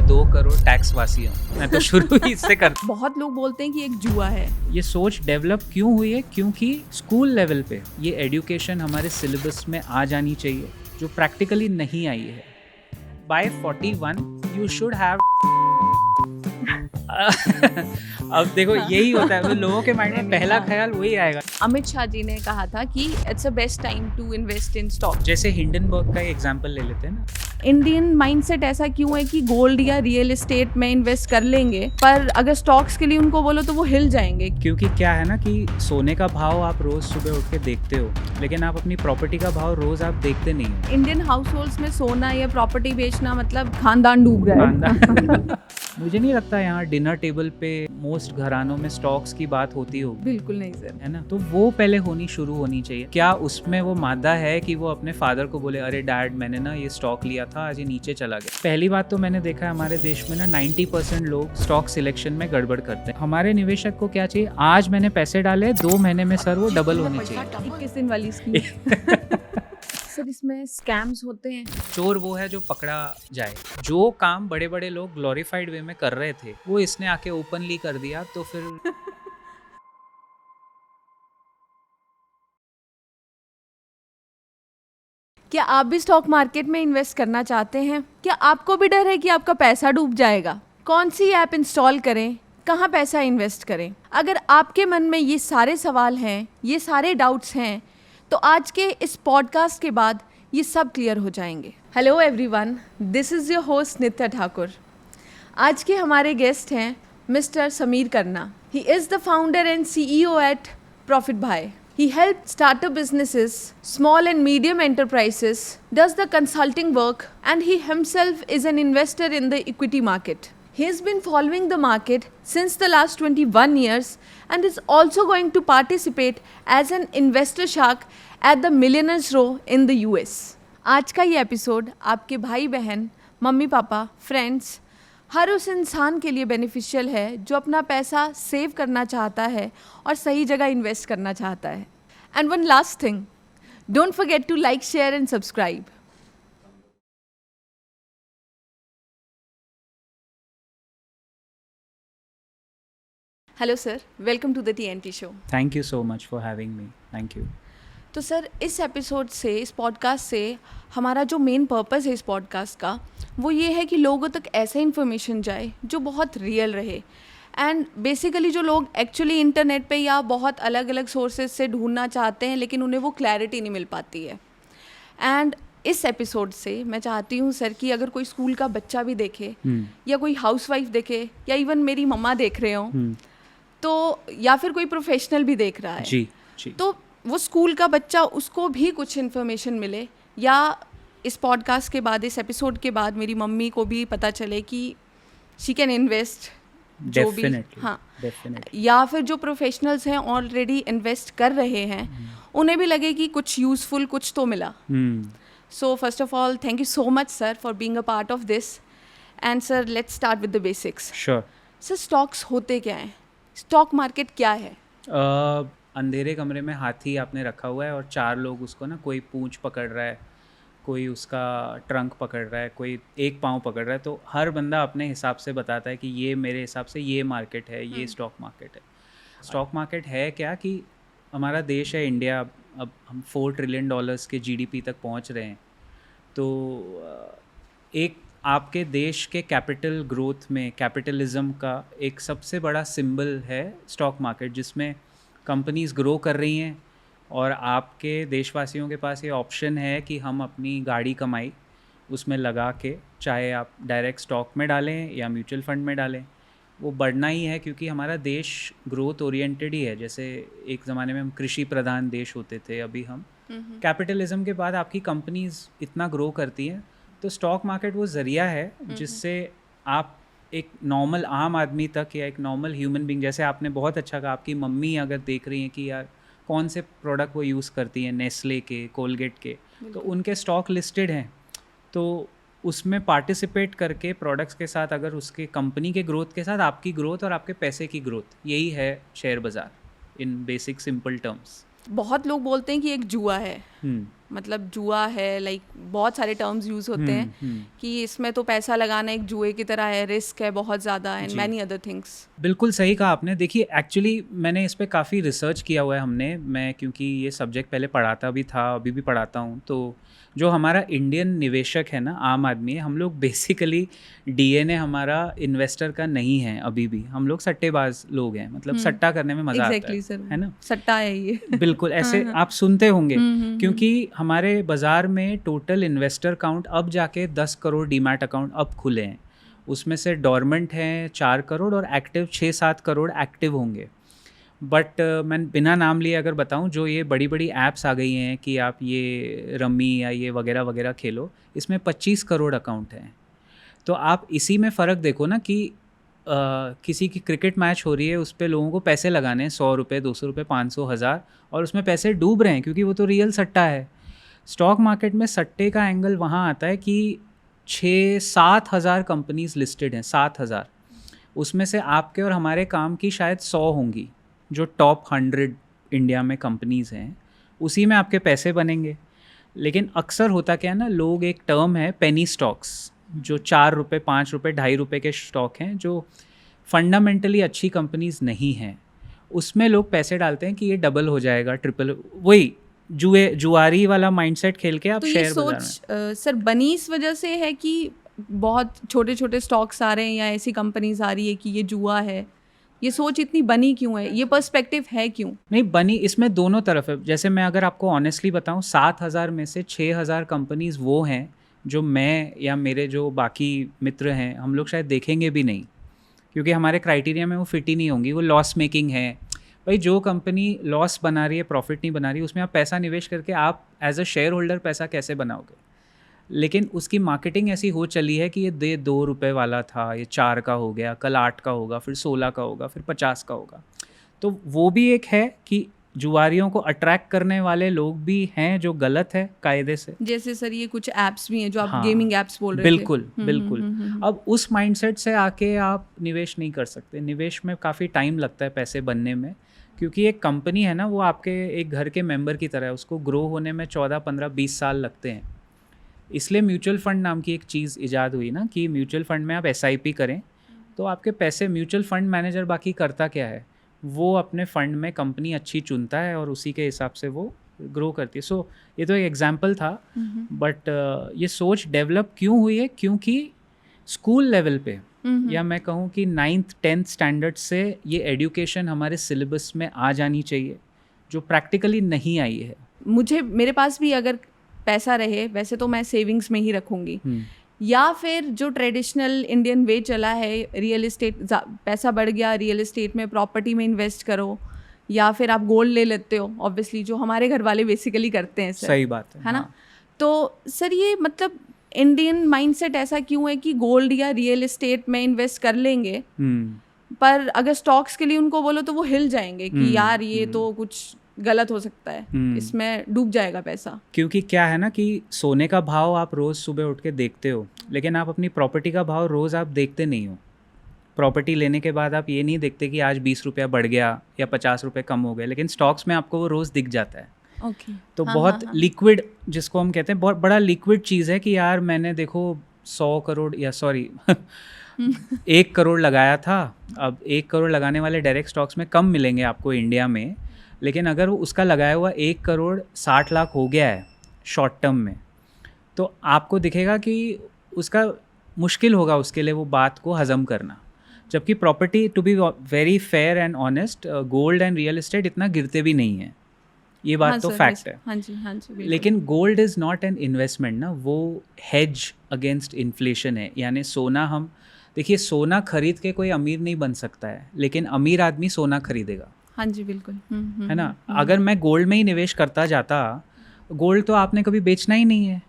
साढ़े 2 करोड़ टैक्स वासी हूँ। मैं तो शुरू ही इससे कर बहुत लोग बोलते हैं कि एक जुआ है। ये सोच डेवलप क्यों हुई है? क्योंकि स्कूल लेवल पे ये एजुकेशन हमारे सिलेबस में आ जानी चाहिए जो प्रैक्टिकली नहीं आई है। बाय 41 यू शुड हैव अब देखो यही होता है, तो लोगों के माइंड में पहला ख्याल वही आएगा। अमित शाह जी ने कहा था कि it's a best time to invest in stock. जैसे हिंडनबर्ग का एग्जांपल ले लेते हैं ना। इंडियन माइंडसेट ऐसा क्यों है कि गोल्ड या रियल एस्टेट में इन्वेस्ट कर लेंगे, पर अगर स्टॉक्स के लिए उनको बोलो तो वो हिल जाएंगे। क्योंकि क्या है ना कि सोने का भाव आप रोज सुबह उठ के देखते हो, लेकिन आप अपनी प्रॉपर्टी का भाव रोज आप देखते नहीं हो। इंडियन हाउस होल्ड्स में सोना या प्रॉपर्टी बेचना मतलब खानदान डूब रहा है। मुझे नहीं लगता यहाँ डिनर टेबल पे मोस्ट घरानों में स्टॉक्स की बात होती होगी। बिल्कुल नहीं सर, है ना। तो वो पहले होनी शुरू होनी चाहिए। क्या उसमें वो मादा है कि वो अपने फादर को बोले अरे डैड मैंने ना ये स्टॉक लिया था, आज ये नीचे चला गया। पहली बात तो मैंने देखा है हमारे देश में ना 90% लोग स्टॉक सिलेक्शन में गड़बड़ करते हैं। हमारे निवेशक को क्या चाहिए? आज मैंने पैसे डाले, 2 महीने में सर वो डबल होने चाहिए। 21 दिन वाली स्कीम। सर इसमें स्कैम्स होते हैं। चोर वो है जो पकड़ा जाए। जो काम बड़े बड़े लोग ग्लोरीफाइड वे में कर रहे थे वो इसने आके ओपनली कर दिया, तो फिर क्या आप भी स्टॉक मार्केट में इन्वेस्ट करना चाहते हैं? क्या आपको भी डर है कि आपका पैसा डूब जाएगा? कौन सी ऐप इंस्टॉल करें? कहाँ पैसा इन्वेस्ट करें? अगर आपके मन में ये सारे सवाल हैं, ये सारे डाउट्स हैं, तो आज के इस पॉडकास्ट के बाद ये सब क्लियर हो जाएंगे। Hello everyone, this is your host Nitya Thakur. आज के हमारे गेस्ट हैं mister Sameer Karna. He is the founder and CEO at profit Bhai. He helps startup businesses, small and medium enterprises, does the consulting work, and he himself is an investor in the equity market. He has been following the market since the last 21 years and is also going to participate as an investor shark at the Millionaires Row in the US. आज का ये episode आपके भाई बहन, mummy papa, friends, हर उस इंसान के लिए बेनिफिशियल है जो अपना पैसा सेव करना चाहता है और सही जगह इन्वेस्ट करना चाहता है। And one last thing, don't forget to like, share and subscribe. Hello sir, welcome to the TNT show. Thank you so much for having me. Thank you. तो सर इस एपिसोड से, इस पॉडकास्ट से हमारा जो मेन पर्पस है इस podcast का, वो ये है कि लोगों तक ऐसा इन्फॉर्मेशन जाए जो बहुत रियल रहे। एंड बेसिकली जो लोग एक्चुअली इंटरनेट पे या बहुत अलग अलग सोर्सेज से ढूंढना चाहते हैं लेकिन उन्हें वो क्लैरिटी नहीं मिल पाती है। एंड इस एपिसोड से मैं चाहती हूँ सर कि अगर कोई स्कूल का बच्चा भी देखे या कोई हाउसवाइफ देखे या इवन मेरी मम्मा देख रहे हों, तो या फिर कोई प्रोफेशनल भी देख रहा है जी, जी। तो वो स्कूल का बच्चा, उसको भी कुछ इन्फॉर्मेशन मिले, या इस पॉडकास्ट के बाद, इस एपिसोड के बाद मेरी मम्मी को भी पता चले कि शी कैन इन्वेस्ट जो भी। हाँ, या फिर जो प्रोफेशनल्स हैं ऑलरेडी इन्वेस्ट कर रहे हैं उन्हें भी लगे कि कुछ यूजफुल कुछ तो मिला। So first of all thank you so much sir for being a part of this. And sir let's start with the basics. Sure. Sir stocks होते क्या हैं? स्टॉक मार्केट क्या है? अंधेरे कमरे में हाथी आपने रखा हुआ है और 4 लोग उसको ना, कोई पूंछ पकड़ रहा है, कोई उसका ट्रंक पकड़ रहा है, कोई एक पाँव पकड़ रहा है, तो हर बंदा अपने हिसाब से बताता है कि ये मेरे हिसाब से ये मार्केट है, ये स्टॉक मार्केट है। स्टॉक मार्केट है क्या कि हमारा देश है इंडिया, अब हम $4 ट्रिलियन के GDP तक पहुंच रहे हैं। तो एक आपके देश के कैपिटल ग्रोथ में कैपिटलिज्म का एक सबसे बड़ा सिंबल है स्टॉक मार्केट, जिसमें कंपनीज ग्रो कर रही हैं और आपके देशवासियों के पास ये ऑप्शन है कि हम अपनी गाड़ी कमाई उसमें लगा के, चाहे आप डायरेक्ट स्टॉक में डालें या म्यूचुअल फंड में डालें, वो बढ़ना ही है क्योंकि हमारा देश ग्रोथ ओरिएंटेड ही है। जैसे एक ज़माने में हम कृषि प्रधान देश होते थे, अभी हम कैपिटलिज्म के बाद आपकी कंपनीज इतना ग्रो करती हैं। तो स्टॉक मार्केट वो ज़रिया है जिससे आप एक नॉर्मल आम आदमी तक या एक नॉर्मल ह्यूमन बीइंग, जैसे आपने बहुत अच्छा कहा, आपकी मम्मी अगर देख रही हैं कि यार कौन से प्रोडक्ट वो यूज़ करती हैं, नेस्ले के, कोलगेट के, तो उनके स्टॉक लिस्टेड हैं, तो उसमें पार्टिसिपेट करके प्रोडक्ट्स के साथ, अगर उसके कंपनी के ग्रोथ के साथ आपकी ग्रोथ और आपके पैसे की ग्रोथ, यही है शेयर बाज़ार इन बेसिक सिंपल टर्म्स। बहुत लोग बोलते हैं कि एक जुआ है। मतलब जुआ है, लाइक बहुत सारे टर्म्स यूज होते हैं कि इसमें तो पैसा लगाना एक जुए की तरह है, रिस्क है बहुत ज़्यादा, एंड मैनी अदर थिंग्स। बिल्कुल सही कहा आपने। देखिए एक्चुअली मैंने इस पे काफ़ी रिसर्च किया हुआ है हमने, मैं क्योंकि ये सब्जेक्ट पहले पढ़ाता भी था, अभी भी पढ़ाता हूँ। तो जो हमारा इंडियन निवेशक है ना, आम आदमी है, हम लोग बेसिकली डीएनए हमारा इन्वेस्टर का नहीं है अभी भी। हम लोग सट्टेबाज लोग हैं, मतलब सट्टा करने में मज़ा आता है ना। सट्टा है ये। बिल्कुल ऐसे आप सुनते होंगे, क्योंकि हमारे बाज़ार में टोटल इन्वेस्टर काउंट अब जाके 10 करोड़ डीमैट अकाउंट अब खुले हैं। उसमें से डॉर्मेंट हैं 4 करोड़ और एक्टिव 6-7 करोड़ एक्टिव होंगे। बट मैं बिना नाम लिए अगर बताऊं, जो ये बड़ी बड़ी ऐप्स आ गई हैं कि आप ये रम्मी या ये वगैरह वगैरह खेलो, इसमें 25 करोड़ अकाउंट हैं। तो आप इसी में फ़र्क देखो ना कि किसी की क्रिकेट मैच हो रही है, उस पर लोगों को पैसे लगाने हैं 100 रुपये, 200 रुपये, 500, 1000, और उसमें पैसे डूब रहे हैं क्योंकि वो तो रियल सट्टा है। स्टॉक मार्केट में सट्टे का एंगल वहाँ आता है कि 6-7 हज़ार कंपनीज लिस्टेड हैं, 7,000। उसमें से आपके और हमारे काम की शायद 100 होंगी, जो टॉप 100 इंडिया में कंपनीज़ हैं, उसी में आपके पैसे बनेंगे। लेकिन अक्सर होता क्या है ना, लोग, एक टर्म है पेनी स्टॉक्स, जो 4 रुपये, 5 रुपये, 2.5 रुपये के स्टॉक हैं, जो फंडामेंटली अच्छी कंपनीज नहीं हैं, उसमें लोग पैसे डालते हैं कि ये डबल हो जाएगा, ट्रिपल, वही जुआरी वाला माइंडसेट खेल के आप तो शेयर ये बाजार सोच सर बनी इस वजह से है कि बहुत छोटे छोटे स्टॉक्स आ रहे हैं या ऐसी कंपनीज आ रही है कि ये जुआ है? ये सोच इतनी बनी क्यों है, ये पर्सपेक्टिव है क्यों? नहीं बनी, इसमें दोनों तरफ है। जैसे मैं अगर आपको ऑनेस्टली बताऊं, 7,000 में से 6,000 कंपनीज वो हैं जो मैं या मेरे जो बाकी मित्र हैं, हम लोग शायद देखेंगे भी नहीं, क्योंकि हमारे क्राइटेरिया में वो फिट ही नहीं होंगी। वो लॉस मेकिंग है। भाई जो कंपनी लॉस बना रही है, प्रॉफिट नहीं बना रही, उसमें आप पैसा निवेश करके आप एज अ शेयर होल्डर पैसा कैसे बनाओगे? लेकिन उसकी मार्केटिंग ऐसी हो चली है कि ये 2 रुपये वाला था, ये 4 का हो गया, कल 8 का होगा, फिर 16 का होगा, फिर 50 का होगा। तो वो भी एक है कि जुआरियों को अट्रैक्ट करने वाले लोग भी हैं, जो गलत है कायदे से। जैसे सर ये कुछ एप्स भी हैं जो आप हाँ, गेमिंग एप्स बोल रहे बिल्कुल थे। बिल्कुल। अब उस माइंडसेट से आके आप निवेश नहीं कर सकते। निवेश में काफ़ी टाइम लगता है पैसे बनने में, क्योंकि एक कंपनी है ना, वो आपके एक घर के मेंबर की तरह है, उसको ग्रो होने में 14, 15, 20 साल लगते हैं। इसलिए म्यूचुअल फंड नाम की एक चीज़ इजाद हुई ना, कि म्यूचुअल फंड में आप SIP करें तो आपके पैसे, म्यूचुअल फंड मैनेजर बाकी करता क्या है, वो अपने फंड में कंपनी अच्छी चुनता है और उसी के हिसाब से वो ग्रो करती है। सो ये तो एक एग्जांपल था, बट ये सोच डेवलप क्यों हुई है? क्योंकि स्कूल लेवल पे, या मैं कहूँ कि 9th 10th स्टैंडर्ड से ये एजुकेशन हमारे सिलेबस में आ जानी चाहिए, जो प्रैक्टिकली नहीं आई है। मेरे पास भी अगर पैसा रहे, वैसे तो मैं सेविंग्स में ही रखूंगी, या फिर जो ट्रेडिशनल इंडियन वे चला है, रियल एस्टेट, पैसा बढ़ गया रियल एस्टेट में, प्रॉपर्टी में इन्वेस्ट करो, या फिर आप गोल्ड ले लेते हो, ऑब्वियसली जो हमारे घर वाले बेसिकली करते हैं सर। सही बात है ना। हाँ। तो सर ये मतलब इंडियन माइंडसेट ऐसा क्यों है कि गोल्ड या रियल एस्टेट में इन्वेस्ट कर लेंगे, पर अगर स्टॉक्स के लिए उनको बोलो तो वो हिल जाएंगे कि यार ये तो कुछ गलत हो सकता है, इसमें डूब जाएगा पैसा। क्योंकि क्या है ना कि सोने का भाव आप रोज़ सुबह उठ के देखते हो, लेकिन आप अपनी प्रॉपर्टी का भाव रोज़ आप देखते नहीं हो। प्रॉपर्टी लेने के बाद आप ये नहीं देखते कि आज 20 रुपया बढ़ गया या 50 रुपये कम हो गए, लेकिन स्टॉक्स में आपको वो रोज़ दिख जाता है। Okay. तो बहुत लिक्विड, जिसको हम कहते हैं, बहुत बड़ा लिक्विड चीज़ है कि यार मैंने देखो 100 करोड़ या 1 करोड़ लगाया था। अब 1 करोड़ लगाने वाले डायरेक्ट स्टॉक्स में कम मिलेंगे आपको इंडिया में, लेकिन अगर उसका लगाया हुआ 1 करोड़ 60 लाख हो गया है शॉर्ट टर्म में, तो आपको दिखेगा कि उसका मुश्किल होगा उसके लिए वो बात को हज़म करना। जबकि property, to be very fair and honest, gold and real estate इतना गिरते भी नहीं है, ये बात तो फैक्ट है। हाँ जी, लेकिन gold is not an investment ना, वो हेज अगेंस्ट इन्फ्लेशन है। यानी सोना, हम देखिए सोना खरीद के कोई अमीर नहीं बन सकता है, लेकिन अमीर आदमी सोना खरीदेगा। हाँ जी बिल्कुल। है ना। अगर मैं गोल्ड में ही निवेश करता जाता, गोल्ड तो आपने कभी बेचना ही नहीं है।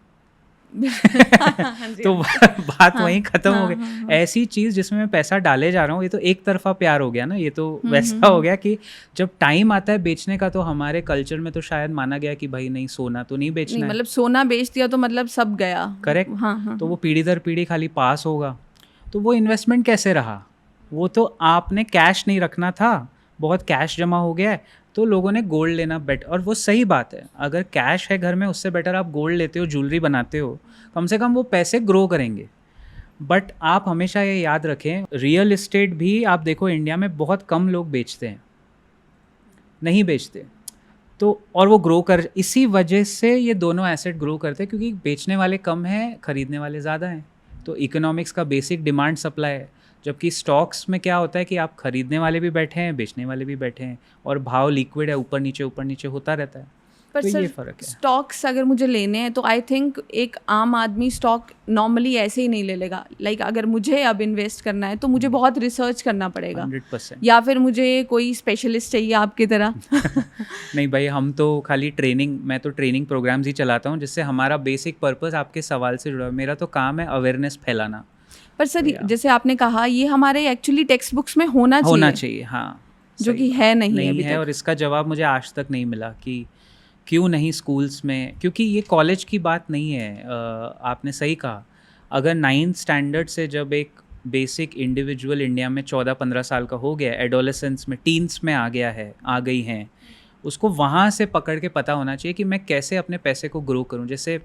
तो बात वहीं खत्म हो गई। ऐसी चीज जिसमें मैं पैसा डाले जा रहा हूँ, ये तो एक तरफा प्यार हो गया ना। ये तो वैसा हो गया कि जब टाइम आता है बेचने का, तो हमारे कल्चर में तो शायद माना गया कि भाई नहीं, सोना तो नहीं बेचना है। मतलब सोना बेच दिया तो मतलब सब गया। करेक्ट। तो वो पीढ़ी दर पीढ़ी खाली पास होगा। तो वो इन्वेस्टमेंट कैसे रहा? वो तो आपने कैश नहीं रखना था, बहुत कैश जमा हो गया है, तो लोगों ने गोल्ड लेना बेटर, और वो सही बात है, अगर कैश है घर में उससे बेटर आप गोल्ड लेते हो, ज्वेलरी बनाते हो, कम से कम वो पैसे ग्रो करेंगे। बट आप हमेशा ये याद रखें, रियल इस्टेट भी आप देखो इंडिया में बहुत कम लोग बेचते हैं, नहीं बेचते, तो और वो ग्रो कर, इसी वजह से ये दोनों एसेट ग्रो करते हैं, क्योंकि बेचने वाले कम हैं, खरीदने वाले ज़्यादा हैं। तो इकोनॉमिक्स का बेसिक डिमांड सप्लाई है। जबकि स्टॉक्स में क्या होता है कि आप खरीदने वाले भी बैठे हैं, बेचने वाले भी बैठे हैं, और भाव लिक्विड है, ऊपर नीचे होता रहता है। पर तो सर ये फ़र्क है। स्टॉक्स अगर मुझे लेने हैं तो आई थिंक एक आम आदमी स्टॉक नॉर्मली ऐसे ही नहीं ले लेगा। लाइक अगर मुझे अब इन्वेस्ट करना है तो मुझे बहुत रिसर्च करना पड़ेगा 100%। या फिर मुझे कोई स्पेशलिस्ट चाहिए आपकी तरह। नहीं भाई, हम तो खाली ट्रेनिंग, मैं तो ट्रेनिंग प्रोग्राम्स ही चलाता हूँ, जिससे हमारा बेसिक पर्पस आपके सवाल से जुड़ा है। मेरा तो काम है अवेयरनेस फैलाना। पर सर जैसे आपने कहा ये हमारे एक्चुअली टेक्स्ट बुक्स में होना चाहिए, हाँ, जो कि है नहीं अभी है। तक। और इसका जवाब मुझे आज तक नहीं मिला कि क्यों नहीं स्कूल्स में, क्योंकि ये कॉलेज की बात नहीं है। आपने सही कहा, अगर 9th स्टैंडर्ड से जब एक बेसिक इंडिविजुअल इंडिया में 14-15 साल का हो गया, एडोलेसेंस में, टीन्स में आ गई हैं, उसको वहाँ से पकड़ के पता होना चाहिए कि मैं कैसे अपने पैसे को ग्रो करूँ। जैसे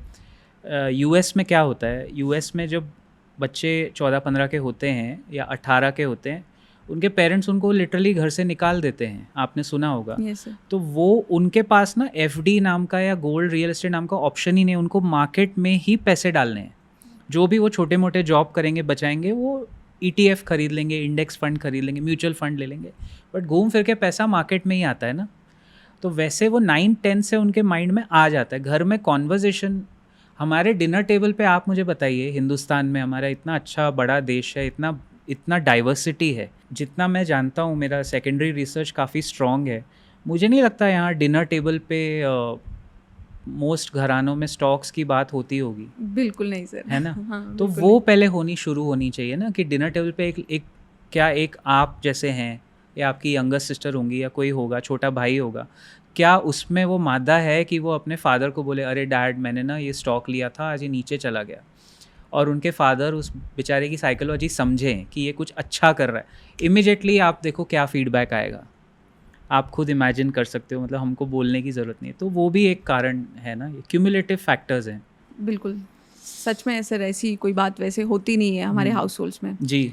यूएस में क्या होता है, यूएस में जब बच्चे 14-15 के होते हैं या 18 के होते हैं, उनके पेरेंट्स उनको लिटरली घर से निकाल देते हैं, आपने सुना होगा। yes, तो वो उनके पास ना एफडी नाम का या गोल्ड रियल एस्टेट नाम का ऑप्शन ही नहीं, उनको मार्केट में ही पैसे डालने हैं। जो भी वो छोटे मोटे जॉब करेंगे बचाएंगे, वो ETF खरीद लेंगे, इंडेक्स फंड खरीद लेंगे, म्यूचुअल फंड ले लेंगे, बट घूम फिर के पैसा मार्केट में ही आता है ना। तो वैसे वो 9-10 से उनके माइंड में आ जाता है। घर में कॉन्वर्जेशन, हमारे डिनर टेबल पे आप मुझे बताइए, हिंदुस्तान में हमारा इतना अच्छा बड़ा देश है, इतना डाइवर्सिटी है, जितना मैं जानता हूँ, मेरा सेकेंडरी रिसर्च काफ़ी स्ट्रॉन्ग है, मुझे नहीं लगता यहाँ डिनर टेबल पे मोस्ट घरानों में स्टॉक्स की बात होती होगी। बिल्कुल नहीं सर, है ना। हाँ, तो वो पहले शुरू होनी चाहिए ना, कि डिनर टेबल पे एक आप जैसे हैं, या आपकी यंगर सिस्टर होंगी, या कोई होगा, छोटा भाई होगा, क्या उसमें वो मादा है कि वो अपने फादर को बोले, अरे डैड मैंने ना ये स्टॉक लिया था, आज ये नीचे चला गया, और उनके फादर उस बेचारे की साइकोलॉजी समझें कि ये कुछ अच्छा कर रहा है। इमिजिएटली आप देखो क्या फीडबैक आएगा, आप खुद इमेजिन कर सकते हो, मतलब हमको बोलने की ज़रूरत नहीं है। तो वो भी एक कारण है ना, ये क्यूमुलेटिव फैक्टर्स हैं। बिल्कुल सच में सर, ऐसी कोई बात वैसे होती नहीं है हमारे हाउस होल्ड्स में जी।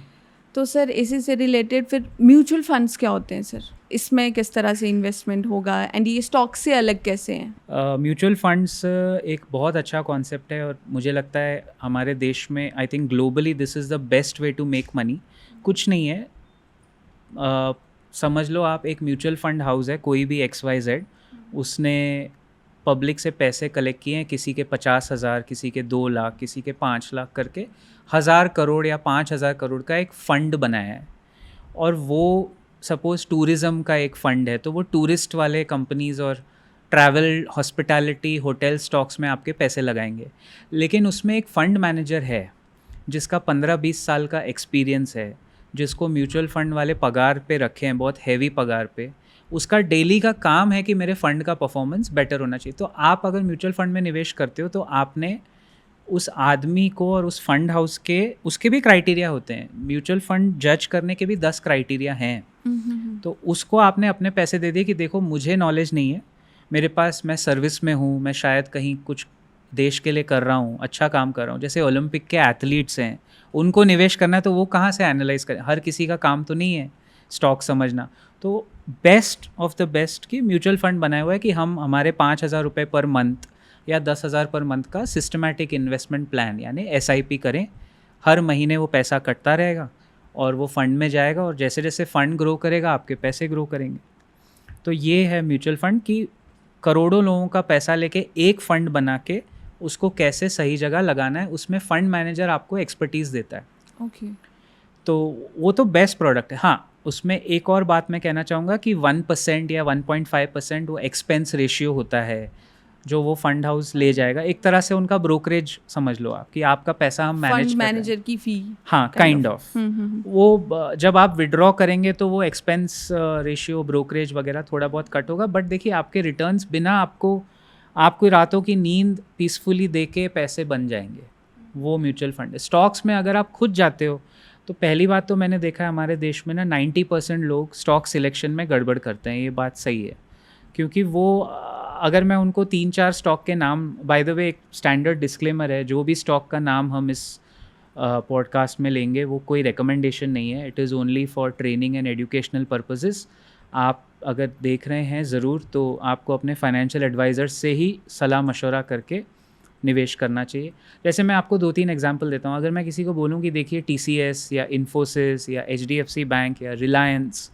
तो सर इसी से रिलेटेड फिर म्यूचुअल फंड्स क्या होते हैं सर, इसमें किस तरह से इन्वेस्टमेंट होगा, एंड ये स्टॉक से अलग कैसे हैं? म्यूचुअल फंड्स एक बहुत अच्छा कॉन्सेप्ट है, और मुझे लगता है हमारे देश में, I think globally this is the best way to make money. कुछ नहीं है, समझ लो आप एक म्यूचुअल फंड हाउस है, कोई भी XYZ, उसने पब्लिक से पैसे कलेक्ट किए हैं, किसी के 50,000, किसी के 2 लाख, किसी के 5 लाख करके 1,000 करोड़ या 5,000 करोड़ का एक फ़ंड बनाया है। और वो सपोज़ टूरिज़्म का एक फ़ंड है, तो वो टूरिस्ट वाले कंपनीज़ और ट्रैवल, हॉस्पिटैलिटी, होटल स्टॉक्स में आपके पैसे लगाएंगे। लेकिन उसमें एक फ़ंड मैनेजर है जिसका 15-20 साल का एक्सपीरियंस है, जिसको म्यूचुअल फ़ंड वाले पगार पे रखे हैं, बहुत हैवी पगार पे। उसका डेली का काम है कि मेरे फ़ंड का परफॉर्मेंस बेटर होना चाहिए। तो आप अगर म्यूचुअल फ़ंड में निवेश करते हो, तो आपने उस आदमी को और उस फंड हाउस के, उसके भी क्राइटेरिया होते हैं। म्यूचुअल फंड जज करने के भी 10 क्राइटेरिया हैं। तो उसको आपने अपने पैसे दे दिए कि देखो मुझे नॉलेज नहीं है, मेरे पास, मैं सर्विस में हूँ, मैं शायद कहीं कुछ देश के लिए कर रहा हूँ, अच्छा काम कर रहा हूँ। जैसे ओलंपिक के एथलीट्स हैं, उनको निवेश करना है, तो वो कहाँ से एनालाइज करें? हर किसी का काम तो नहीं है स्टॉक समझना। तो बेस्ट ऑफ द बेस्ट की म्यूचुअल फंड बनाया हुआ है कि हम हमारे 5,000 रुपये पर मंथ या 10,000 पर मंथ का सिस्टमैटिक इन्वेस्टमेंट प्लान यानी SIP करें। हर महीने वो पैसा कटता रहेगा और वो फंड में जाएगा, और जैसे जैसे फंड ग्रो करेगा आपके पैसे ग्रो करेंगे। तो ये है म्यूचुअल फंड कि करोड़ों लोगों का पैसा लेके एक फ़ंड बना के उसको कैसे सही जगह लगाना है, उसमें फ़ंड मैनेजर आपको एक्सपर्टीज़ देता है। ओके। तो वो तो बेस्ट प्रोडक्ट है। हाँ, उसमें एक और बात मैं कहना चाहूँगा कि 1% या 1.5% वो एक्सपेंस रेशियो होता है जो वो फंड हाउस ले जाएगा। एक तरह से उनका ब्रोकरेज समझ लो आप, कि आपका पैसा हम मैनेज फंड मैनेजर की फ़ी। हाँ, काइंड ऑफ। वो जब आप विड्रॉ करेंगे तो वो एक्सपेंस रेशियो, ब्रोकरेज वगैरह थोड़ा बहुत कट होगा, बट देखिए आपके रिटर्न्स बिना आपको रातों की नींद पीसफुली दे के पैसे बन जाएंगे। वो म्यूचुअल फंड है। स्टॉक्स में अगर आप खुद जाते हो तो पहली बात तो मैंने देखा है हमारे देश में ना 90% लोग स्टॉक सिलेक्शन में गड़बड़ करते हैं, ये बात सही है। क्योंकि वो अगर मैं उनको 3-4 स्टॉक के नाम, बाय द वे एक स्टैंडर्ड डिस्क्लेमर है, जो भी स्टॉक का नाम हम इस पॉडकास्ट में लेंगे वो कोई रिकमेंडेशन नहीं है, it is only for training and educational purposes. आप अगर देख रहे हैं ज़रूर तो आपको अपने फाइनेंशियल एडवाइज़र से ही सलाह मशवरा करके निवेश करना चाहिए। जैसे मैं आपको 2-3 एग्जांपल देता हूँ। अगर मैं किसी को बोलूँ कि देखिए TCS या इन्फोसिस या HDFC बैंक या रिलायंस,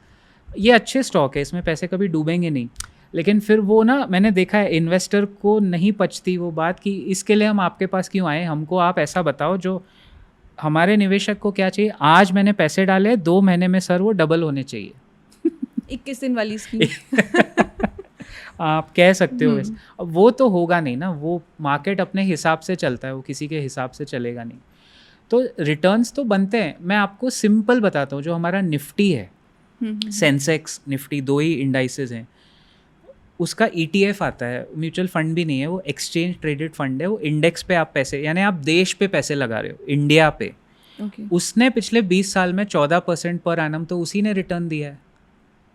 ये अच्छे स्टॉक है, इसमें पैसे कभी डूबेंगे नहीं, लेकिन फिर वो ना, मैंने देखा है इन्वेस्टर को नहीं पचती वो बात कि इसके लिए हम आपके पास क्यों आए, हमको आप ऐसा बताओ जो हमारे निवेशक को क्या चाहिए। आज मैंने पैसे डाले, 2 महीने में सर वो डबल होने चाहिए। 21 दिन वाली स्कीम आप कह सकते हो वैसे। अब वो तो होगा नहीं ना, वो मार्केट अपने हिसाब से चलता है, वो किसी के हिसाब से चलेगा नहीं। तो रिटर्न्स तो बनते हैं। मैं आपको सिंपल बताता हूँ, जो हमारा निफ्टी है, सेंसेक्स निफ्टी 2 ही इंडाइसेस हैं, उसका ETF आता है, म्यूचुअल फंड भी नहीं है, वो एक्सचेंज ट्रेडेड फंड है। वो इंडेक्स पे आप पैसे, यानी आप देश पे पैसे लगा रहे हो, इंडिया पे। उसने पिछले 20 साल में 14% पर एनम तो उसी ने रिटर्न दिया है।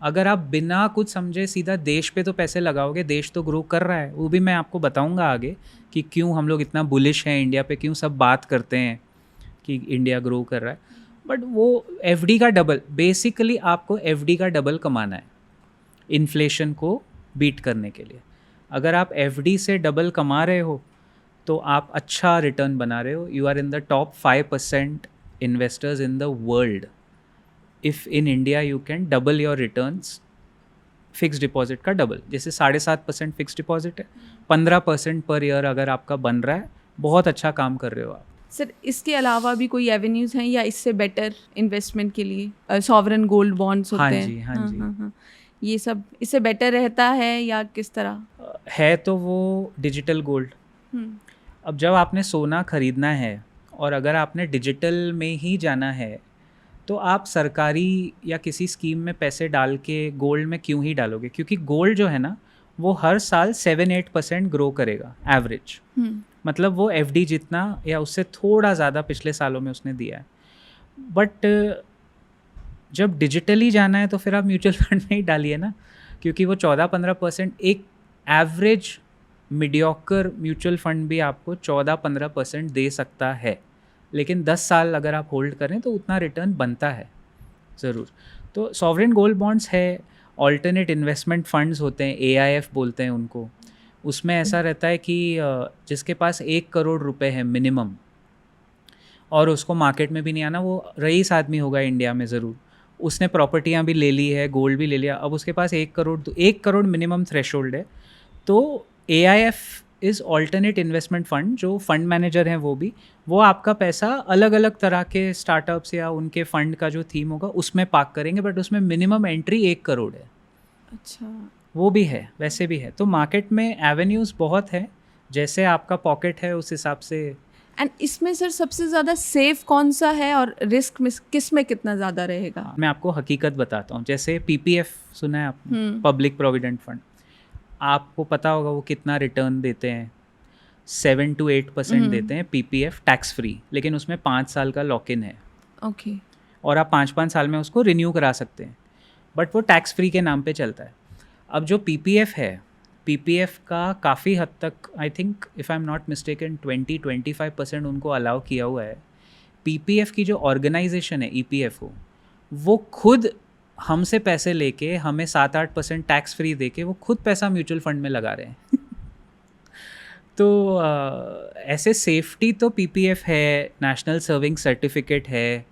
अगर आप बिना कुछ समझे सीधा देश पे तो पैसे लगाओगे, देश तो ग्रो कर रहा है। वो भी मैं आपको बताऊंगा आगे कि क्यों हम लोग इतना बुलिश हैं इंडिया पे, क्यों सब बात करते हैं कि इंडिया ग्रो कर रहा है। बट वो FD का डबल, बेसिकली आपको FD का डबल कमाना है इन्फ्लेशन को बीट करने के लिए। अगर आप FD से डबल कमा रहे हो तो आप अच्छा रिटर्न बना रहे हो। You are in the top 5% investors in the world. If in India you can double your returns, fix deposit का डबल, जैसे 7.5% फिक्स डिपॉजिट है, 15% पर ईयर अगर आपका बन रहा है, बहुत अच्छा काम कर रहे हो आप। सर इसके अलावा भी कोई एवेन्यूज़ हैं या इससे बेटर इन्वेस्टमेंट के लिए? सॉवरेन गोल्ड बॉन्ड्स होते हैं, हाँ जी। ये सब इससे बेटर रहता है या किस तरह है? तो वो डिजिटल गोल्ड। अब जब आपने सोना खरीदना है और अगर आपने डिजिटल में ही जाना है तो आप सरकारी या किसी स्कीम में पैसे डाल के गोल्ड में क्यों ही डालोगे? क्योंकि गोल्ड जो है ना, वो हर साल 7-8% ग्रो करेगा एवरेज। मतलब वो FD जितना या उससे थोड़ा ज़्यादा पिछले सालों में उसने दिया है। बट जब डिजिटली जाना है तो फिर आप म्यूचुअल फंड में ही डालिए ना, क्योंकि वो 14-15%, एक एवरेज मीडियोकर म्यूचुअल फंड भी आपको 14-15% दे सकता है। लेकिन 10 साल अगर आप होल्ड करें तो उतना रिटर्न बनता है ज़रूर। तो सॉवरेन गोल्ड बॉन्ड्स है, ऑल्टरनेट इन्वेस्टमेंट फंड्स होते हैं, AIF बोलते हैं उनको। उसमें ऐसा रहता है कि जिसके पास 1 करोड़ रुपए है मिनिमम और उसको मार्केट में भी नहीं आना, वो रईस आदमी होगा इंडिया में ज़रूर, उसने प्रॉपर्टियाँ भी ले ली है, गोल्ड भी ले लिया, अब उसके पास 1 करोड़ मिनिमम थ्रेशोल्ड है। तो AIF is alternate investment fund, जो फंड मैनेजर हैं वो आपका पैसा अलग अलग तरह के स्टार्टअप्स या उनके फंड का जो थीम होगा उसमें पार्क करेंगे, बट उसमें मिनिमम एंट्री 1 करोड़ है। अच्छा, वो भी है, वैसे भी है। तो मार्केट में एवेन्यूज़ बहुत है, जैसे आपका पॉकेट है उस हिसाब से। एंड इसमें सर सबसे ज़्यादा सेफ कौन सा है और रिस्क में किस में कितना ज़्यादा रहेगा? मैं आपको हकीकत बताता हूँ। जैसे PPF सुना है आपने, पब्लिक प्रोविडेंट फंड, आपको पता होगा वो कितना रिटर्न देते हैं, 7-8% देते हैं PPF टैक्स फ्री, लेकिन उसमें 5 साल का लॉक इन है। ओके। और आप 5-5 साल में उसको रिन्यू करा सकते हैं, बट वो टैक्स फ्री के नाम पे चलता है। अब जो PPF है, PPF का काफ़ी हद तक, I think if I am not mistaken 20-25% उनको अलाउ किया हुआ है। PPF की जो ऑर्गेनाइजेशन है EPFO, वो खुद हमसे पैसे लेके हमें 7-8% टैक्स फ्री देके वो खुद पैसा म्यूचुअल फंड में लगा रहे हैं। तो ऐसे सेफ्टी तो PPF है, नेशनल सर्विंग सर्टिफिकेट है,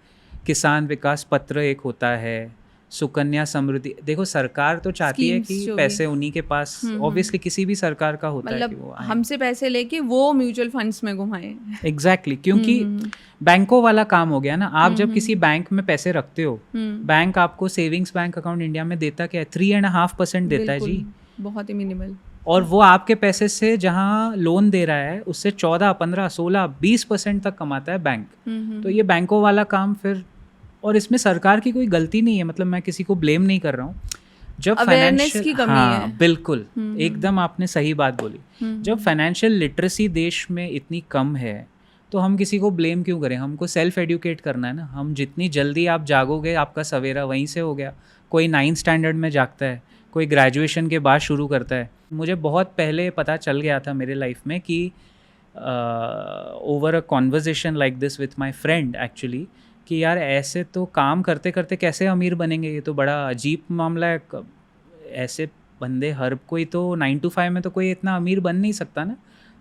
किसान विकास पत्र एक होता है, सुकन्या समृद्धि। देखो सरकार तो चाहती है कि पैसे उन्हीं के पास, ऑब्वियसली किसी भी सरकार का होता है कि वो हमसे पैसे लेके वो म्यूचुअल फंड्स में घुमाए। एग्जैक्टली, क्योंकि बैंकों वाला काम हो गया ना। आप जब किसी बैंक में पैसे रखते हो, बैंक आपको सेविंग्स बैंक अकाउंट इंडिया में देता क्या है, 3.5% देता है जी, बहुत ही मिनिमल। और वो आपके पैसे से जहाँ लोन दे रहा है उससे 14, 15, 16, 20% तक कमाता है बैंक। तो ये बैंकों वाला काम फिर, और इसमें सरकार की कोई गलती नहीं है, मतलब मैं किसी को ब्लेम नहीं कर रहा हूँ। जब फाइनेंशियल की कमी है, बिल्कुल एकदम आपने सही बात बोली। जब फाइनेंशियल लिटरेसी देश में इतनी कम है तो हम किसी को ब्लेम क्यों करें? हमको सेल्फ एडुकेट करना है ना। हम जितनी जल्दी आप जागोगे आपका सवेरा वहीं से हो गया। कोई 9th स्टैंडर्ड में जागता है, कोई ग्रेजुएशन के बाद शुरू करता है। मुझे बहुत पहले पता चल गया था मेरे लाइफ में कि over a conversation like this with my friend actually, कि यार ऐसे तो काम करते करते कैसे अमीर बनेंगे, ये तो बड़ा अजीब मामला है। ऐसे बंदे हर कोई तो 9 to 5 में तो कोई इतना अमीर बन नहीं सकता ना।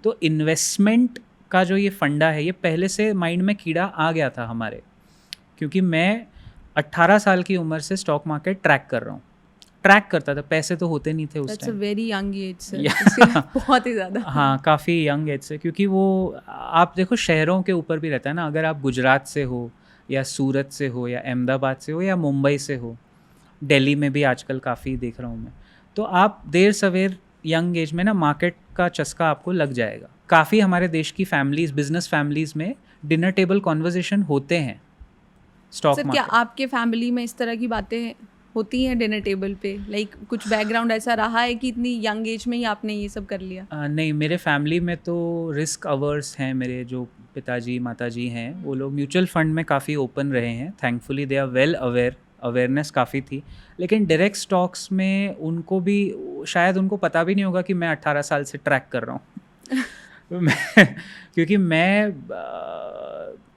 तो इन्वेस्टमेंट का जो ये फंडा है ये पहले से माइंड में कीड़ा आ गया था हमारे, क्योंकि मैं 18 साल की उम्र से स्टॉक मार्केट ट्रैक कर रहा हूँ। ट्रैक करता था, पैसे तो होते नहीं थे उस That's a time. very young age sir. बहुत ही ज़्यादा। हाँ, काफ़ी यंग एज से, क्योंकि वो आप देखो शहरों के ऊपर भी रहता है ना। अगर आप गुजरात से हो या सूरत से हो या अहमदाबाद से हो या मुंबई से हो, दिल्ली में भी आजकल काफ़ी देख रहा हूँ मैं, तो आप देर सवेर यंग एज में ना मार्केट का चस्का आपको लग जाएगा। काफ़ी हमारे देश की फैमिलीज़, बिजनेस फैमिलीज़ में डिनर टेबल कॉन्वर्जेसन होते हैं स्टॉक सर क्या मार्केट। आपके फैमिली में इस तरह की बातें होती हैं डिनर टेबल पे? लाइक कुछ बैकग्राउंड ऐसा रहा है कि इतनी यंग एज में ही आपने ये सब कर लिया? नहीं, मेरे फैमिली में तो रिस्क अवर्स हैं। मेरे जो पिताजी माताजी हैं वो लोग म्यूचुअल फंड में काफ़ी ओपन रहे हैं। Thankfully they are well awareness काफ़ी थी। लेकिन डायरेक्ट स्टॉक्स में उनको भी शायद उनको पता भी नहीं होगा कि मैं 18 साल से ट्रैक कर रहा हूँ। क्योंकि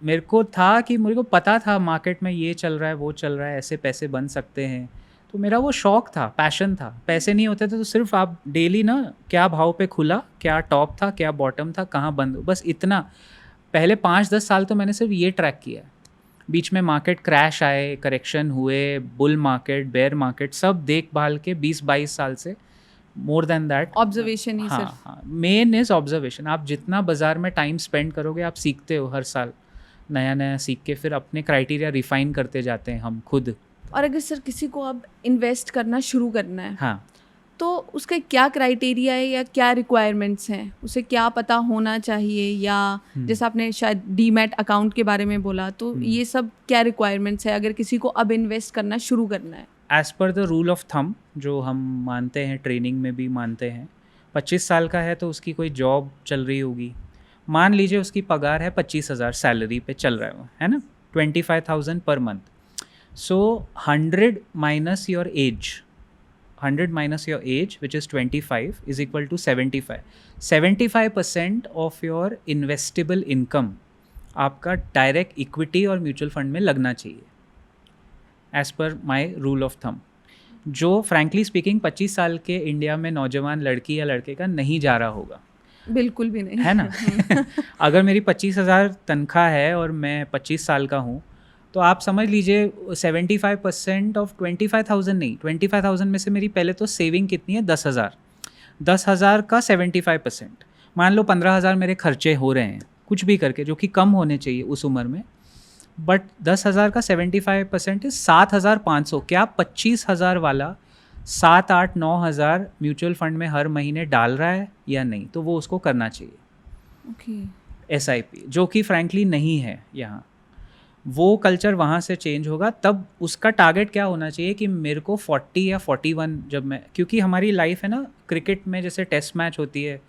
मेरे को था कि मेरे को पता था मार्केट में ये चल रहा है वो चल रहा है, ऐसे पैसे बन सकते हैं। तो मेरा वो शौक था, पैशन था। पैसे नहीं होते थे तो सिर्फ आप डेली ना क्या भाव पे खुला, क्या टॉप था, क्या बॉटम था, कहाँ बंद, बस इतना। पहले 5-10 साल तो मैंने सिर्फ ये ट्रैक किया है। बीच में मार्केट क्रैश आए, करेक्शन हुए, बुल मार्केट, बेयर मार्केट, सब देख भाल के 20-22 साल से मोर देन दैट ऑब्जर्वेशन ही सिर्फ। हाँ, मेन इज ऑब्जर्वेशन। आप जितना बाजार में टाइम स्पेंड करोगे आप सीखते हो, हर साल नया नया सीख के फिर अपने क्राइटेरिया रिफाइन करते जाते हैं हम खुद। और अगर सर किसी को अब इन्वेस्ट करना शुरू करना है हाँ, तो उसका क्या क्राइटेरिया है या क्या रिक्वायरमेंट्स हैं? उसे क्या पता होना चाहिए? या जैसे आपने शायद डीमैट अकाउंट के बारे में बोला, तो ये सब क्या रिक्वायरमेंट्स है अगर किसी को अब इन्वेस्ट करना शुरू करना है? As per the rule of thumb जो हम मानते हैं, ट्रेनिंग में भी मानते हैं, 25 साल का है तो उसकी कोई जॉब चल रही होगी। मान लीजिए उसकी पगार है 25,000 सैलरी पे चल रहा है वो, है ना, 25,000 per month. So 100 minus your age, 100 minus your age, which is 25, is equal to 75. 75% of your investable income आपका डायरेक्ट इक्विटी और म्यूचुअल फंड में लगना चाहिए, as per my rule of thumb, जो फ्रैंकली स्पीकिंग 25 साल के इंडिया में नौजवान लड़की या लड़के का नहीं जा रहा होगा। बिल्कुल भी नहीं, है ना। अगर मेरी 25,000 तनख्वाह है और मैं 25 साल का हूँ, तो आप समझ लीजिए 75% ऑफ 25,000 नहीं, 25,000 में से मेरी पहले तो सेविंग कितनी है, 10,000। 10,000 का 75%, मान लो 15,000 मेरे खर्चे हो रहे हैं कुछ भी करके, जो कि कम होने चाहिए उस उम्र में। बट 10,000 का 75% 7,500। क्या 25,000 वाला 7-8-9,000 म्यूचुअल फंड में हर महीने डाल रहा है या नहीं? तो वो उसको करना चाहिए। ओके। SIP, जो कि फ्रैंकली नहीं है यहाँ। वो कल्चर वहाँ से चेंज होगा। तब उसका टारगेट क्या होना चाहिए कि मेरे को 40 या 41, जब मैं, क्योंकि हमारी लाइफ है ना, क्रिकेट में जैसे टेस्ट मैच होती है,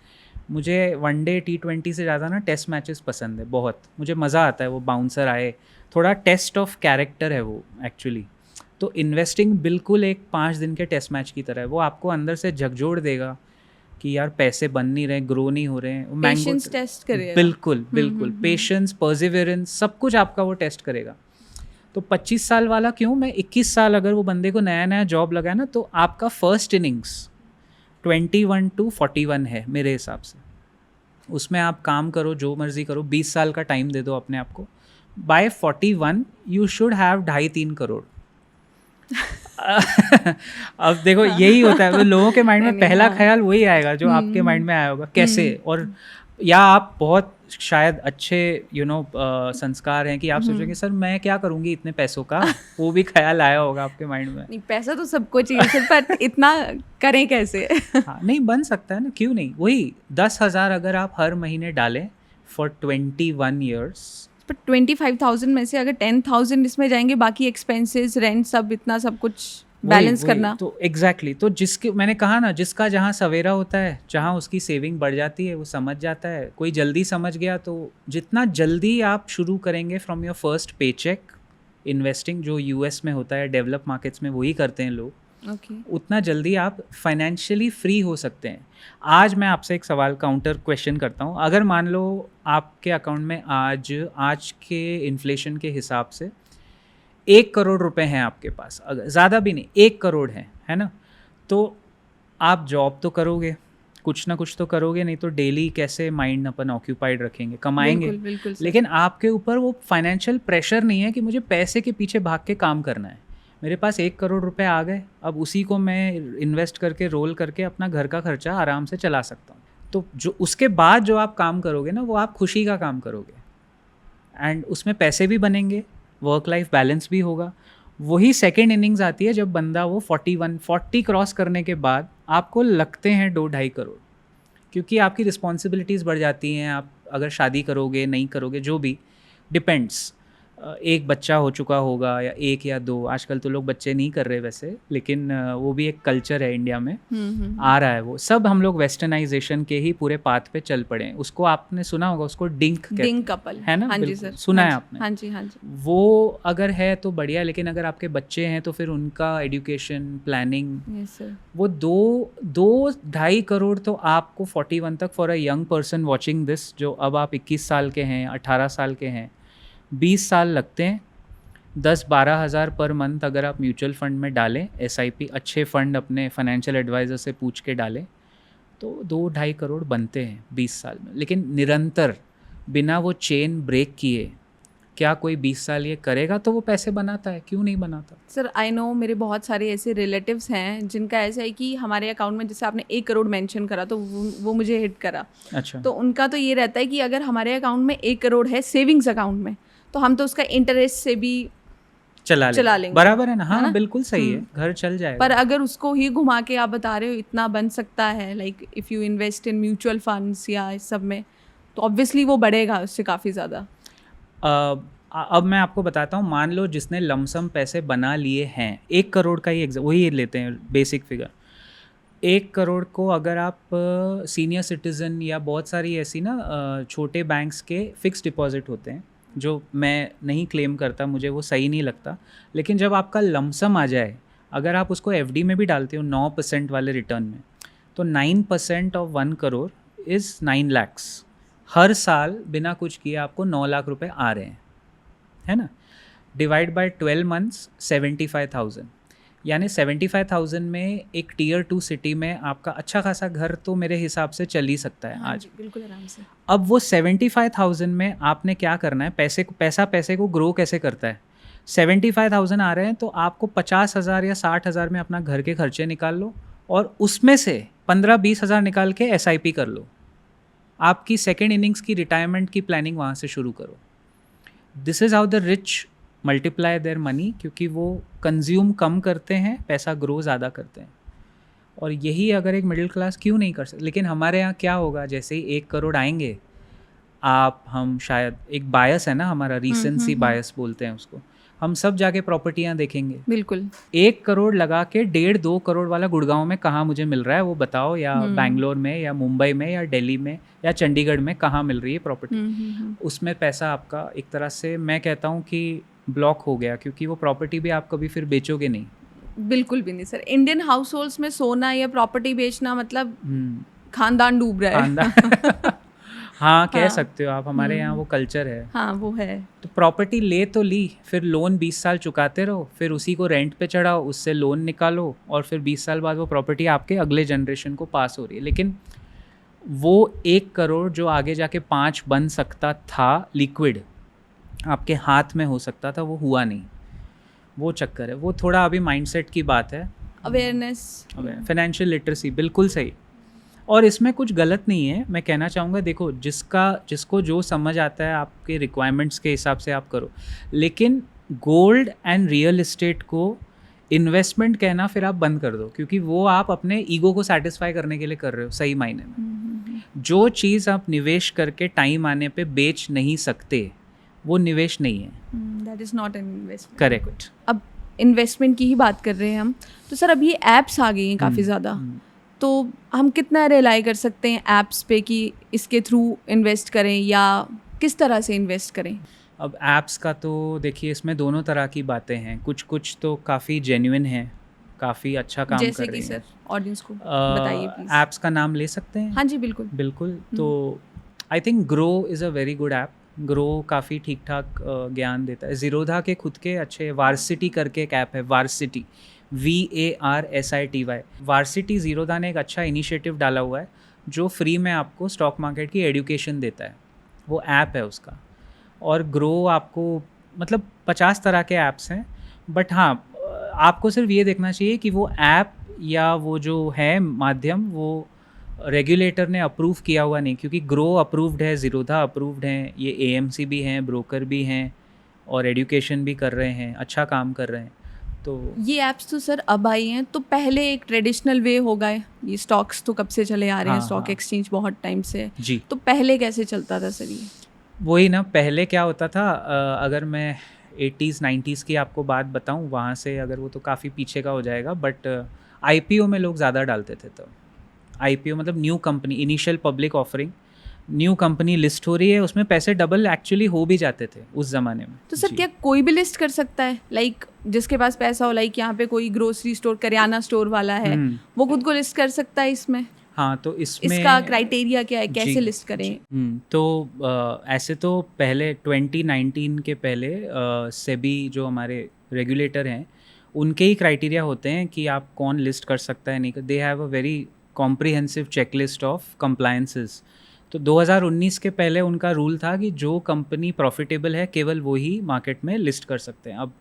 मुझे वनडे T20 से ज़्यादा ना टेस्ट मैचेस पसंद है बहुत। मुझे मज़ा आता है, वो बाउंसर आए, थोड़ा टेस्ट ऑफ कैरेक्टर है वो एक्चुअली। तो इन्वेस्टिंग बिल्कुल एक 5 दिन के टेस्ट मैच की तरह है। वो आपको अंदर से झकझोर देगा कि यार पैसे बन नहीं रहे, ग्रो नहीं हो रहे हैं। पेशेंस टेस्ट करेगा। बिल्कुल बिल्कुल, पेशेंस, परसिवरेंस, सब कुछ आपका वो टेस्ट करेगा। तो 25 साल वाला क्यों, मैं 21 साल अगर वो बंदे को नया नया जॉब लगा है ना, तो आपका फर्स्ट इनिंग्स 21 to 41 है मेरे हिसाब से। उसमें आप काम करो, जो मर्जी करो, 20 साल का टाइम दे दो अपने आप को। By 41 you should have 2.5-3 crore. अब देखो यही होता है, लोगों के माइंड में पहला ख्याल वही आएगा जो आपके माइंड में आया होगा, कैसे। और या आप बहुत शायद अच्छे संस्कार हैं कि आप सोचेंगे सर मैं क्या करूंगी इतने पैसों का, वो भी ख्याल आया होगा आपके माइंड में। नहीं, पैसा तो सबको चाहिए सर, पर इतना करें कैसे? हाँ, नहीं बन सकता है ना, क्यों नहीं। वही 10,000 अगर आप हर महीने डालें फॉर 21 ईयर्स, पर 25,000 में से अगर 10,000 इसमें जाएंगे, बाकी एक्सपेंसेस, रेंट, सब इतना सब कुछ बैलेंस करना। तो एग्जैक्टली तो जिसके मैंने कहा ना, जिसका जहाँ सवेरा होता है, जहाँ उसकी सेविंग बढ़ जाती है, वो समझ जाता है। कोई जल्दी समझ गया तो जितना जल्दी आप शुरू करेंगे फ्रॉम योर फर्स्ट पे चेक इन्वेस्टिंग, जो यूएस में होता है, डेवलप मार्केट्स में वही करते हैं लोग, उतना जल्दी आप फाइनेंशियली फ्री हो सकते हैं। आज मैं आपसे एक सवाल काउंटर क्वेश्चन करता हूँ। अगर मान लो आपके अकाउंट में आज के इन्फ्लेशन के हिसाब से 1 करोड़ रुपए हैं आपके पास, अगर ज़्यादा भी नहीं 1 करोड़ है ना, तो आप जॉब तो करोगे, कुछ ना कुछ तो करोगे, नहीं तो डेली कैसे माइंड अपन ऑक्यूपाइड रखेंगे, कमाएंगे। बिल्कुल लेकिन आपके ऊपर वो फाइनेंशियल प्रेशर नहीं है कि मुझे पैसे के पीछे भाग के काम करना है। मेरे पास 1 करोड़ रुपए आ गए, अब उसी को मैं इन्वेस्ट करके रोल करके अपना घर का खर्चा आराम से चला सकता हूँ। तो जो उसके बाद जो आप काम करोगे ना, वो आप खुशी का काम करोगे एंड उसमें पैसे भी बनेंगे, वर्क लाइफ बैलेंस भी होगा। वही सेकेंड इनिंग्स आती है जब बंदा वो 40 क्रॉस करने के बाद आपको लगते हैं 2-2.5 करोड़, क्योंकि आपकी रिस्पॉन्सिबिलिटीज़ बढ़ जाती हैं। आप अगर शादी करोगे नहीं करोगे, जो भी डिपेंड्स, एक बच्चा हो चुका होगा या 1 या 2, आजकल तो लोग बच्चे नहीं कर रहे वैसे, लेकिन वो भी एक कल्चर है इंडिया में, आ रहा है वो सब। हम लोग वेस्टर्नाइजेशन के ही पूरे पाथ पे चल पड़े हैं। उसको आपने सुना होगा, उसको डिंक कपल है ना। हाँ जी सर, सुना है आपने? हाँ जी। वो अगर है तो बढ़िया, लेकिन अगर आपके बच्चे हैं तो फिर उनका एजुकेशन प्लानिंग, वो 2-2.5 करोड़ तो आपको 41 तक, for a young person watching this, जो अब आप 21 साल के हैं, 18 साल के हैं, 20 साल लगते हैं। 10-12 हज़ार पर मंथ अगर आप म्यूचुअल फंड में डालें, SIP अच्छे फंड अपने फाइनेंशियल एडवाइज़र से पूछ के डालें, तो 2-2.5 करोड़ बनते हैं 20 साल में। लेकिन निरंतर बिना वो चेन ब्रेक किए क्या कोई 20 साल ये करेगा तो वो पैसे बनाता है? क्यों नहीं बनाता? सर आई नो, मेरे बहुत सारे ऐसे रिलेटिव्स हैं जिनका ऐसा है कि हमारे अकाउंट में, जैसे आपने 1 करोड़ मेंशन करा तो वो मुझे हिट करा। अच्छा। तो उनका तो ये रहता है कि अगर हमारे अकाउंट में 1 करोड़ है सेविंग्स अकाउंट में, तो हम तो उसका इंटरेस्ट से भी चला लेंगे। बराबर है ना? हाँ, बिल्कुल सही है, घर चल जाएगा। पर अगर उसको ही घुमा के आप बता रहे हो इतना बन सकता है, like if you invest in mutual funds या इस सब में, तो ऑब्वियसली वो बढ़ेगा उससे काफ़ी ज़्यादा। अब मैं आपको बताता हूँ, मान लो जिसने लमसम पैसे बना लिए हैं, 1 करोड़ का ही वही लेते हैं बेसिक फिगर। 1 करोड़ को अगर आप सीनियर सिटीज़न या बहुत सारी ऐसी ना छोटे बैंक्स के फिक्स डिपॉजिट होते हैं, जो मैं नहीं क्लेम करता, मुझे वो सही नहीं लगता, लेकिन जब आपका लमसम आ जाए, अगर आप उसको FD में भी डालते हो 9% वाले रिटर्न में, तो 9% ऑफ 1 करोड़ इज़ 9 lakhs। हर साल बिना कुछ किए आपको 9 लाख रुपए आ रहे हैं, है ना। डिवाइड बाय 12 मंथ्स 75,000, यानी 75,000 में एक Tier 2 सिटी में आपका अच्छा खासा घर तो मेरे हिसाब से चल ही सकता है। आज बिल्कुल आराम से। अब वो 75,000 में आपने क्या करना है, पैसे को ग्रो कैसे करता है। 75,000 आ रहे हैं तो आपको 50,000 या 60,000 में अपना घर के खर्चे निकाल लो, और उसमें से 15-20 हज़ार निकाल के SIP कर लो। आपकी सेकेंड इनिंग्स की रिटायरमेंट की प्लानिंग वहाँ से शुरू करो। This is how the rich multiply their money, क्योंकि वो कंज्यूम कम करते हैं, पैसा ग्रो ज़्यादा करते हैं। और यही अगर एक मिडिल क्लास क्यों नहीं कर सकते। लेकिन हमारे यहाँ क्या होगा, जैसे ही 1 करोड़ आएंगे, हम शायद, एक बायस है ना हमारा, रीसेंसी बायस बोलते हैं उसको, हम सब जाके प्रॉपर्टियाँ देखेंगे। बिल्कुल। 1 करोड़ लगा के 1.5-2 करोड़ वाला गुड़गांव में कहाँ मुझे मिल रहा है वो बताओ, या बैंगलोर में या मुंबई में या दिल्ली में या चंडीगढ़ में कहाँ मिल रही है प्रॉपर्टी। उसमें पैसा आपका एक तरह से मैं कहता हूँ कि ब्लॉक हो गया, क्योंकि वो प्रॉपर्टी भी आप कभी फिर बेचोगे नहीं। बिल्कुल भी नहीं सर। इंडियन हाउस होल्ड्स में सोना या प्रॉपर्टी बेचना मतलब खानदान डूब रहा है। हाँ, कह सकते हो आप, हमारे यहाँ वो कल्चर है। हाँ, वो है। तो प्रॉपर्टी ले तो ली, फिर लोन 20 साल चुकाते रहो, फिर उसी को रेंट पे चढ़ाओ, उससे लोन निकालो, और फिर 20 साल बाद वो प्रॉपर्टी आपके अगले जनरेशन को पास हो रही है। लेकिन वो 1 करोड़ जो आगे जाके 5 बन सकता था, लिक्विड आपके हाथ में हो सकता था, वो हुआ नहीं। वो चक्कर है, वो थोड़ा अभी माइंडसेट की बात है। अवेयरनेस, फाइनेंशियल लिटरेसी, बिल्कुल सही। और इसमें कुछ गलत नहीं है, मैं कहना चाहूँगा, देखो जिसको जो समझ आता है आपके रिक्वायरमेंट्स के हिसाब से आप करो। लेकिन गोल्ड एंड रियल एस्टेट को इन्वेस्टमेंट कहना फिर आप बंद कर दो, क्योंकि वो आप अपने ईगो को सेटिस्फाई करने के लिए कर रहे हो। सही मायने में जो चीज़ आप निवेश करके टाइम आने पे बेच नहीं सकते, वो निवेश नहीं है। That is not an investment. Correct. अब इन्वेस्टमेंट की ही बात कर रहे हैं हम, तो सर अब ये ऐप्स आ गई हैं काफ़ी ज़्यादा, तो हम कितना रिलाई कर सकते हैं ऐप्स पे कि इसके थ्रू इन्वेस्ट करें या किस तरह से इन्वेस्ट करें? अब ऐप्स का तो देखिए, इसमें दोनों तरह की बातें हैं। कुछ कुछ तो काफ़ी जेन्युइन हैं, काफ़ी अच्छा काम जैसे कर कि रही हैं। सर ऑडियंस को बताइए प्लीज़। ऐप्स का नाम ले सकते हैं? हाँ जी, बिल्कुल। बिल्कुल। तो I think grow is a very good app. Grow काफ़ी ठीक ठाक ज्ञान देता है। ज़ीरोधा के खुद के अच्छे वार्सिटी करके एक ऐप है, वार्सिटी, VARSITY। वार्सिटी ज़ीरोधा ने एक अच्छा इनिशिएटिव डाला हुआ है जो फ्री में आपको स्टॉक मार्केट की एजुकेशन देता है। वो ऐप है उसका। और ग्रो आपको मतलब 50 तरह के ऐप्स हैं, बट हाँ, आपको सिर्फ ये देखना चाहिए कि वो ऐप या वो जो है माध्यम, वो रेगुलेटर ने अप्रूव किया हुआ नहीं, क्योंकि ग्रो अप्रूव्ड है, ज़ीरोधा अप्रूव्ड हैं, ये AMC भी हैं, ब्रोकर भी हैं और एजुकेशन भी कर रहे हैं, अच्छा काम कर रहे हैं। तो ये ऐप्स तो सर अब आई हैं, तो पहले एक ट्रेडिशनल वे हो गए, ये स्टॉक्स तो कब से चले आ रहे हैं, हाँ, स्टॉक हाँ। एक्सचेंज बहुत टाइम से है। जी, तो पहले कैसे चलता था सर ये? वही ना, पहले क्या होता था, अगर मैं 80s 90s की आपको बात बताऊं, वहाँ से अगर वो तो काफ़ी पीछे का हो जाएगा, बट IPO में लोग ज़्यादा डालते थे। तो IPO मतलब new company, initial public offering, new company list हो रही है, उसमें पैसे डबल एक्चुअली हो भी जाते थे उस ज़माने में। तो सर जी। क्या कोई भी लिस्ट कर सकता है, लाइक जिसके पास पैसा हो, लाइक यहाँ पे कोई ग्रोसरी स्टोर, करियाना स्टोर वाला है, वो खुद को लिस्ट कर सकता है इसमें? हाँ, तो इसमें इसका क्राइटेरिया क्या है, जी, कैसे लिस्ट करें? तो ऐसे तो पहले 2019 के पहले सेबी जो हमारे रेगुलेटर हैं, उनके ही क्राइटेरिया होते हैं कि आप कौन लिस्ट कर सकता है, नहीं कर। They have a very comprehensive checklist of compliances. तो 2019 के पहले उनका रूल था कि जो कंपनी प्रॉफिटेबल है केवल वो ही मार्केट में लिस्ट कर सकते हैं। अब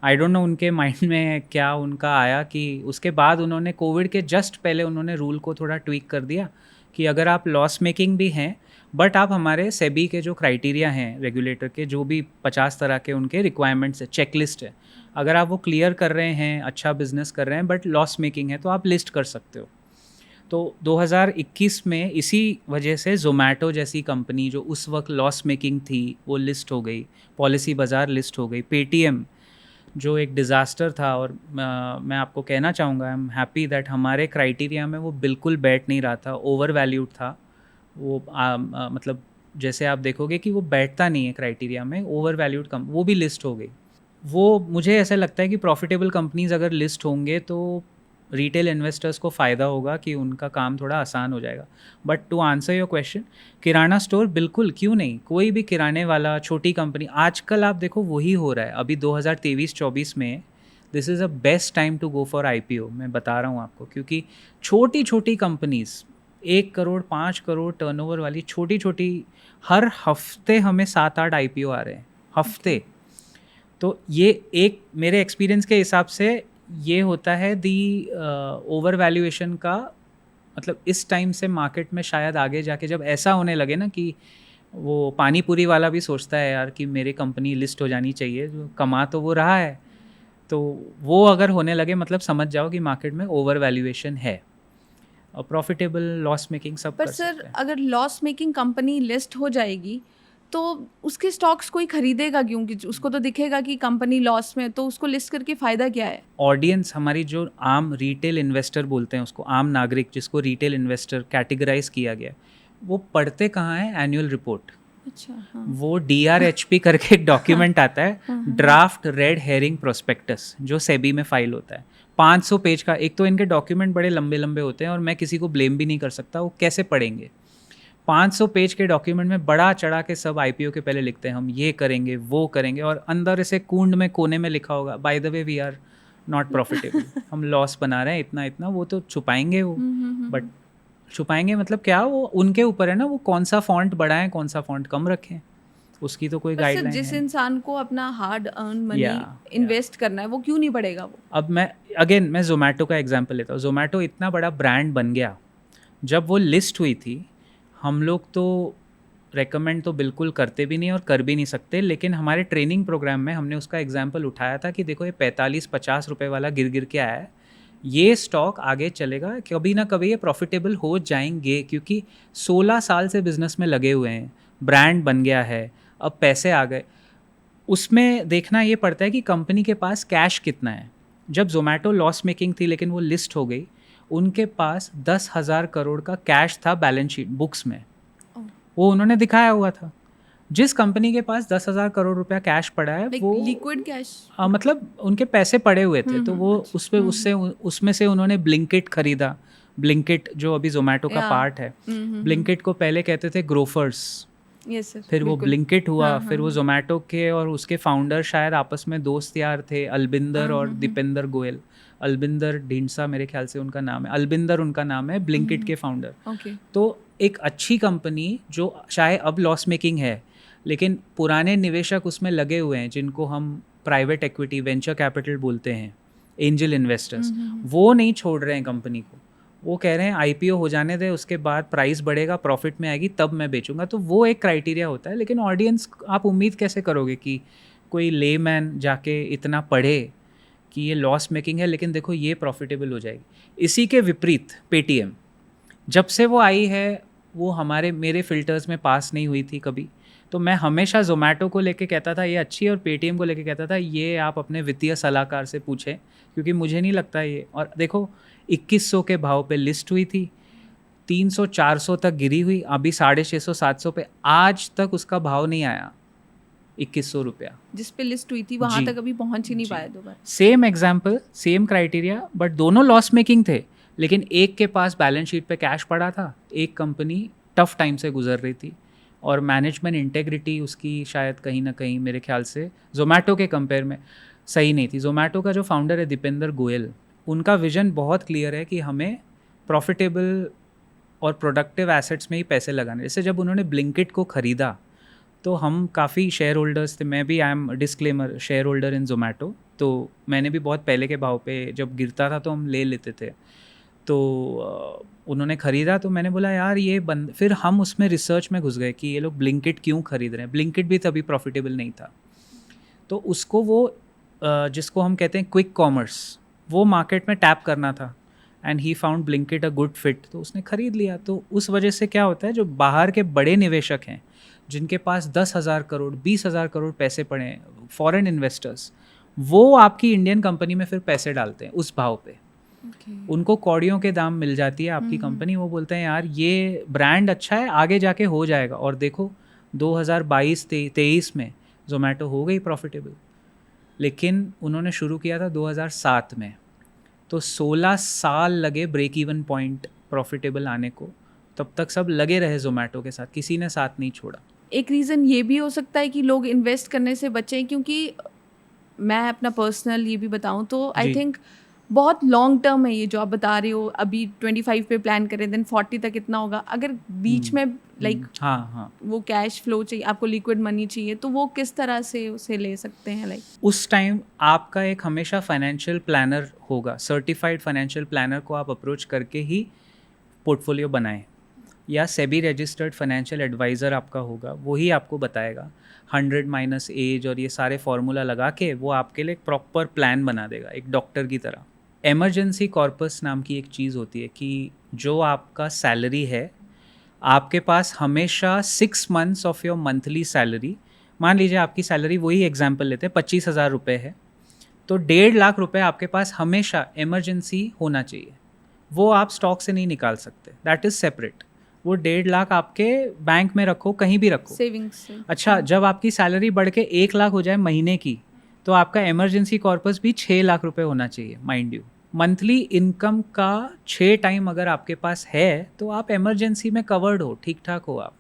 आई डोंट नो उनके माइंड में क्या उनका आया कि उसके बाद उन्होंने कोविड के जस्ट पहले उन्होंने रूल को थोड़ा ट्वीक कर दिया कि अगर आप लॉस मेकिंग भी हैं, बट आप हमारे सेबी के जो क्राइटेरिया हैं रेगुलेटर के, जो भी 50 तरह के उनके रिक्वायरमेंट्स है, चेकलिस्ट है, अगर आप वो क्लियर कर रहे हैं, अच्छा बिजनेस कर रहे हैं, बट लॉस मेकिंग है, तो आप लिस्ट कर सकते हो। तो 2021 में इसी वजह से ज़ोमैटो जैसी कंपनी जो उस वक्त लॉस मेकिंग थी, वो लिस्ट हो गई, पॉलिसी बाज़ार लिस्ट हो गई। पेटीएम जो एक डिज़ास्टर था, और मैं आपको कहना चाहूँगा, आई एम हैप्पी दैट हमारे क्राइटेरिया में वो बिल्कुल बैठ नहीं रहा था, ओवर वैल्यूड था वो। मतलब जैसे आप देखोगे कि वो बैठता नहीं है क्राइटेरिया में, ओवर वैल्यूड कम, वो भी लिस्ट हो गई। वो मुझे ऐसा लगता है कि प्रॉफिटेबल कंपनीज अगर लिस्ट होंगे तो रिटेल इन्वेस्टर्स को फ़ायदा होगा, कि उनका काम थोड़ा आसान हो जाएगा। But to answer your question, kirana store बिल्कुल, क्यों नहीं, कोई भी किराने वाला, छोटी कंपनी, आजकल आप देखो वही हो रहा है। अभी 2023-24 में this is a best time to go for IPO, मैं बता रहा हूँ आपको, क्योंकि छोटी छोटी कंपनीज, 1 करोड़ 5 करोड़ टर्नओवर वाली छोटी छोटी, हर हफ्ते हमें 7-8 IPO आ रहे हैं, हफ्ते। तो ये एक मेरे एक्सपीरियंस के हिसाब से ये होता है दी ओवर वैल्यूएशन का, मतलब इस टाइम से मार्केट में शायद आगे जाके जब ऐसा होने लगे ना कि वो पानी पूरी वाला भी सोचता है यार कि मेरी कंपनी लिस्ट हो जानी चाहिए, जो कमा तो वो रहा है, तो वो अगर होने लगे, मतलब समझ जाओ कि मार्केट में ओवर वैल्यूएशन है, और प्रॉफिटेबल, लॉस मेकिंग सब पर कर सर सकते हैं। अगर लॉस मेकिंग कंपनी लिस्ट हो जाएगी तो उसके स्टॉक्स कोई खरीदेगा क्यों? कि उसको तो दिखेगा कि कंपनी लॉस में, तो उसको लिस्ट करके फ़ायदा क्या है? ऑडियंस हमारी, जो आम रिटेल इन्वेस्टर बोलते हैं उसको, आम नागरिक जिसको रिटेल इन्वेस्टर कैटेगराइज किया गया है, वो पढ़ते कहाँ हैं? Annual report. अच्छा, हाँ। वो DRHP करके एक डॉक्यूमेंट आता है, ड्राफ्ट रेड हेरिंग प्रोस्पेक्टस, जो सेबी में फाइल होता है, 500 पेज का। एक तो इनके डॉक्यूमेंट बड़े लंबे लंबे होते हैं, और मैं किसी को ब्लेम भी नहीं कर सकता, वो कैसे पढ़ेंगे। 500 पेज के डॉक्यूमेंट में बड़ा चढ़ा के सब IPO के पहले लिखते हैं, हम ये करेंगे, वो करेंगे, और अंदर ऐसे कुंड में कोने में लिखा होगा, by the way we are not profitable, हम लॉस बना रहे हैं इतना इतना। वो तो छुपाएंगे वो, बट छुपाएंगे मतलब क्या, वो उनके ऊपर है ना, वो कौन सा फॉन्ट बढ़ाएं, कौन सा फॉन्ट कम रखें, उसकी तो कोई पर सर गाइडलाइन जिस है। इंसान को अपना हार्ड अर्न मनी या इन्वेस्ट करना है, वो क्यों नहीं पड़ेगा वो? अब मैं ज़ोमैटो का एग्जांपल लेता हूँ। ज़ोमैटो इतना बड़ा ब्रांड बन गया, जब वो लिस्ट हुई थी, हम लोग तो रेकमेंड तो बिल्कुल करते भी नहीं और कर भी नहीं सकते, लेकिन हमारे ट्रेनिंग प्रोग्राम में हमने उसका एग्जांपल उठाया था कि देखो ये 45-50 रुपए वाला गिर गिर के आया है, ये स्टॉक आगे चलेगा, कभी ना कभी ये प्रॉफिटेबल हो जाएंगे, क्योंकि 16 साल से बिजनेस में लगे हुए हैं, ब्रांड बन गया है, अब पैसे आ गए। उसमें देखना ये पड़ता है कि कंपनी के पास कैश कितना है। जब जोमेटो लॉस मेकिंग थी लेकिन वो लिस्ट हो गई, उनके पास 10,000 करोड़ का कैश था बैलेंस शीट बुक्स में, वो उन्होंने दिखाया हुआ था। जिस कंपनी के पास 10,000 करोड़ रुपया कैश पड़ा है वो लिक्विड कैश, मतलब उनके पैसे पड़े हुए थे, तो वो उसमें से उन्होंने ब्लिंकिट खरीदा। ब्लिंकिट जो अभी जोमेटो का पार्ट है, ब्लिंकिट को पहले कहते थे ग्रोफर्स, यस सर, फिर वो ब्लिंकिट हुआ, फिर वो जोमेटो के और उसके फाउंडर शायद आपस में दोस्त यार थे, अलबिंदर और दीपेंद्र गोयल। अलबिंदर ढींडसा मेरे ख्याल से उनका नाम है, अलबिंदर उनका नाम है, ब्लिंकिट के फाउंडर। तो एक अच्छी कंपनी जो शायद अब लॉस मेकिंग है, लेकिन पुराने निवेशक उसमें लगे हुए हैं जिनको हम प्राइवेट इक्विटी वेंचर कैपिटल बोलते हैं, एंजल इन्वेस्टर्स, वो नहीं छोड़ रहे हैं कंपनी को। वो कह रहे हैं आईपीओ हो जाने दे, उसके बाद प्राइस बढ़ेगा, प्रॉफिट में आएगी, तब मैं बेचूंगा। तो वो एक क्राइटेरिया होता है। लेकिन ऑडियंस, आप उम्मीद कैसे करोगे कि कोई लेमैन जाके इतना पढ़े कि ये लॉस मेकिंग है लेकिन देखो ये प्रॉफिटेबल हो जाएगी। इसी के विपरीत पेटीएम, जब से वो आई है वो मेरे फिल्टर्स में पास नहीं हुई थी कभी। तो मैं हमेशा जोमेटो को लेके कहता था ये अच्छी है, और पेटीएम को लेके कहता था ये आप अपने वित्तीय सलाहकार से पूछें, क्योंकि मुझे नहीं लगता ये। और देखो 2100 के भाव पे लिस्ट हुई थी, 300-400 तक गिरी हुई, अभी 650-700 पे, आज तक उसका भाव नहीं आया 2100 रुपया जिस पे लिस्ट हुई थी, वहां तक अभी पहुंच ही नहीं पाया दोबारा। Same example, same criteria, but दोनों लॉस मेकिंग थे। लेकिन एक के पास बैलेंस शीट पे कैश पड़ा था, एक कंपनी टफ टाइम से गुजर रही थी, और मैनेजमेंट इंटेग्रिटी उसकी शायद कहीं ना कहीं मेरे ख्याल से जोमेटो के कंपेयर में सही नहीं थी। जोमेटो का जो फाउंडर है दीपेंद्र गोयल, उनका विजन बहुत क्लियर है कि हमें प्रॉफिटेबल और प्रोडक्टिव एसेट्स में ही पैसे लगाने। जैसे जब उन्होंने ब्लिंकिट को ख़रीदा तो हम काफ़ी शेयर होल्डर्स थे, मैं भी, I am disclaimer, share holder in Zomato, तो मैंने भी बहुत पहले के भाव पे जब गिरता था तो हम ले लेते थे। तो उन्होंने ख़रीदा तो मैंने बोला यार ये फिर हम उसमें रिसर्च में घुस गए कि ये लोग ब्लिंकिट क्यों ख़रीद रहे हैं। ब्लिंकिट भी तभी प्रॉफिटेबल नहीं था, तो उसको वो जिसको हम कहते हैं क्विक कॉमर्स, वो मार्केट में टैप करना था, and he found Blinkit a good fit, तो उसने ख़रीद लिया। तो उस वजह से क्या होता है, जो बाहर के बड़े निवेशक हैं जिनके पास 10,000 करोड़ 20,000 करोड़ पैसे पड़े हैं, फॉरेन इन्वेस्टर्स, वो आपकी इंडियन कंपनी में फिर पैसे डालते हैं उस भाव पे। उनको कौड़ियों के दाम मिल जाती है आपकी कंपनी, वो बोलते हैं यार ये ब्रांड अच्छा है, आगे जाके हो जाएगा। और देखो 2022-23 में जोमेटो हो गई प्रॉफिटेबल, लेकिन उन्होंने शुरू किया था 2007 में, तो 16 साल लगे ब्रेक इवन पॉइंट प्रॉफिटेबल आने को। तब तक सब लगे रहे जोमेटो के साथ, किसी ने साथ नहीं छोड़ा। एक रीज़न ये भी हो सकता है कि लोग इन्वेस्ट करने से बचें, क्योंकि मैं अपना पर्सनल ये भी बताऊं तो आई थिंक बहुत लॉन्ग टर्म है ये जो आप बता रहे हो। अभी 25 पे प्लान करें, देन 40 तक इतना होगा। अगर बीच में लाइक हाँ वो कैश फ्लो चाहिए, आपको लिक्विड मनी चाहिए, तो वो किस तरह से उसे ले सकते हैं? लाइक उस टाइम आपका एक हमेशा फाइनेंशियल प्लानर होगा, सर्टिफाइड फाइनेंशियल प्लानर को आप अप्रोच करके ही पोर्टफोलियो बनाएं, या सेबी रजिस्टर्ड फाइनेंशियल एडवाइज़र आपका होगा, वही आपको बताएगा 100 माइनस एज और ये सारे फार्मूला लगा के वो आपके लिए एक प्रॉपर प्लान बना देगा, एक डॉक्टर की तरह। इमरजेंसी कॉर्पस नाम की एक चीज़ होती है कि जो आपका सैलरी है, आपके पास हमेशा 6 months of your monthly salary, मान लीजिए आपकी सैलरी, वही एग्जांपल लेते हैं, 25,000 रुपये है, तो 1.5 लाख रुपए आपके पास हमेशा इमरजेंसी होना चाहिए। वो आप स्टॉक से नहीं निकाल सकते, दैट इज़ सेपरेट। वो 1.5 लाख आपके बैंक में रखो, कहीं भी रखो, सेविंग्स से। अच्छा, जब आपकी सैलरी बढ़ के 1 लाख हो जाए महीने की, तो आपका इमरजेंसी कॉर्पस भी 6 लाख रुपए होना चाहिए, माइंड यू। मंथली इनकम का 6 टाइम अगर आपके पास है तो आप इमरजेंसी में कवर्ड हो, ठीक ठाक हो आप।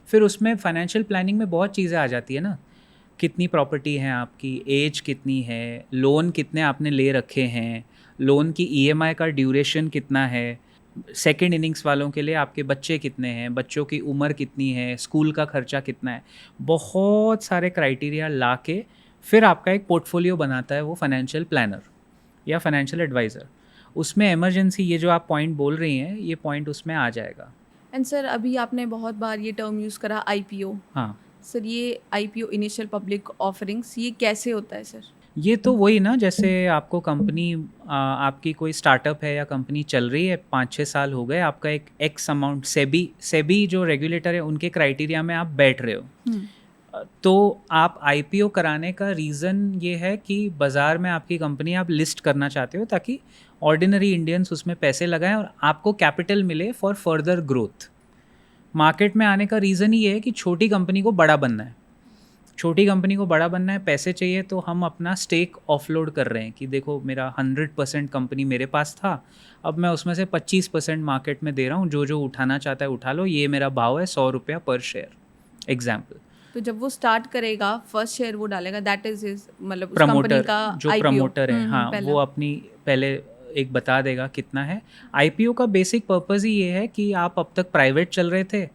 फिर उसमें फाइनेंशियल प्लानिंग में बहुत चीज़ें आ जाती है ना, कितनी प्रॉपर्टी है आपकी, एज कितनी है, लोन कितने आपने ले रखे हैं, लोन की ईएमआई का ड्यूरेशन कितना है, सेकेंड इनिंग्स वालों के लिए आपके बच्चे कितने हैं, बच्चों की उम्र कितनी है, स्कूल का खर्चा कितना है, बहुत सारे क्राइटेरिया ला के फिर आपका एक पोर्टफोलियो बनाता है वो फाइनेंशियल प्लानर या फाइनेंशियल एडवाइज़र। उसमें इमरजेंसी, ये जो आप पॉइंट बोल रही हैं, ये पॉइंट उसमें आ जाएगा। एंड सर, अभी आपने बहुत बार ये टर्म यूज़ करा आईपीओ। हाँ सर, ये आईपीओ, इनिशियल पब्लिक ऑफरिंग्स, ये कैसे होता है सर? ये तो वही ना, जैसे आपको कंपनी, आपकी कोई स्टार्टअप है या कंपनी चल रही है, 5-6 साल हो गए, आपका एक एक्स अमाउंट, सेबी जो रेगुलेटर है उनके क्राइटेरिया में आप बैठ रहे हो, तो आप आईपीओ कराने का रीज़न ये है कि बाज़ार में आपकी कंपनी आप लिस्ट करना चाहते हो ताकि ऑर्डिनरी इंडियंस उसमें पैसे लगाएं और आपको कैपिटल मिले फॉर फर्दर ग्रोथ। मार्केट में आने का रीज़न ही ये है कि छोटी कंपनी को बड़ा बनना है, छोटी कंपनी को बड़ा बनना है, पैसे चाहिए, तो हम अपना स्टेक ऑफलोड कर रहे हैं कि देखो मेरा 100% कंपनी मेरे पास था, अब मैं उसमें से 25% मार्केट में दे रहा हूँ, जो जो उठाना चाहता है उठा लो, ये मेरा भाव है 100 रुपया पर शेयर एग्जाम्पल। तो जब वो स्टार्ट करेगा फर्स्ट शेयर वो डालेगा, दैट इज हिज मतलब उस कंपनी प्रमोटर, का जो आईपीओ। प्रमोटर है, हाँ, वो अपनी पहले एक बता देगा कितना है। आईपीओ का बेसिक पर्पज़ ही ये है कि आप अब तक प्राइवेट चल रहे थे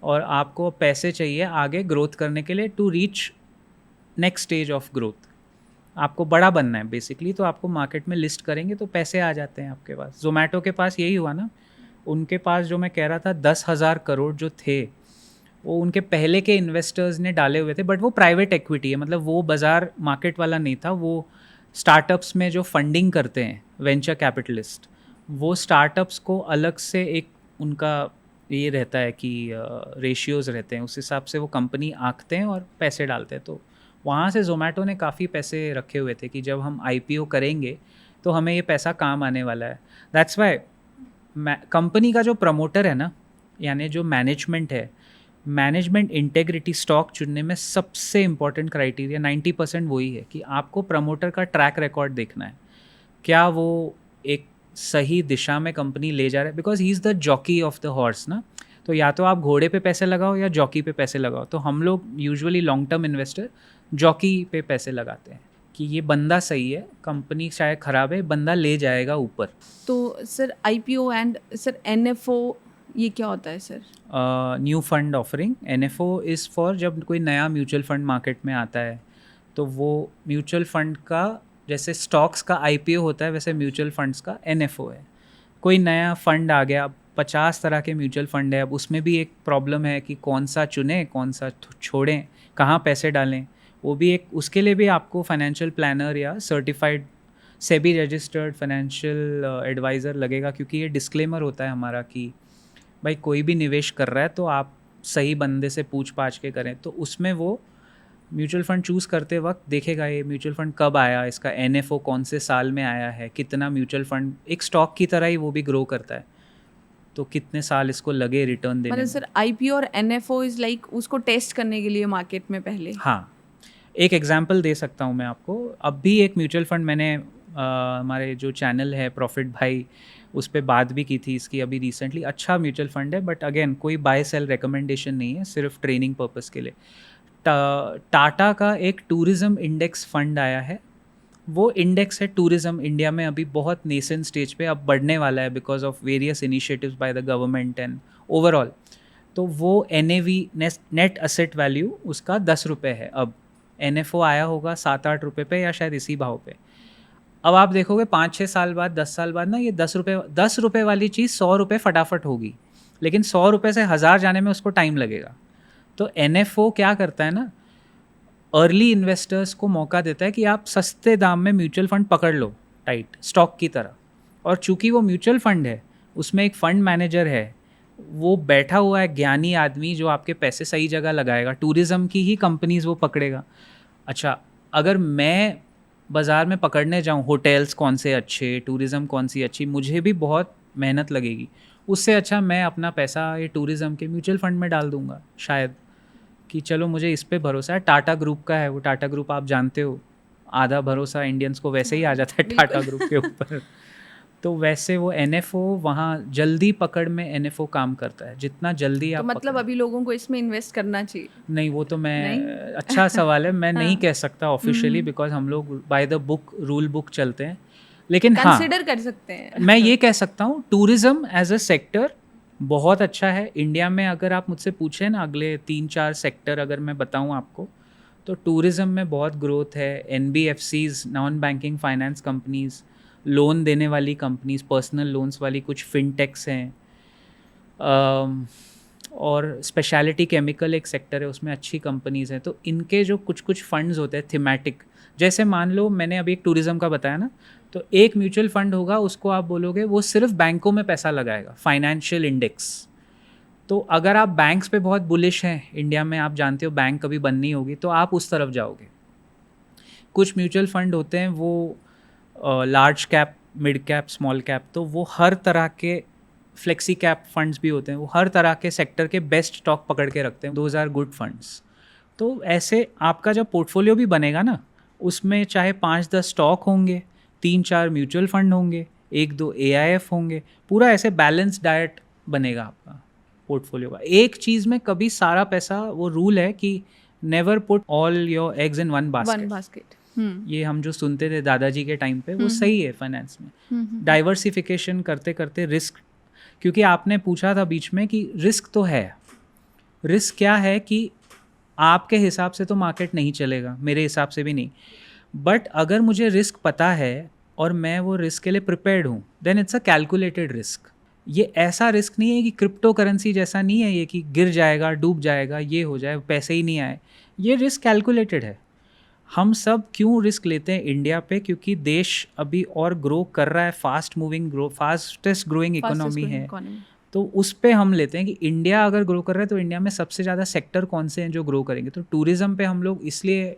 और आपको पैसे चाहिए आगे ग्रोथ करने के लिए, to reach next stage of growth, आपको बड़ा बनना है बेसिकली, तो आपको मार्केट में लिस्ट करेंगे तो पैसे आ जाते हैं आपके पास। जोमेटो के पास यही हुआ ना, उनके पास जो मैं कह रहा था 10,000 करोड़ जो थे वो उनके पहले के इन्वेस्टर्स ने डाले हुए थे, बट वो प्राइवेट इक्विटी है, मतलब वो बाज़ार मार्केट वाला नहीं था, वो स्टार्टअप्स में जो फंडिंग करते हैं वेंचर कैपिटलिस्ट, वो स्टार्टअप्स को अलग से एक उनका ये रहता है कि रेशियोज़ रहते हैं, उस हिसाब से वो कंपनी आंकते हैं और पैसे डालते हैं। तो वहाँ से जोमेटो ने काफ़ी पैसे रखे हुए थे कि जब हम आईपीओ करेंगे तो हमें ये पैसा काम आने वाला है। दैट्स वाई कंपनी का जो प्रमोटर है ना, यानी जो मैनेजमेंट है, मैनेजमेंट इंटेग्रिटी स्टॉक चुनने में सबसे इम्पॉर्टेंट क्राइटेरिया 90% वही है कि आपको प्रमोटर का ट्रैक रिकॉर्ड देखना है, क्या वो एक सही दिशा में कंपनी ले जा रहा है, because he is the jockey of the horse ना। तो या तो आप घोड़े पे पैसे लगाओ या जॉकी पे पैसे लगाओ, तो हम लोग usually long term investor jockey पे पैसे लगाते हैं कि ये बंदा सही है, कंपनी शायद ख़राब है, बंदा ले जाएगा ऊपर। तो sir IPO and sir NFO ये क्या होता है sir? New fund offering. NFO is for जब कोई नया म्यूचुअल फंड मार्केट में आता है, तो वो म्यूचुअल फंड का, जैसे स्टॉक्स का आईपीओ होता है वैसे म्यूचुअल फंड्स का एनएफओ है। कोई नया फंड आ गया, 50 तरह के म्यूचुअल फंड है, अब उसमें भी एक प्रॉब्लम है कि कौन सा चुनें कौन सा छोड़ें, कहाँ पैसे डालें, वो भी एक, उसके लिए भी आपको फाइनेंशियल प्लानर या certified SEBI registered financial advisor लगेगा, क्योंकि ये डिस्क्लेमर होता है हमारा कि भाई कोई भी निवेश कर रहा है तो आप सही बंदे से पूछ पाछ के करें। तो उसमें वो म्यूचुअल फंड चूज़ करते वक्त देखेगा ये म्यूचुअल फंड कब आया, इसका एनएफओ कौन से साल में आया है, कितना म्यूचुअल फंड एक स्टॉक की तरह ही वो भी ग्रो करता है, तो कितने साल इसको लगे रिटर्न देने मतलब में। सर आईपीओ और एनएफओ इज लाइक उसको टेस्ट करने के लिए मार्केट में पहले। हाँ, एक एग्जांपल दे सकता हूँ मैं आपको। अब भी एक म्यूचुअल फंड मैंने हमारे जो चैनल है प्रॉफिट भाई, उस पर बात भी की थी इसकी अभी रिसेंटली। अच्छा म्यूचुअल फंड है, बट अगेन कोई बाय सेल रिकमेंडेशन नहीं है, सिर्फ ट्रेनिंग पर्पस के लिए। टाटा का एक टूरिज़्म इंडेक्स फंड आया है, वो इंडेक्स है टूरिज़्म, इंडिया में अभी बहुत नेसेंट स्टेज पे, अब बढ़ने वाला है because of various initiatives by the government and overall. तो वो NAV नेट असेट वैल्यू उसका 10 रुपये है। अब NFO आया होगा 7-8 रुपये पे या शायद इसी भाव पे। अब आप देखोगे 5-6 साल बाद, 10 साल बाद ना, ये 10 रुपये वाली चीज़ 100 रुपये फटाफट होगी, लेकिन 100 रुपये से 1000 जाने में उसको टाइम लगेगा। तो NFO क्या करता है ना, अर्ली इन्वेस्टर्स को मौका देता है कि आप सस्ते दाम में म्यूचुअल फंड पकड़ लो टाइट स्टॉक की तरह। और चूंकि वो म्यूचुअल फंड है, उसमें एक फ़ंड मैनेजर है, वो बैठा हुआ है ज्ञानी आदमी जो आपके पैसे सही जगह लगाएगा। टूरिज़्म की ही कंपनीज़ वो पकड़ेगा। अच्छा, अगर मैं बाज़ार में पकड़ने जाऊँ होटल्स कौन से अच्छे, टूरिज़्म कौन सी अच्छी, मुझे भी बहुत मेहनत लगेगी। उससे अच्छा मैं अपना पैसा ये टूरिज़्म के म्यूचुअल फंड में डाल दूँगा शायद, कि चलो मुझे इस पे भरोसा है। टाटा ग्रुप का है वो, टाटा ग्रुप आप जानते हो, आधा भरोसा इंडियंस को वैसे ही आ जाता है टाटा ग्रुप के ऊपर। तो वैसे वो NFO वहाँ जल्दी पकड़ में NFO काम करता है, जितना जल्दी तो आप मतलब अभी लोगों को इसमें इन्वेस्ट करना चाहिए? नहीं, वो तो मैं नहीं? अच्छा सवाल है, मैं नहीं हाँ। कह सकता ऑफिशियली, बिकॉज हम लोग by the book rule book चलते हैं। लेकिन हाँ, कंसिडर कर सकते हैं। मैं ये कह सकता हूँ टूरिज़्म एज अ सेक्टर बहुत अच्छा है इंडिया में। अगर आप मुझसे पूछें ना अगले 3-4 सेक्टर अगर मैं बताऊँ आपको, तो टूरिज़्म में बहुत ग्रोथ है। NBFCs, non banking finance companies, loan देने वाली कंपनीज़, पर्सनल लोन्स वाली कुछ फिनटेक्स हैं, और स्पेशलिटी केमिकल एक सेक्टर है, उसमें अच्छी कंपनीज़ हैं। तो इनके जो कुछ कुछ फंड्स होते हैं थीमेटिक, जैसे मान लो मैंने अभी एक टूरिज़्म का बताया ना, तो एक म्यूचुअल फंड होगा, उसको आप बोलोगे वो सिर्फ बैंकों में पैसा लगाएगा, फाइनेंशियल इंडेक्स। तो अगर आप बैंक्स पे बहुत बुलिश हैं, इंडिया में आप जानते हो बैंक कभी बंद नहीं होगी, तो आप उस तरफ जाओगे। कुछ म्यूचुअल फंड होते हैं वो large cap, mid cap, small cap, तो वो हर तरह के, फ्लेक्सी कैप फंड्स भी होते हैं, वो हर तरह के सेक्टर के बेस्ट स्टॉक पकड़ के रखते हैं। Those are good funds. तो ऐसे आपका जब पोर्टफोलियो भी बनेगा ना, उसमें चाहे 5-10 स्टॉक होंगे, 3-4 म्यूचुअल फंड होंगे, 1-2 AIF होंगे, पूरा ऐसे बैलेंस डाइट बनेगा आपका पोर्टफोलियो का। एक चीज़ में कभी सारा पैसा, वो रूल है कि never put all your eggs in one basket. ये हम जो सुनते थे दादाजी के टाइम पे, वो सही है फाइनेंस में। डाइवर्सिफिकेशन करते करते रिस्क, क्योंकि आपने पूछा था बीच में कि रिस्क तो है। रिस्क क्या है कि आपके हिसाब से तो मार्केट नहीं चलेगा, मेरे हिसाब से भी नहीं, बट अगर मुझे रिस्क पता है और मैं वो रिस्क के लिए प्रिपेयर्ड हूँ, then it's a calculated risk. ये ऐसा रिस्क नहीं है कि क्रिप्टो करेंसी जैसा नहीं है ये कि गिर जाएगा, डूब जाएगा, ये हो जाए, पैसे ही नहीं आए। ये रिस्क कैलकुलेटेड है। हम सब क्यों रिस्क लेते हैं इंडिया पे? क्योंकि देश अभी और ग्रो कर रहा है, फास्टेस्ट ग्रोइंग इकोनॉमी है, तो उस पे हम लेते हैं कि इंडिया अगर ग्रो कर रहा है तो इंडिया में सबसे ज़्यादा सेक्टर कौन से हैं जो ग्रो करेंगे। तो टूरिज़्म पे हम लोग इसलिए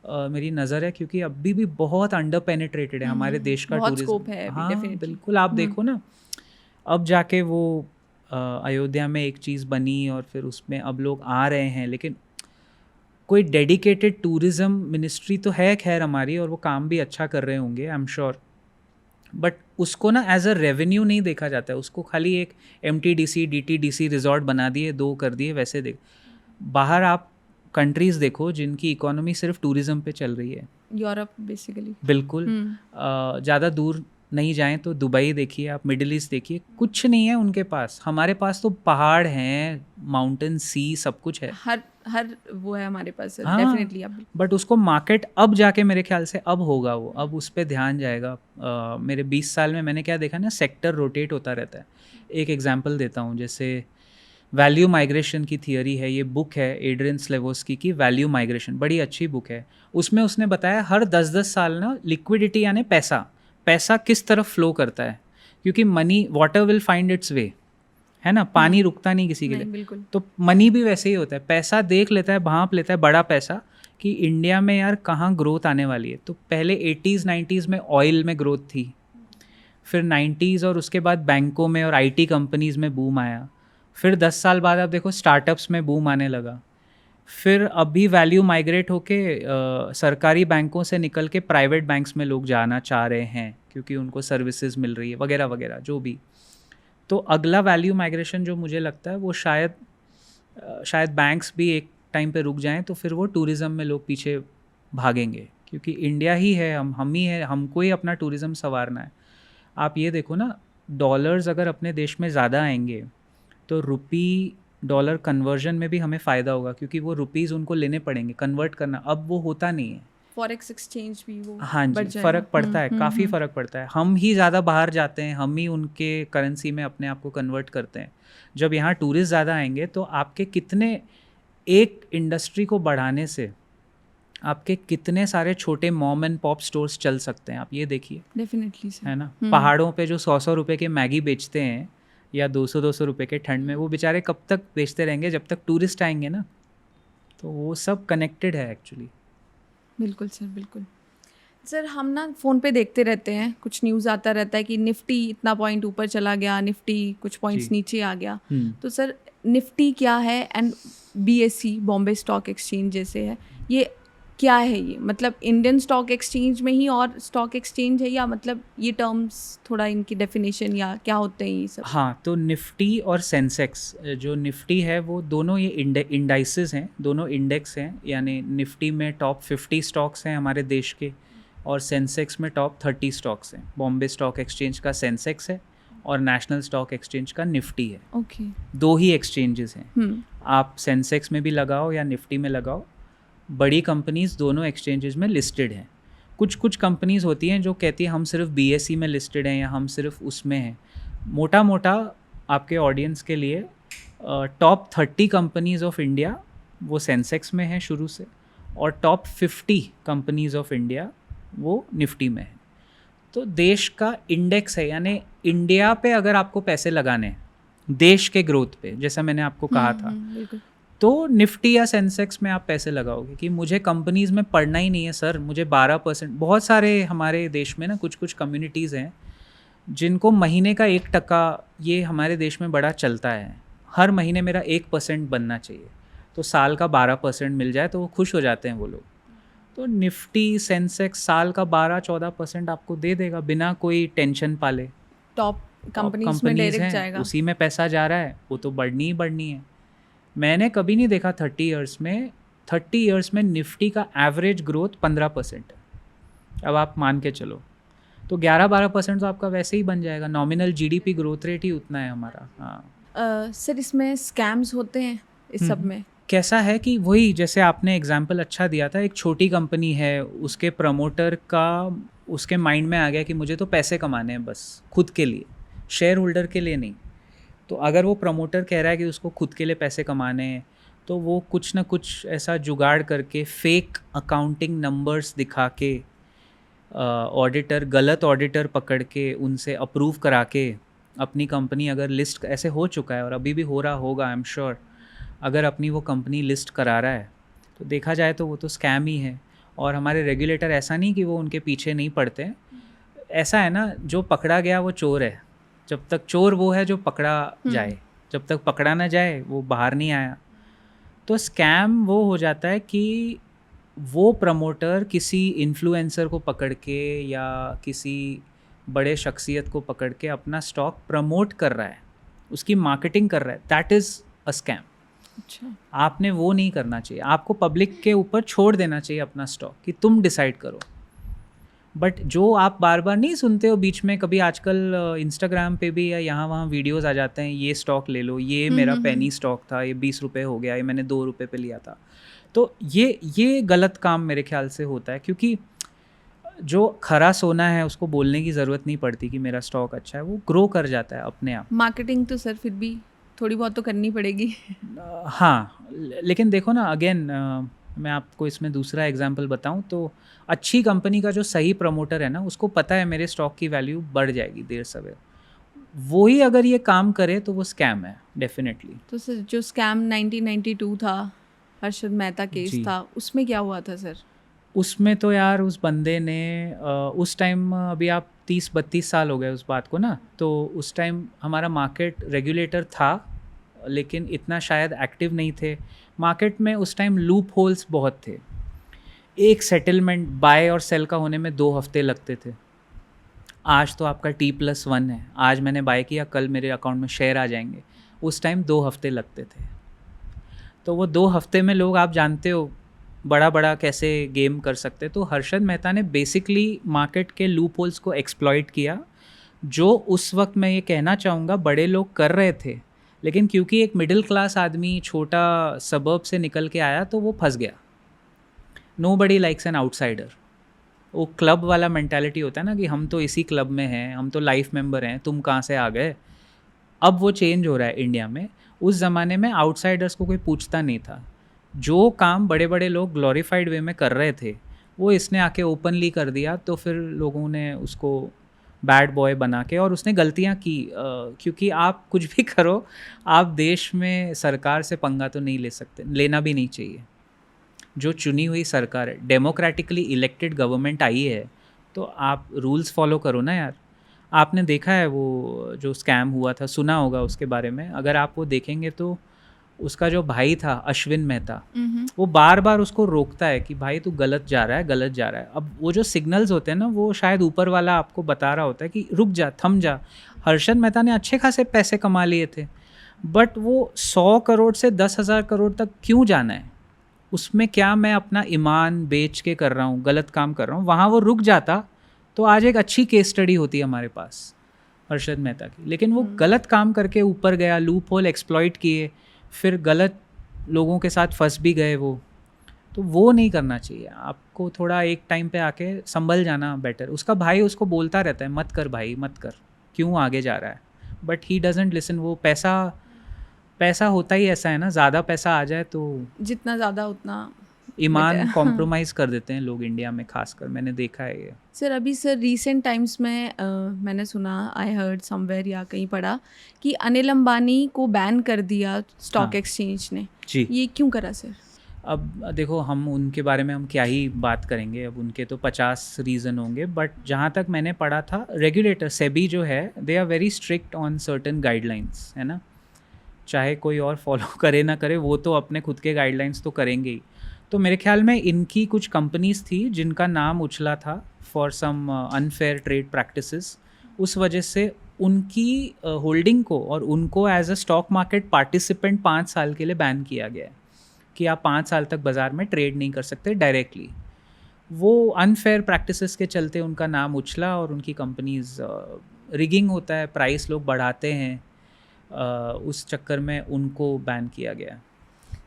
मेरी नज़र है क्योंकि अभी भी बहुत अंडर पेनिट्रेटेड है हमारे देश का टूरिज्म। हाँ बिल्कुल, आप देखो ना, अब जाके वो अयोध्या में एक चीज़ बनी और फिर उसमें अब लोग आ रहे हैं, लेकिन कोई डेडिकेटेड टूरिज़्म मिनिस्ट्री तो है खैर हमारी, और वो काम भी अच्छा कर रहे होंगे आई एम श्योर, बट उसको ना एज अ रेवेन्यू नहीं देखा जाता है। उसको खाली एक MTDC DTDC रिजॉर्ट बना दिए, 2 कर दिए, वैसे देख। बाहर आप कंट्रीज़ देखो जिनकी इकोनॉमी सिर्फ टूरिज़्म पे चल रही है, यूरोप बेसिकली। बिल्कुल। ज़्यादा दूर नहीं जाएं तो दुबई देखिए आप, मिडिल ईस्ट देखिए, कुछ नहीं है उनके पास। हमारे पास तो पहाड़ हैं, माउंटेन, सी, सब कुछ है, हर वो है हमारे पास। हाँ, डेफिनेटली। अब बट उसको मार्केट अब जाके मेरे ख्याल से अब होगा, वो अब उस पर ध्यान जाएगा। मेरे 20 साल में मैंने क्या देखा ना, सेक्टर रोटेट होता रहता है। एक एग्जांपल देता हूँ, जैसे वैल्यू माइग्रेशन की थियरी है, ये बुक है एड्रियन स्लेवोस्की की, वैल्यू माइग्रेशन, बड़ी अच्छी बुक है। उसमें उसने बताया हर 10-10 साल ना लिक्विडिटी यानी पैसा किस तरफ फ्लो करता है, क्योंकि money water will find its way, है ना, पानी रुकता नहीं किसी के लिए। बिल्कुल। तो मनी भी वैसे ही होता है, पैसा देख लेता है, भांप लेता है बड़ा पैसा कि इंडिया में यार कहाँ ग्रोथ आने वाली है। तो पहले 80s 90s में ऑयल में ग्रोथ थी, फिर 90s और उसके बाद बैंकों में और IT कंपनीज़ में बूम आया, फिर 10 साल बाद आप देखो स्टार्टअप्स में बूम आने लगा, फिर अभी वैल्यू माइग्रेट होके सरकारी बैंकों से निकल के प्राइवेट बैंक्स में लोग जाना चाह रहे हैं क्योंकि उनको सर्विसेज मिल रही है वगैरह वगैरह जो भी। तो अगला वैल्यू माइग्रेशन जो मुझे लगता है वो शायद बैंक्स भी एक टाइम पे रुक जाएं, तो फिर वो टूरिज़्म में लोग पीछे भागेंगे, क्योंकि इंडिया ही है, हम ही है, हमको ही अपना टूरिज़्म संवारना है। आप ये देखो ना, डॉलर्स अगर अपने देश में ज़्यादा आएंगे तो रुपी डॉलर कन्वर्जन में भी हमें फ़ायदा होगा, क्योंकि वो रुपीज़ उनको लेने पड़ेंगे कन्वर्ट करना, अब वो होता नहीं है। फॉरेक्स एक्सचेंज भी वो हाँ जी, फ़र्क पड़ता है, काफ़ी फ़र्क पड़ता है। हम ही ज़्यादा बाहर जाते हैं, हम ही उनके करेंसी में अपने आप को कन्वर्ट करते हैं। जब यहाँ टूरिस्ट ज़्यादा आएंगे तो आपके कितने, एक इंडस्ट्री को बढ़ाने से आपके कितने सारे छोटे मॉम एंड पॉप स्टोर्स चल सकते हैं, आप ये देखिए। डेफिनेटली है ना, पहाड़ों पे जो 100-100 रुपये के मैगी बेचते हैं या 200-200 रुपये के ठंड में, वो बेचारे कब तक बेचते रहेंगे, जब तक टूरिस्ट आएंगे ना। तो वो सब कनेक्टेड है एक्चुअली। बिल्कुल सर, बिल्कुल सर। हम ना फ़ोन पे देखते रहते हैं, कुछ न्यूज़ आता रहता है कि निफ्टी इतना पॉइंट ऊपर चला गया, निफ्टी कुछ पॉइंट्स नीचे आ गया। तो सर निफ्टी क्या है and BSE Bombay stock exchange जैसे है, ये क्या है? ये मतलब इंडियन स्टॉक एक्सचेंज में ही और स्टॉक एक्सचेंज है, या मतलब ये टर्म्स थोड़ा इनकी डेफिनेशन या क्या होते हैं ये सब? हाँ, तो निफ्टी और सेंसेक्स, जो निफ्टी है वो दोनों ये इंडाइसेस हैं, दोनों इंडेक्स हैं। यानी निफ्टी में टॉप 50 स्टॉक्स हैं हमारे देश के, और सेंसेक्स में टॉप 30 स्टॉक्स हैं। बॉम्बे स्टॉक एक्सचेंज का सेंसेक्स है और नेशनल स्टॉक एक्सचेंज का निफ्टी है। ओके, दो ही एक्सचेंजेस हैं। आप सेंसेक्स में भी लगाओ या निफ्टी में लगाओ, बड़ी कंपनीज़ दोनों एक्सचेंजेस में लिस्टेड हैं। कुछ कंपनीज़ होती हैं जो कहती हैं हम सिर्फ BSE में लिस्टेड हैं या हम सिर्फ उसमें हैं। मोटा मोटा आपके ऑडियंस के लिए टॉप 30 कंपनीज़ ऑफ इंडिया वो सेंसेक्स में हैं शुरू से, और टॉप 50 कंपनीज़ ऑफ इंडिया वो निफ्टी में है। तो देश का इंडेक्स है, यानी इंडिया पे अगर आपको पैसे लगाने हैं देश के ग्रोथ पे, जैसा मैंने आपको कहा था। बिल्कुल। तो निफ्टी या सेंसेक्स में आप पैसे लगाओगे कि मुझे कंपनीज में पढ़ना ही नहीं है सर, मुझे 12%। बहुत सारे हमारे देश में ना कुछ कुछ कम्युनिटीज़ हैं जिनको महीने का 1%, ये हमारे देश में बड़ा चलता है, हर महीने मेरा 1% बनना चाहिए, तो साल का 12% मिल जाए तो वो खुश हो जाते हैं वो लोग। तो निफ्टी सेंसेक्स साल का 12-14% आपको दे देगा बिना कोई टेंशन पाले। टॉप कंपनीज में कंपनीज डायरेक्ट हैं, जाएगा। उसी में पैसा जा रहा है, वो तो बढ़नी ही बढ़नी है। मैंने कभी नहीं देखा 30 इयर्स में निफ्टी का एवरेज ग्रोथ 15% है। अब आप मान के चलो तो 11-12% तो आपका वैसे ही बन जाएगा। नॉमिनल जीडीपी ग्रोथ रेट ही उतना है हमारा। हाँ, सर इसमें स्कैम्स होते हैं इस सब में? कैसा है कि वही जैसे आपने एग्जाम्पल अच्छा दिया था, एक छोटी कंपनी है, उसके प्रमोटर का उसके माइंड में आ गया कि मुझे तो पैसे कमाने हैं बस खुद के लिए, शेयर होल्डर के लिए नहीं। तो अगर वो प्रमोटर कह रहा है कि उसको खुद के लिए पैसे कमाने हैं, तो वो कुछ ना कुछ ऐसा जुगाड़ करके फेक अकाउंटिंग नंबर्स दिखा के, ऑडिटर, गलत ऑडिटर पकड़ के उनसे अप्रूव करा के अपनी कंपनी, अगर लिस्ट ऐसे हो चुका है और अभी भी हो रहा होगा आई एम श्योर, अगर अपनी वो कंपनी लिस्ट करा रहा है तो देखा जाए तो वो तो स्कैम ही है। और हमारे रेगुलेटर ऐसा नहीं कि वो उनके पीछे नहीं पड़ते, ऐसा है ना, जो पकड़ा गया वो चोर है। जब तक चोर वो है जो पकड़ा जाए, जब तक पकड़ा ना जाए वो बाहर नहीं आया। तो स्कैम वो हो जाता है कि वो प्रमोटर किसी इन्फ्लुएंसर को पकड़ के या किसी बड़े शख्सियत को पकड़ के अपना स्टॉक प्रमोट कर रहा है, उसकी मार्केटिंग कर रहा है, दैट इज़ अ स्कैम। अच्छा। आपने वो नहीं करना चाहिए, आपको पब्लिक के ऊपर छोड़ देना चाहिए अपना स्टॉक कि तुम डिसाइड करो। बट जो आप बार बार नहीं सुनते हो बीच में, कभी आजकल इंस्टाग्राम पे भी या यहाँ वहाँ वीडियोस आ जाते हैं, ये स्टॉक ले लो, ये मेरा पेनी स्टॉक था, ये 20 रुपये हो गया, ये मैंने 2 रुपये पे लिया था। तो ये गलत काम मेरे ख्याल से होता है, क्योंकि जो खरा सोना है उसको बोलने की ज़रूरत नहीं पड़ती कि मेरा स्टॉक अच्छा है, वो ग्रो कर जाता है अपने आप। मार्केटिंग तो सर फिर भी थोड़ी बहुत तो करनी पड़ेगी। हाँ, लेकिन देखो ना, अगेन मैं आपको इसमें दूसरा एग्जांपल बताऊं तो अच्छी कंपनी का जो सही प्रमोटर है ना, उसको पता है मेरे स्टॉक की वैल्यू बढ़ जाएगी देर सवेर, वही अगर ये काम करे तो वो स्कैम है डेफिनेटली। तो सर जो स्कैम 1992 था, हर्षद मेहता केस था, उसमें क्या हुआ था सर? उसमें तो यार उस बंदे ने उस टाइम, अभी आप 30-32 साल हो गए उस बात को ना, तो उस टाइम हमारा मार्केट रेगुलेटर था लेकिन इतना शायद एक्टिव नहीं थे मार्केट में। उस टाइम लूप होल्स बहुत थे, एक सेटलमेंट बाय और सेल का होने में 2 हफ्ते लगते थे। आज तो आपका T+1 है, आज मैंने बाय किया, कल मेरे अकाउंट में शेयर आ जाएंगे। उस टाइम 2 हफ्ते लगते थे। तो वो 2 हफ्ते में लोग, आप जानते हो बड़ा बड़ा कैसे गेम कर सकते। तो हर्षद मेहता ने बेसिकली मार्केट के लूप होल्स को एक्सप्लॉइट किया, जो उस वक्त मैं ये कहना चाहूँगा बड़े लोग कर रहे थे, लेकिन क्योंकि एक मिडिल क्लास आदमी छोटा सबर्ब से निकल के आया तो वो फंस गया। Nobody likes an outsider. वो क्लब वाला मेंटालिटी होता है ना कि हम तो इसी क्लब में हैं, हम तो लाइफ मेंबर हैं, तुम कहाँ से आ गए। अब वो चेंज हो रहा है इंडिया में। उस ज़माने में आउटसाइडर्स को कोई पूछता नहीं था। जो काम बड़े बड़े लोग ग्लोरीफाइड वे में कर रहे थे वो इसने आके ओपनली कर दिया, तो फिर लोगों ने उसको बैड बॉय बना के, और उसने गलतियां की, क्योंकि आप कुछ भी करो, आप देश में सरकार से पंगा तो नहीं ले सकते, लेना भी नहीं चाहिए। जो चुनी हुई सरकार है, डेमोक्रेटिकली इलेक्टेड गवर्नमेंट आई है, तो आप रूल्स फॉलो करो ना यार। आपने देखा है वो जो स्कैम हुआ था, सुना होगा उसके बारे में, अगर आप वो देखेंगे तो उसका जो भाई था अश्विन मेहता, वो बार बार उसको रोकता है कि भाई तू गलत जा रहा है, गलत जा रहा है। अब वो जो सिग्नल्स होते हैं ना, वो शायद ऊपर वाला आपको बता रहा होता है कि रुक जा, थम जा। हर्षद मेहता ने अच्छे खासे पैसे कमा लिए थे, बट वो 100 करोड़ से 10,000 करोड़ तक क्यों जाना है? उसमें क्या मैं अपना ईमान बेच के कर रहा हूँ, गलत काम कर रहा हूँ? वहाँ वो रुक जाता तो आज एक अच्छी केस स्टडी होती है हमारे पास हर्षद मेहता की। लेकिन वो गलत काम करके ऊपर गया, लूप होल एक्सप्लॉइट किए, फिर गलत लोगों के साथ फंस भी गए वो। तो वो नहीं करना चाहिए। आपको थोड़ा एक टाइम पे आके संभल जाना बेटर। उसका भाई उसको बोलता रहता है मत कर भाई, मत कर, क्यों आगे जा रहा है, बट ही डजंट लिसन। वो पैसा होता ही ऐसा है ना, ज़्यादा पैसा आ जाए तो जितना ज़्यादा उतना ईमान हाँ। कॉम्प्रोमाइज़ कर देते हैं लोग इंडिया में, खासकर मैंने देखा है ये। सर अभी सर रीसेंट टाइम्स में मैंने सुना, आई हर्ड समवेयर या कहीं पढ़ा कि अनिल अंबानी को बैन कर दिया स्टॉक हाँ एक्सचेंज ने। जी। ये क्यों करा सर? अब देखो, हम उनके बारे में हम क्या ही बात करेंगे, अब उनके तो 50 रीज़न होंगे, बट जहाँ तक मैंने पढ़ा था, रेगुलेटर सेबी जो है, they are very strict on certain guidelines, है ना। चाहे कोई और फॉलो करे ना करे, वो तो अपने खुद के गाइडलाइंस तो करेंगे ही। तो मेरे ख्याल में इनकी कुछ कंपनीज थी जिनका नाम उछला था for some unfair trade practices, उस वजह से उनकी होल्डिंग को और उनको as a stock market participant 5 साल के लिए बैन किया गया है कि आप 5 साल तक बाज़ार में ट्रेड नहीं कर सकते डायरेक्टली। वो अनफेयर प्रैक्टिसेस के चलते उनका नाम उछला और उनकी कंपनीज, रिगिंग होता है, प्राइस लोग बढ़ाते हैं, उस चक्कर में उनको बैन किया गया।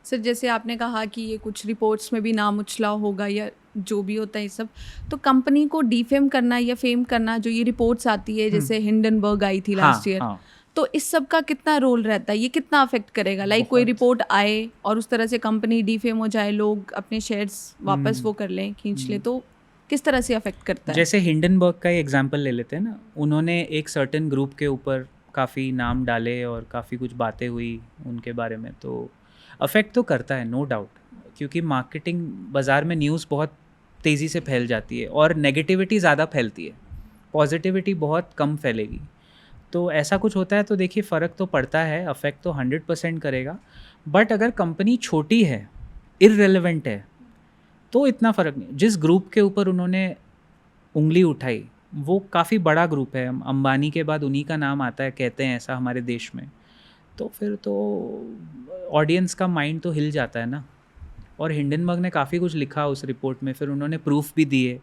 सर जैसे आपने कहा कि ये कुछ रिपोर्ट्स में भी नाम उछला होगा या जो भी होता है ये सब, तो कंपनी को डिफेम करना या फेम करना, जो ये रिपोर्ट्स आती है जैसे हिंडनबर्ग आई थी लास्ट ईयर, हाँ, तो इस सब का कितना रोल रहता है? ये कितना अफेक्ट करेगा? लाइक कोई बहुत। रिपोर्ट आए और उस तरह से कंपनी डिफेम हो जाए, लोग अपने शेयर्स वापस वो कर लें, खींच लें, तो किस तरह से अफेक्ट करता है? जैसे हिंडनबर्ग का एग्जांपल ले लेते हैं ना, उन्होंने एक सर्टेन ग्रुप के ऊपर काफ़ी नाम डाले और काफ़ी कुछ बातें हुई उनके बारे में, तो अफेक्ट तो करता है, नो डाउट, क्योंकि मार्केटिंग बाज़ार में न्यूज़ बहुत तेज़ी से फैल जाती है और नेगेटिविटी ज़्यादा फैलती है, पॉजिटिविटी बहुत कम फैलेगी। तो ऐसा कुछ होता है तो देखिए फ़र्क तो पड़ता है, अफेक्ट तो 100% करेगा। बट अगर कंपनी छोटी है, इररिलेवेंट है, तो इतना फ़र्क नहीं। जिस ग्रुप के ऊपर उन्होंने उंगली उठाई वो काफ़ी बड़ा ग्रुप है, अंबानी के बाद उन्हीं का नाम आता है, कहते हैं ऐसा हमारे देश में, तो फिर तो ऑडियंस का माइंड तो हिल जाता है ना। और हिंडनबर्ग ने काफ़ी कुछ लिखा उस रिपोर्ट में, फिर उन्होंने प्रूफ भी दिए।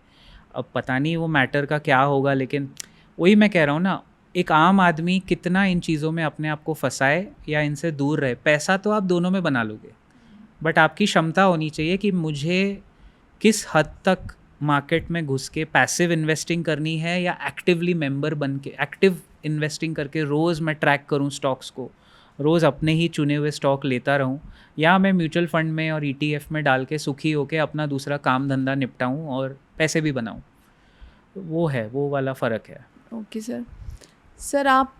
अब पता नहीं वो मैटर का क्या होगा, लेकिन वही मैं कह रहा हूँ ना, एक आम आदमी कितना इन चीज़ों में अपने आप को फंसाए या इनसे दूर रहे, पैसा तो आप दोनों में बना लोगे, बट आपकी क्षमता होनी चाहिए कि मुझे किस हद तक मार्केट में घुस के पैसिव इन्वेस्टिंग करनी है या एक्टिवली मेंबर बन के एक्टिव इन्वेस्टिंग करके रोज़ मैं ट्रैक करूँ स्टॉक्स को, रोज़ अपने ही चुने हुए स्टॉक लेता रहूँ, या मैं म्यूचुअल फंड में और ETF में डाल के सुखी होकर अपना दूसरा काम धंधा निपटाऊँ और पैसे भी बनाऊँ। वो है, वो वाला फ़र्क है। Okay sir. सर आप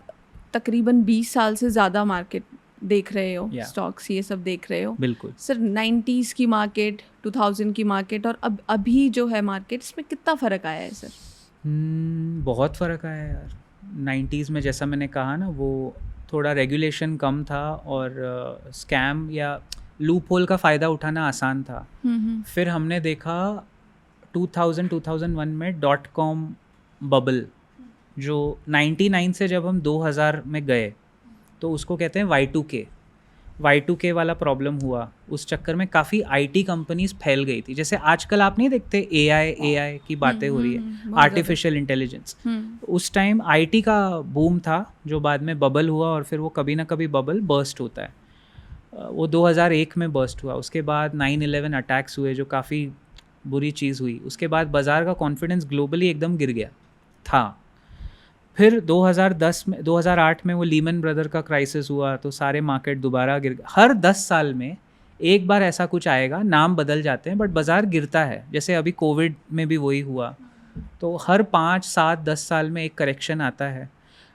तकरीबन 20 साल से ज़्यादा मार्केट देख रहे हो, स्टॉक्स ये सब देख रहे हो। बिल्कुल सर 90s की मार्केट, 2000 की मार्केट और अब अभी जो है मार्केट, इसमें कितना फ़र्क आया है सर? बहुत फ़र्क आया है यार। 90s में जैसा मैंने कहा ना, वो थोड़ा रेगुलेशन कम था और स्कैम या लूप होल का फ़ायदा उठाना आसान था। फिर हमने देखा 2000-2001 में .com बबल, जो 99 से जब हम 2000 में गए तो उसको कहते हैं Y2K वाला प्रॉब्लम हुआ। उस चक्कर में काफ़ी IT कंपनीज फैल गई थी। जैसे आजकल आप नहीं देखते AI की बातें हो रही है, आर्टिफिशियल इंटेलिजेंस। उस टाइम IT का बूम था जो बाद में बबल हुआ और फिर वो कभी ना कभी बबल बर्स्ट होता है। वो 2001 में बर्स्ट हुआ। उसके बाद 9/11 अटैक्स हुए जो काफ़ी बुरी चीज़ हुई। उसके बाद बाज़ार का कॉन्फिडेंस ग्लोबली एकदम गिर गया था। फिर 2008 में वो लीमन ब्रदर का क्राइसिस हुआ तो सारे मार्केट दोबारा गिर गए। हर 10 साल में एक बार ऐसा कुछ आएगा, नाम बदल जाते हैं बट बाज़ार गिरता है। जैसे अभी कोविड में भी वही हुआ। तो हर 5, 7, 10 साल में एक करेक्शन आता है।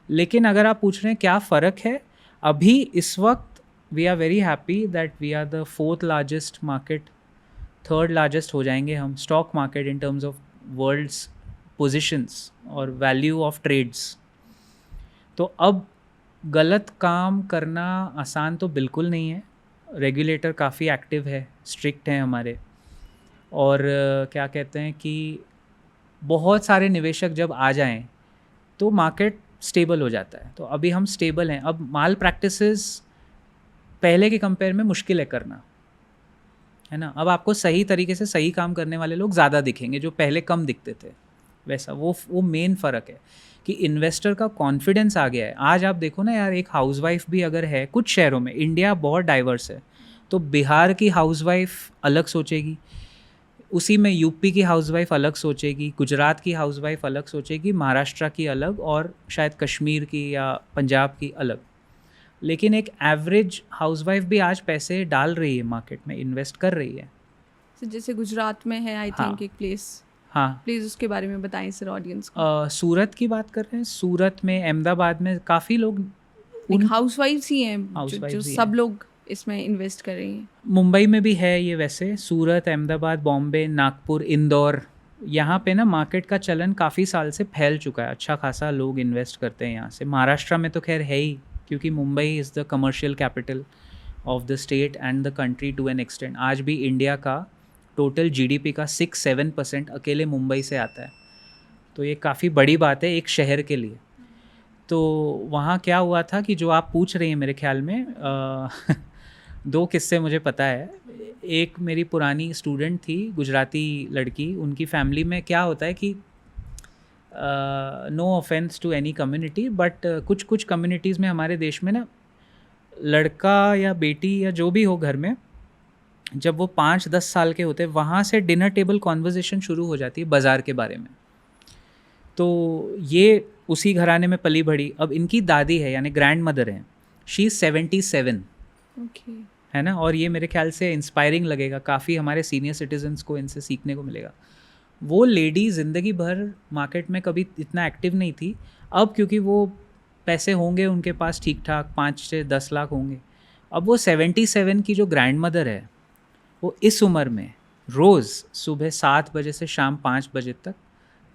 लेकिन अगर आप पूछ रहे हैं क्या फ़र्क है, अभी इस वक्त we are very happy that we are the 4th largest market, 3rd largest हो जाएंगे हम stock market in terms of world's positions और वैल्यू ऑफ ट्रेड्स। तो अब गलत काम करना आसान तो बिल्कुल नहीं है। रेगुलेटर काफ़ी एक्टिव है, स्ट्रिक्ट हैं हमारे, और क्या कहते हैं कि बहुत सारे निवेशक जब आ जाएं तो मार्केट स्टेबल हो जाता है। तो अभी हम स्टेबल हैं। अब माल प्रैक्टिसेस पहले के कंपेयर में मुश्किल है करना, है ना। अब आपको सही तरीके से सही काम करने वाले लोग ज़्यादा दिखेंगे जो पहले कम दिखते थे। वैसा वो मेन फ़र्क है कि इन्वेस्टर का कॉन्फिडेंस आ गया है। आज आप देखो ना यार, एक हाउसवाइफ भी अगर है कुछ शहरों में, इंडिया बहुत डाइवर्स है, तो बिहार की हाउसवाइफ अलग सोचेगी, उसी में यूपी की हाउसवाइफ अलग सोचेगी, गुजरात की हाउसवाइफ अलग सोचेगी, महाराष्ट्र की अलग, और शायद कश्मीर की या पंजाब की अलग। लेकिन एक एवरेज हाउसवाइफ भी आज पैसे डाल रही है मार्केट में, इन्वेस्ट कर रही है। सर जैसे गुजरात में है आई हाँ। थिंक एक प्लेस, हाँ, प्लीज़ उसके बारे में बताएं सर ऑडियंस को। सूरत की बात कर रहे हैं। सूरत में, अहमदाबाद में काफ़ी लोग लाइक हाउसवाइफ्स ही हैं जो हाउसवाइफ्स ही सब हैं। लोग इसमें इन्वेस्ट कर रही हैं। मुंबई में भी है ये वैसे, सूरत, अहमदाबाद, बॉम्बे, नागपुर, इंदौर, यहाँ पे ना मार्केट का चलन काफ़ी साल से फैल चुका है। अच्छा खासा लोग इन्वेस्ट करते हैं यहाँ से। महाराष्ट्र में तो खैर है ही, क्योंकि Mumbai is the commercial capital of the state and the country to an extent. आज भी इंडिया का टोटल जीडीपी का 6-7% अकेले मुंबई से आता है, तो ये काफ़ी बड़ी बात है एक शहर के लिए। तो वहाँ क्या हुआ था कि जो आप पूछ रही हैं मेरे ख्याल में, दो किस्से मुझे पता है। एक मेरी पुरानी स्टूडेंट थी, गुजराती लड़की, उनकी फैमिली में क्या होता है कि no offence to any community, but कुछ कुछ कम्युनिटीज़ में हमारे देश में ना, लड़का या बेटी या जो भी हो घर में, जब वो 5-10 साल के होते हैं, वहाँ से डिनर टेबल कॉन्वर्जेसन शुरू हो जाती है बाज़ार के बारे में। तो ये उसी घराने में पली बढ़ी। अब इनकी दादी है, यानी ग्रैंड मदर है, शी इज़ 77, ओके। है ना। और ये मेरे ख्याल से इंस्पायरिंग लगेगा, काफ़ी हमारे सीनियर सिटीजन्स को इनसे सीखने को मिलेगा। वो लेडी ज़िंदगी भर मार्केट में कभी इतना एक्टिव नहीं थी। अब क्योंकि वो पैसे होंगे उनके पास ठीक ठाक, 5 से 10 लाख होंगे, अब वो 77 की जो ग्रैंड मदर है, वो इस उम्र में रोज़ सुबह 7 बजे से शाम 5 बजे तक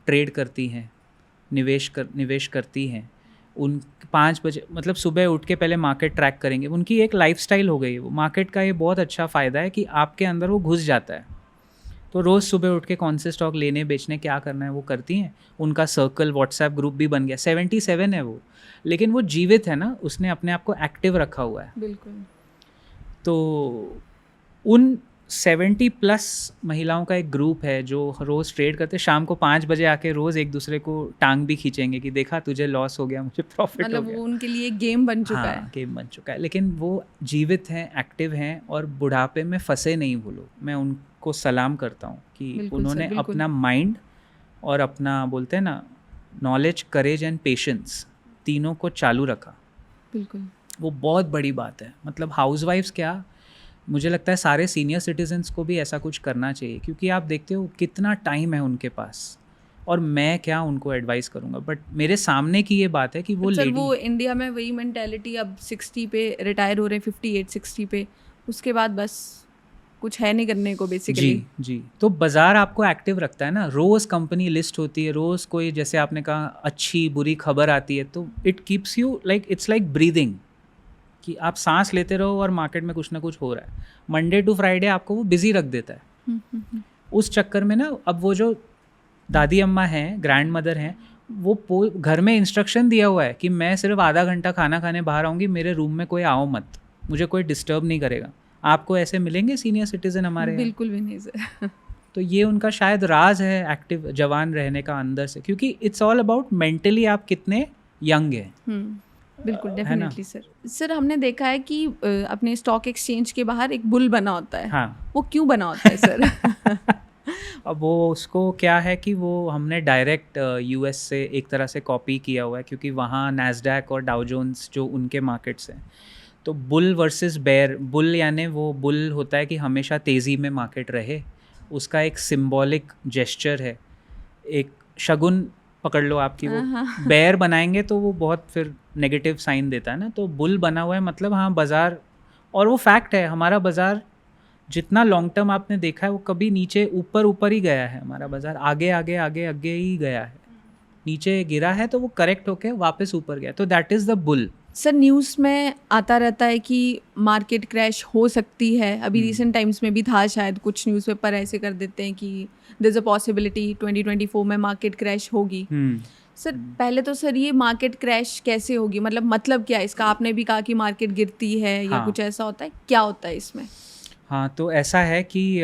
ट्रेड करती हैं, निवेश करती हैं। उन 5 बजे मतलब सुबह उठ के पहले मार्केट ट्रैक करेंगे। उनकी एक लाइफस्टाइल हो गई है वो। मार्केट का ये बहुत अच्छा फ़ायदा है कि आपके अंदर वो घुस जाता है। तो रोज़ सुबह उठ के कौन से स्टॉक लेने बेचने क्या करना है वो करती हैं। उनका सर्कल व्हाट्सएप ग्रुप भी बन गया। 77 है वो, लेकिन वो जीवित है ना, उसने अपने आप को एक्टिव रखा हुआ है। बिल्कुल। तो उन 70+ महिलाओं का एक ग्रुप है जो रोज़ ट्रेड करते, शाम को 5 बजे आके रोज़ एक दूसरे को टांग भी खींचेंगे कि देखा तुझे लॉस हो गया, मुझे प्रॉफिट हो मतलब गया। वो उनके लिए गेम बन चुका है। हाँ, गेम बन चुका है। लेकिन वो जीवित हैं, एक्टिव हैं और बुढ़ापे में फंसे नहीं वो लोग। मैं उनको सलाम करता हूँ कि बिल्कुल सर, उन्होंने बिल्कुल। अपना माइंड और अपना, बोलते हैं ना, नॉलेज, करेज एंड पेशेंस, तीनों को चालू रखा। बिल्कुल। वो बहुत बड़ी बात है। मतलब हाउसवाइफ्स क्या, मुझे लगता है सारे सीनियर सिटीजन्स को भी ऐसा कुछ करना चाहिए, क्योंकि आप देखते हो कितना टाइम है उनके पास, और मैं क्या उनको एडवाइस करूँगा। बट मेरे सामने की ये बात है कि वो सर लेडी, वो इंडिया में वही मेंटेलिटी, अब 60 पे रिटायर हो रहे हैं, 58-60 पे, उसके बाद बस कुछ है नहीं करने को बेसिकली। जी जी। तो बाज़ार आपको एक्टिव रखता है ना। रोज़ कंपनी लिस्ट होती है, रोज़ कोई, जैसे आपने कहा, अच्छी बुरी खबर आती है, तो it keeps you like, it's like breathing, कि आप सांस लेते रहो और मार्केट में कुछ ना कुछ हो रहा है। मंडे टू फ्राइडे आपको वो बिजी रख देता है। उस चक्कर में ना, अब वो जो दादी अम्मा हैं, ग्रैंड मदर हैं, वो घर में इंस्ट्रक्शन दिया हुआ है कि मैं सिर्फ आधा घंटा खाना खाने बाहर आऊँगी, मेरे रूम में कोई आओ मत, मुझे कोई डिस्टर्ब नहीं करेगा। आपको ऐसे मिलेंगे सीनियर सिटीजन हमारे यहाँ? बिल्कुल भी नहीं सर। तो ये उनका शायद राज है एक्टिव जवान रहने का अंदर से, क्योंकि इट्स ऑल अबाउट मेंटली आप कितने यंग हैं। बिल्कुल, है ना? Definitely sir. सर हमने देखा है कि अपने स्टॉक एक्सचेंज के बाहर एक बुल बना होता है। हाँ। वो क्यों बना होता है सर? अब वो, उसको क्या है कि वो हमने डायरेक्ट यूएस से एक तरह से कॉपी किया हुआ है, क्योंकि वहाँ नैस्डैक और डाउ जोन्स जो उनके मार्केट्स हैं। तो बुल वर्सेस बेयर, बुल यानी वो बुल होता है कि हमेशा तेज़ी में मार्केट रहे, उसका एक सिंबॉलिक जेस्चर है, एक शगुन पकड़ लो आपकी। वो बेयर बनाएंगे तो वो बहुत फिर नेगेटिव साइन देता है ना। तो बुल बना हुआ है, मतलब हाँ बाज़ार, और वो फैक्ट है, हमारा बाज़ार जितना लॉन्ग टर्म आपने देखा है, वो कभी नीचे ऊपर ही गया है। हमारा बाज़ार आगे आगे आगे आगे ही गया है, नीचे गिरा है तो वो करेक्ट होके वापस ऊपर गया। तो that is the bull. Sir news में आता रहता है कि मार्केट क्रैश हो सकती है। अभी रिसेंट टाइम्स में भी था, शायद कुछ न्यूज़पेपर ऐसे कर देते हैं कि देयर इज़ अ पॉसिबिलिटी 2024 में मार्केट क्रैश होगी। सर पहले तो सर ये मार्केट क्रैश कैसे होगी, मतलब क्या है इसका? आपने भी कहा कि मार्केट गिरती है या हाँ। कुछ ऐसा होता है, क्या होता है इसमें? हाँ, तो ऐसा है कि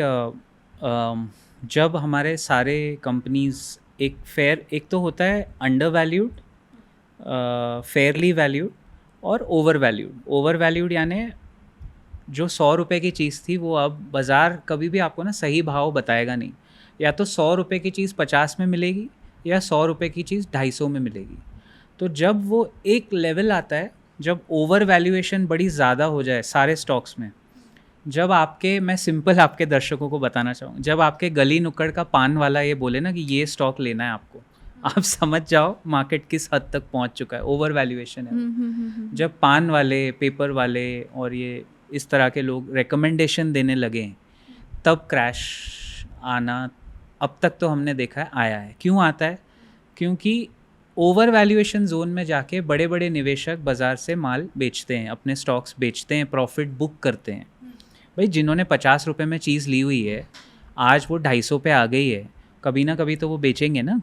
जब हमारे सारे कंपनीज़ एक तो होता है अंडर वैल्यूड, फेयरली वैल्यूड और ओवर वैल्यूड यानी जो 100 रुपये की चीज़ थी, वो अब बाज़ार कभी भी आपको ना सही भाव बताएगा नहीं। या तो 100 रुपये की चीज़ 50 में मिलेगी, या 100 रुपये की चीज़ 250 में मिलेगी। तो जब वो एक लेवल आता है, जब ओवर वैल्यूएशन बड़ी ज़्यादा हो जाए सारे स्टॉक्स में, जब आपके, मैं सिंपल आपके दर्शकों को बताना चाहूँ, जब आपके गली नुक्कड़ का पान वाला ये बोले ना कि ये स्टॉक लेना है आपको, आप समझ जाओ मार्केट किस हद तक पहुंच चुका है, ओवर वैल्यूएशन है। जब पान वाले, पेपर वाले और ये इस तरह के लोग रिकमेंडेशन देने लगे, तब क्रैश आना अब तक तो हमने देखा है आया है। क्यों आता है? क्योंकि ओवर वैल्यूएशन जोन में जाके बड़े बड़े निवेशक बाज़ार से माल बेचते हैं, अपने स्टॉक्स बेचते हैं, प्रॉफिट बुक करते हैं। भाई जिन्होंने 50 रुपये में चीज़ ली हुई है, आज वो 250 पे आ गई है, कभी ना कभी तो वो बेचेंगे ना।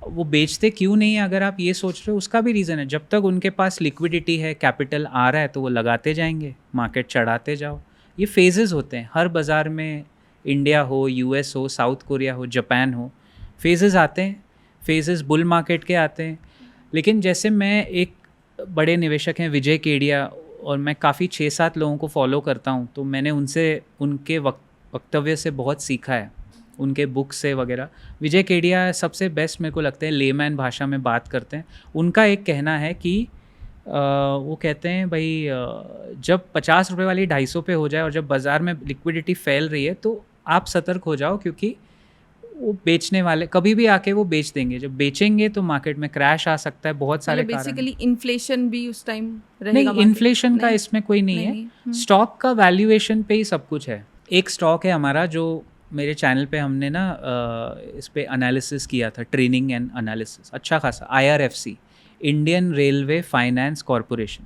वो बेचते क्यों नहीं है, अगर आप ये सोच रहे हो, उसका भी रीज़न है। जब तक उनके पास लिक्विडिटी है, कैपिटल आ रहा है, तो वो लगाते जाएंगे, मार्केट चढ़ाते जाओ। ये फेजेस होते हैं हर बाज़ार में, इंडिया हो, यूएस हो, साउथ कोरिया हो, जापान हो, फेजेस आते हैं। फेजेस बुल मार्केट के आते हैं। लेकिन जैसे मैं, एक बड़े निवेशक हैं विजय केडिया, और मैं काफ़ी 6-7 लोगों को फॉलो करता हूँ, तो मैंने उनसे, उनके वक्तव्य से बहुत सीखा है, उनके बुक से वगैरह। विजय केडिया सबसे बेस्ट मेरे को लगते हैं, लेमैन भाषा में बात करते हैं। उनका एक कहना है कि वो कहते हैं भाई, जब 50 रुपये वाली 250 पे हो जाए और जब बाज़ार में लिक्विडिटी फैल रही है, तो आप सतर्क हो जाओ, क्योंकि वो बेचने वाले कभी भी आके वो बेच देंगे। जब बेचेंगे तो मार्केट में क्रैश आ सकता है, बहुत सारे कारण। बेसिकली इन्फ्लेशन भी उस टाइम रहेगा? नहीं, इन्फ्लेशन का इसमें कोई नहीं है। स्टॉक का वैल्यूएशन पे ही सब कुछ है। एक स्टॉक है हमारा जो मेरे चैनल पे हमने ना इस पे एनालिसिस किया था, ट्रेनिंग एंड एनालिसिस, अच्छा खासा, IRFC, Indian railway finance corporation.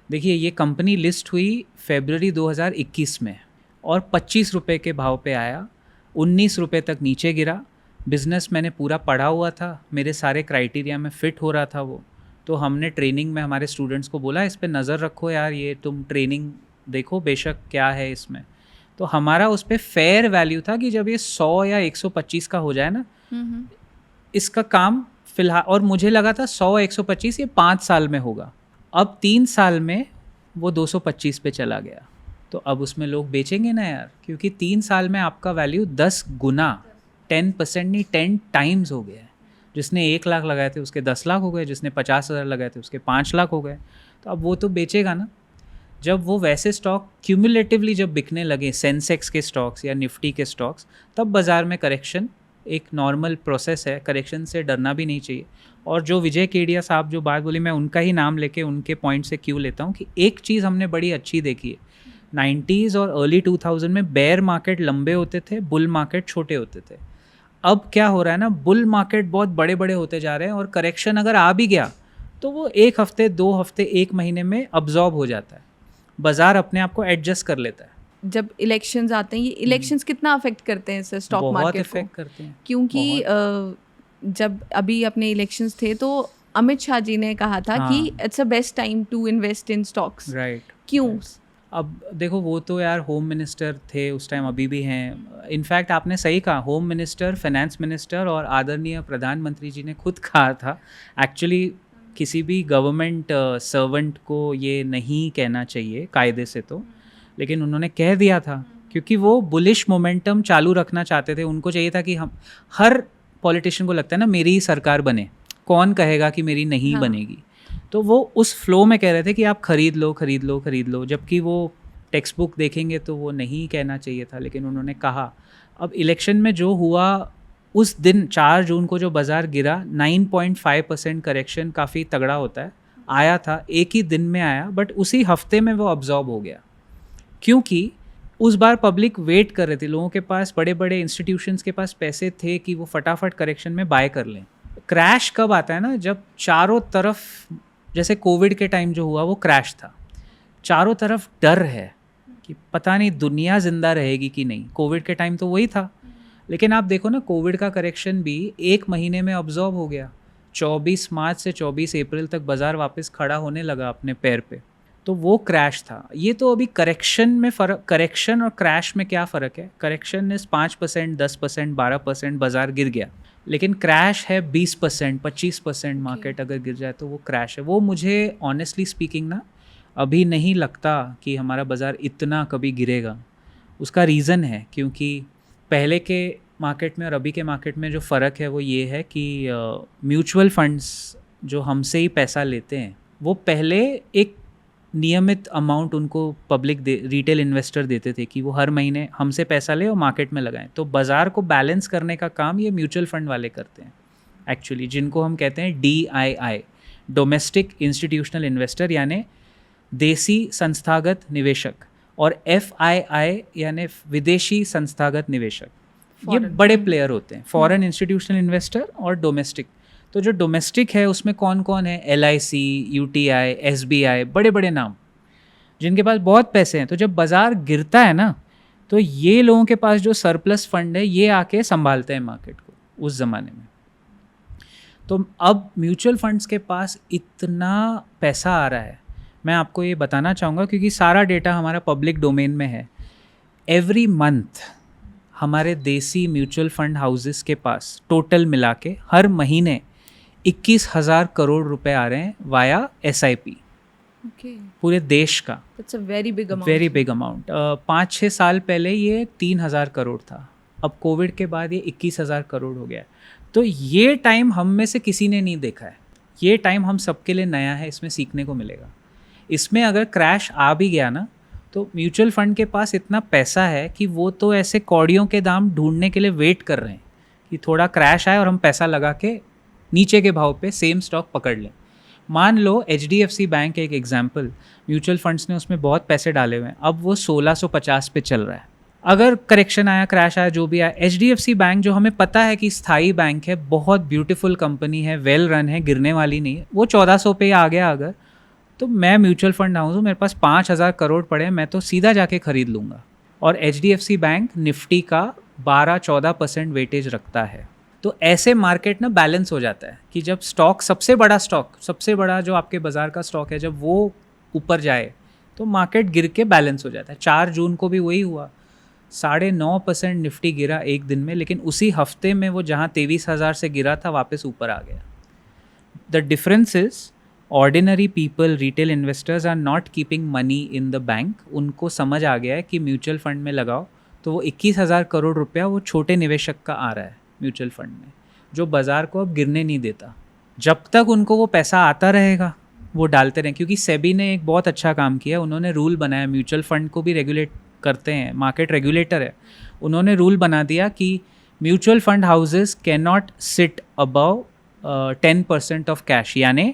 देखिए, ये कंपनी लिस्ट हुई फरवरी 2021 में और 25 रुपये के भाव पे आया, 19 रुपये तक नीचे गिरा। बिज़नेस मैंने पूरा पढ़ा हुआ था, मेरे सारे क्राइटेरिया में फ़िट हो रहा था वो। तो हमने ट्रेनिंग में हमारे स्टूडेंट्स को बोला, इस पे नज़र रखो यार, ये तुम ट्रेनिंग देखो बेशक क्या है इसमें। तो हमारा उस पर फेयर वैल्यू था कि जब ये 100 या 125 का हो जाए ना, इसका काम फ़िलहाल, और मुझे लगा था 100-125 ये 5 साल में होगा। अब 3 साल में वो 225 पे चला गया। तो अब उसमें लोग बेचेंगे ना यार, क्योंकि 3 साल में आपका वैल्यू 10 गुना, 10% नहीं 10 टाइम्स हो गया है। जिसने 1 लाख लगाए थे उसके 10 लाख हो गए, जिसने 50,000 लगाए थे उसके 5 लाख हो गए। तो अब वो तो बेचेगा ना। जब वो वैसे स्टॉक क्यूमुलेटिवली जब बिकने लगे, सेंसेक्स के स्टॉक्स या निफ्टी के स्टॉक्स, तब बाज़ार में करेक्शन एक नॉर्मल प्रोसेस है, करेक्शन से डरना भी नहीं चाहिए। और जो विजय केडिया साहब जो बात बोली, मैं उनका ही नाम लेके उनके पॉइंट से क्यों लेता हूँ कि एक चीज़ हमने बड़ी अच्छी देखी है, 90s और अर्ली 2000 में बेयर मार्केट लंबे होते थे, बुल मार्केट छोटे होते थे। अब क्या हो रहा है ना, बुल मार्केट बहुत बड़े बड़े होते जा रहे हैं, और करेक्शन अगर आ भी गया तो वो 1 हफ्ते, 2 हफ्ते, 1 महीने में अब्जॉर्ब हो जाता है। बाज़ार अपने आप को एडजस्ट कर लेता है। जब इलेक्शंस आते हैं, ये इलेक्शंस कितना अफेक्ट करते हैं सर स्टॉक मार्केट को? बहुत इफेक्ट करते हैं, क्योंकि जब अभी अपने इलेक्शंस थे तो अमित शाह जी ने कहा था कि it's a best time to invest in stocks. Right. क्यों? अब देखो, वो तो यार होम मिनिस्टर थे उस टाइम, अभी भी हैं। इनफैक्ट आपने सही कहा, होम मिनिस्टर, फाइनेंस मिनिस्टर और आदरणीय प्रधानमंत्री जी ने खुद कहा था। एक्चुअली किसी भी गवर्नमेंट सर्वेंट को ये नहीं कहना चाहिए कायदे से तो, लेकिन उन्होंने कह दिया था क्योंकि वो बुलिश मोमेंटम चालू रखना चाहते थे। उनको चाहिए था कि हम, हर पॉलिटिशियन को लगता है ना मेरी ही सरकार बने, कौन कहेगा कि मेरी नहीं बनेगी। तो वो उस फ्लो में कह रहे थे कि आप खरीद लो, खरीद लो, खरीद लो, जबकि वो टेक्स्ट बुक देखेंगे तो वो नहीं कहना चाहिए था, लेकिन उन्होंने कहा। अब इलेक्शन में जो हुआ, उस दिन 4 जून को जो बाज़ार गिरा, 9.5% करेक्शन काफ़ी तगड़ा होता है, आया था, एक ही दिन में आया, बट उसी हफ्ते में वो अब्जॉर्ब हो गया। क्योंकि उस बार पब्लिक वेट कर रहे थे, लोगों के पास, बड़े बड़े इंस्टीट्यूशंस के पास पैसे थे कि वो फटाफट करेक्शन में बाय कर लें। क्रैश कब आता है ना, जब चारों तरफ, जैसे कोविड के टाइम जो हुआ वो क्रैश था, चारों तरफ डर है कि पता नहीं दुनिया ज़िंदा रहेगी कि नहीं। कोविड के टाइम तो वही था। लेकिन आप देखो ना, कोविड का करेक्शन भी 1 महीने में अब्जॉर्ब हो गया। 24 मार्च से 24 अप्रैल तक बाज़ार वापस खड़ा होने लगा अपने पैर पे। तो वो क्रैश था। ये तो अभी करेक्शन में फ़र्क, करेक्शन और क्रैश में क्या फ़र्क है? करेक्शन में 5%, 10%, 12% बाज़ार गिर गया, लेकिन क्रैश है 20%, 25% मार्केट अगर गिर जाए तो वो क्रैश है। वो मुझे ऑनेस्टली स्पीकिंग ना अभी नहीं लगता कि हमारा बाज़ार इतना कभी गिरेगा। उसका रीज़न है क्योंकि पहले के मार्केट में और अभी के मार्केट में जो फ़र्क है वो ये है कि म्यूचुअल फंड्स जो हमसे ही पैसा लेते हैं, वो पहले एक नियमित अमाउंट उनको पब्लिक रिटेल इन्वेस्टर देते थे कि वो हर महीने हमसे पैसा ले और मार्केट में लगाएं। तो बाज़ार को बैलेंस करने का काम ये म्यूचुअल फंड वाले करते हैं एक्चुअली, जिनको हम कहते हैं DII, डोमेस्टिक इंस्टीट्यूशनल इन्वेस्टर, यानी देसी संस्थागत निवेशक, और FII यानी विदेशी संस्थागत निवेशक। ये बड़े प्लेयर होते हैं, फॉरेन इंस्टीट्यूशनल इन्वेस्टर और डोमेस्टिक। तो जो डोमेस्टिक है उसमें कौन कौन है? LIC, UTI, SBI, बड़े बड़े नाम जिनके पास बहुत पैसे हैं। तो जब बाज़ार गिरता है ना, तो ये लोगों के पास जो सरप्लस फंड है ये आके संभालते हैं मार्केट को उस ज़माने में। तो अब म्यूचुअल फंड्स के पास इतना पैसा आ रहा है, मैं आपको ये बताना चाहूँगा क्योंकि सारा डेटा हमारा पब्लिक डोमेन में है। एवरी मंथ हमारे देसी म्यूचुअल फंड हाउसेस के पास टोटल मिला के हर महीने 21,000 करोड़ रुपए आ रहे हैं वाया SIP, पूरे देश का। That's a very big amount. Very big amount. 5-6 साल पहले ये 3,000 करोड़ था, अब कोविड के बाद ये 21,000 करोड़ हो गया। तो ये टाइम हम में से किसी ने नहीं देखा है, ये टाइम हम सबके लिए नया है, इसमें सीखने को मिलेगा। इसमें अगर क्रैश आ भी गया ना, तो म्यूचुअल फंड के पास इतना पैसा है कि वो तो ऐसे कौड़ियों के दाम ढूंढने के लिए वेट कर रहे हैं कि थोड़ा क्रैश आए और हम पैसा लगा के नीचे के भाव पे सेम स्टॉक पकड़ लें। मान लो HDFC बैंक एक एग्जाम्पल, म्यूचुअल फंड्स ने उसमें बहुत पैसे डाले हुए हैं, अब वो 1650 पे चल रहा है। अगर करेक्शन आया, क्रैश आया, जो भी आया, HDFC बैंक जो हमें पता है कि स्थायी बैंक है, बहुत ब्यूटीफुल कंपनी है, वेल रन है, गिरने वाली नहीं है, वो 1400 पे आ गया अगर, तो मैं म्यूचुअल फंड हाउस हूँ, मेरे पास 5,000 करोड़ पड़े हैं, मैं तो सीधा जाके खरीद लूँगा। और HDFC बैंक निफ्टी का 12-14% वेटेज रखता है। तो ऐसे मार्केट ना बैलेंस हो जाता है कि जब स्टॉक, सबसे बड़ा जो आपके बाज़ार का स्टॉक है, जब वो ऊपर जाए तो मार्केट गिर के बैलेंस हो जाता है। 4 जून को भी वही हुआ, 9.5% निफ्टी गिरा एक दिन में, लेकिन उसी हफ्ते में वो जहाँ 23,000 से गिरा था वापस ऊपर आ गया। The difference is ordinary people, retail investors are not keeping money in the bank. उनको समझ आ गया है कि म्यूचुअल फंड में लगाओ, तो वो 21,000 करोड़ रुपया वो छोटे निवेशक का आ रहा है म्यूचुअल फंड में, जो बाज़ार को अब गिरने नहीं देता। जब तक उनको वो पैसा आता रहेगा वो डालते रहें, क्योंकि सेबी ने एक बहुत अच्छा काम किया, उन्होंने रूल बनाया, म्यूचुअल फंड को भी रेगुलेट करते हैं, मार्केट रेगुलेटर है, उन्होंने रूल बना दिया कि mutual fund houses can not sit above 10% of cash. यानी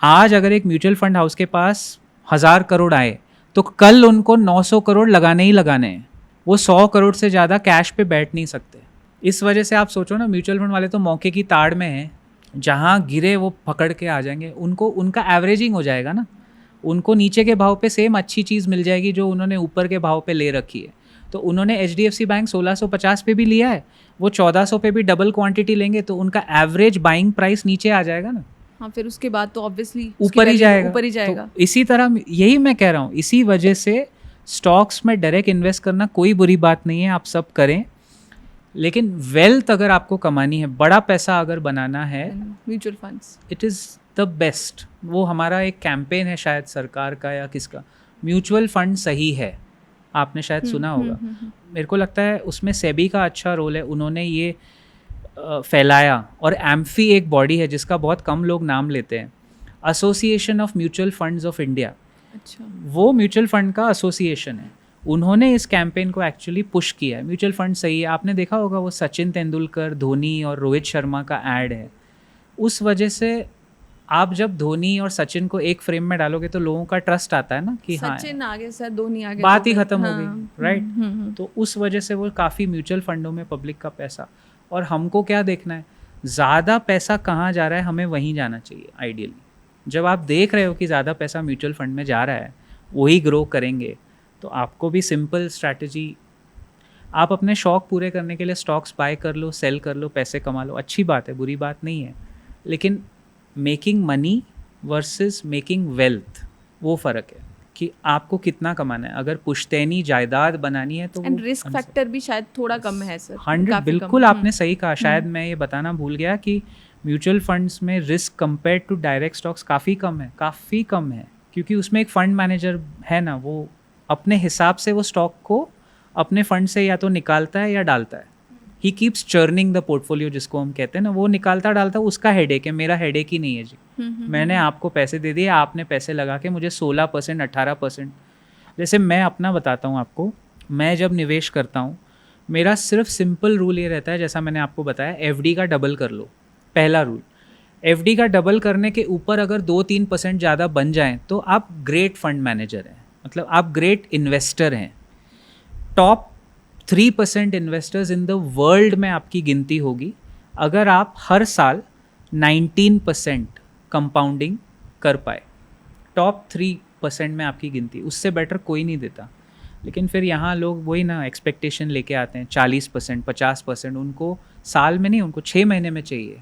आज अगर एक म्यूचुअल फंड हाउस के पास 1,000 करोड़ आए तो कल उनको 900 करोड़ लगाने ही लगाने हैं, वो 100 करोड़ से ज़्यादा कैश पे बैठ नहीं सकते। इस वजह से आप सोचो ना, म्यूचुअल फंड वाले तो मौके की ताड़ में हैं, जहाँ गिरे वो पकड़ के आ जाएंगे, उनको उनका एवरेजिंग हो जाएगा ना, उनको नीचे के भाव पे सेम अच्छी चीज़ मिल जाएगी जो उन्होंने ऊपर के भाव पे ले रखी है। तो उन्होंने HDFC बैंक 1650 पे भी लिया है, वो 1400 पे भी डबल क्वांटिटी लेंगे, तो उनका एवरेज बाइंग प्राइस नीचे आ जाएगा ना। हाँ, फिर उसके बाद तो ऑब्वियसली ऊपर ही जाएगा। तो इसी तरह यही मैं कह रहा हूँ, इसी वजह से स्टॉक्स में डायरेक्ट इन्वेस्ट करना कोई बुरी बात नहीं है, आप सब करें, लेकिन वेल्थ अगर आपको कमानी है, बड़ा पैसा अगर बनाना है, mutual funds it is the best. वो हमारा एक कैंपेन है शायद सरकार का या किसका, म्यूचुअल फंड सही है, आपने शायद सुना होगा। मेरे को लगता है उसमें सेबी का अच्छा रोल है, उन्होंने ये फैलाया। और एम्फी एक बॉडी है जिसका बहुत कम लोग नाम लेते हैं, association of mutual funds of India. अच्छा, वो म्यूचुअल फंड का एसोसिएशन है, उन्होंने इस कैंपेन को एक्चुअली पुश किया है। म्यूचुअल फंड सही है, आपने देखा होगा वो सचिन तेंदुलकर, धोनी और रोहित शर्मा का ऐड है। उस वजह से आप जब धोनी और सचिन को एक फ्रेम में डालोगे तो लोगों का ट्रस्ट आता है ना कि हाँ, सचिन आगे सर धोनी आगे, बात तो ही खत्म हाँ, हो गई, राइट। तो उस वजह से वो काफ़ी म्यूचुअल फंडों में पब्लिक का पैसा, और हमको क्या देखना है, ज़्यादा पैसा कहाँ जा रहा है, हमें वहीं जाना चाहिए आइडियली। जब आप देख रहे हो कि ज़्यादा पैसा म्यूचुअल फंड में जा रहा है, वही ग्रो करेंगे, तो आपको भी सिंपल स्ट्रैटेजी, आप अपने शौक पूरे करने के लिए स्टॉक्स बाय कर लो, सेल कर लो, पैसे कमा लो, अच्छी बात है, बुरी बात नहीं है, लेकिन making money versus making wealth, वो फ़र्क है कि आपको कितना कमाना है। अगर पुश्तैनी जायदाद बनानी है तो एंड रिस्क फैक्टर भी शायद थोड़ा कम है सर। 100 बिल्कुल आपने सही कहा। शायद मैं ये बताना भूल गया कि म्यूचुअल फंड्स में risk compare to direct stocks काफ़ी कम है, क्योंकि उसमें एक फंड मैनेजर है ना, वो अपने हिसाब से वो स्टॉक को अपने फंड से या तो निकालता है या डालता है। He keeps churning the portfolio, जिसको हम कहते हैं ना, वो निकालता डालता, उसका हेडेक है, मेरा हेडेक ही नहीं है जी। मैंने आपको पैसे दे दिए, आपने पैसे लगा के मुझे 16% 18%। जैसे मैं अपना बताता हूँ आपको, मैं जब निवेश करता हूँ, मेरा सिर्फ सिंपल रूल ये रहता है, जैसा मैंने आपको बताया, एफडी का डबल कर लो, पहला रूल। एफडी का डबल करने के ऊपर अगर 2-3% ज़्यादा बन जाएं तो आप ग्रेट फंड मैनेजर हैं, मतलब आप ग्रेट इन्वेस्टर हैं। Top 3% investors in the world में आपकी गिनती होगी अगर आप हर साल 19% कंपाउंडिंग कर पाए। टॉप 3% में आपकी गिनती, उससे बेटर कोई नहीं देता। लेकिन फिर यहाँ लोग वही ना एक्सपेक्टेशन लेके आते हैं 40% 50%, उनको साल में नहीं, उनको 6 महीने में चाहिए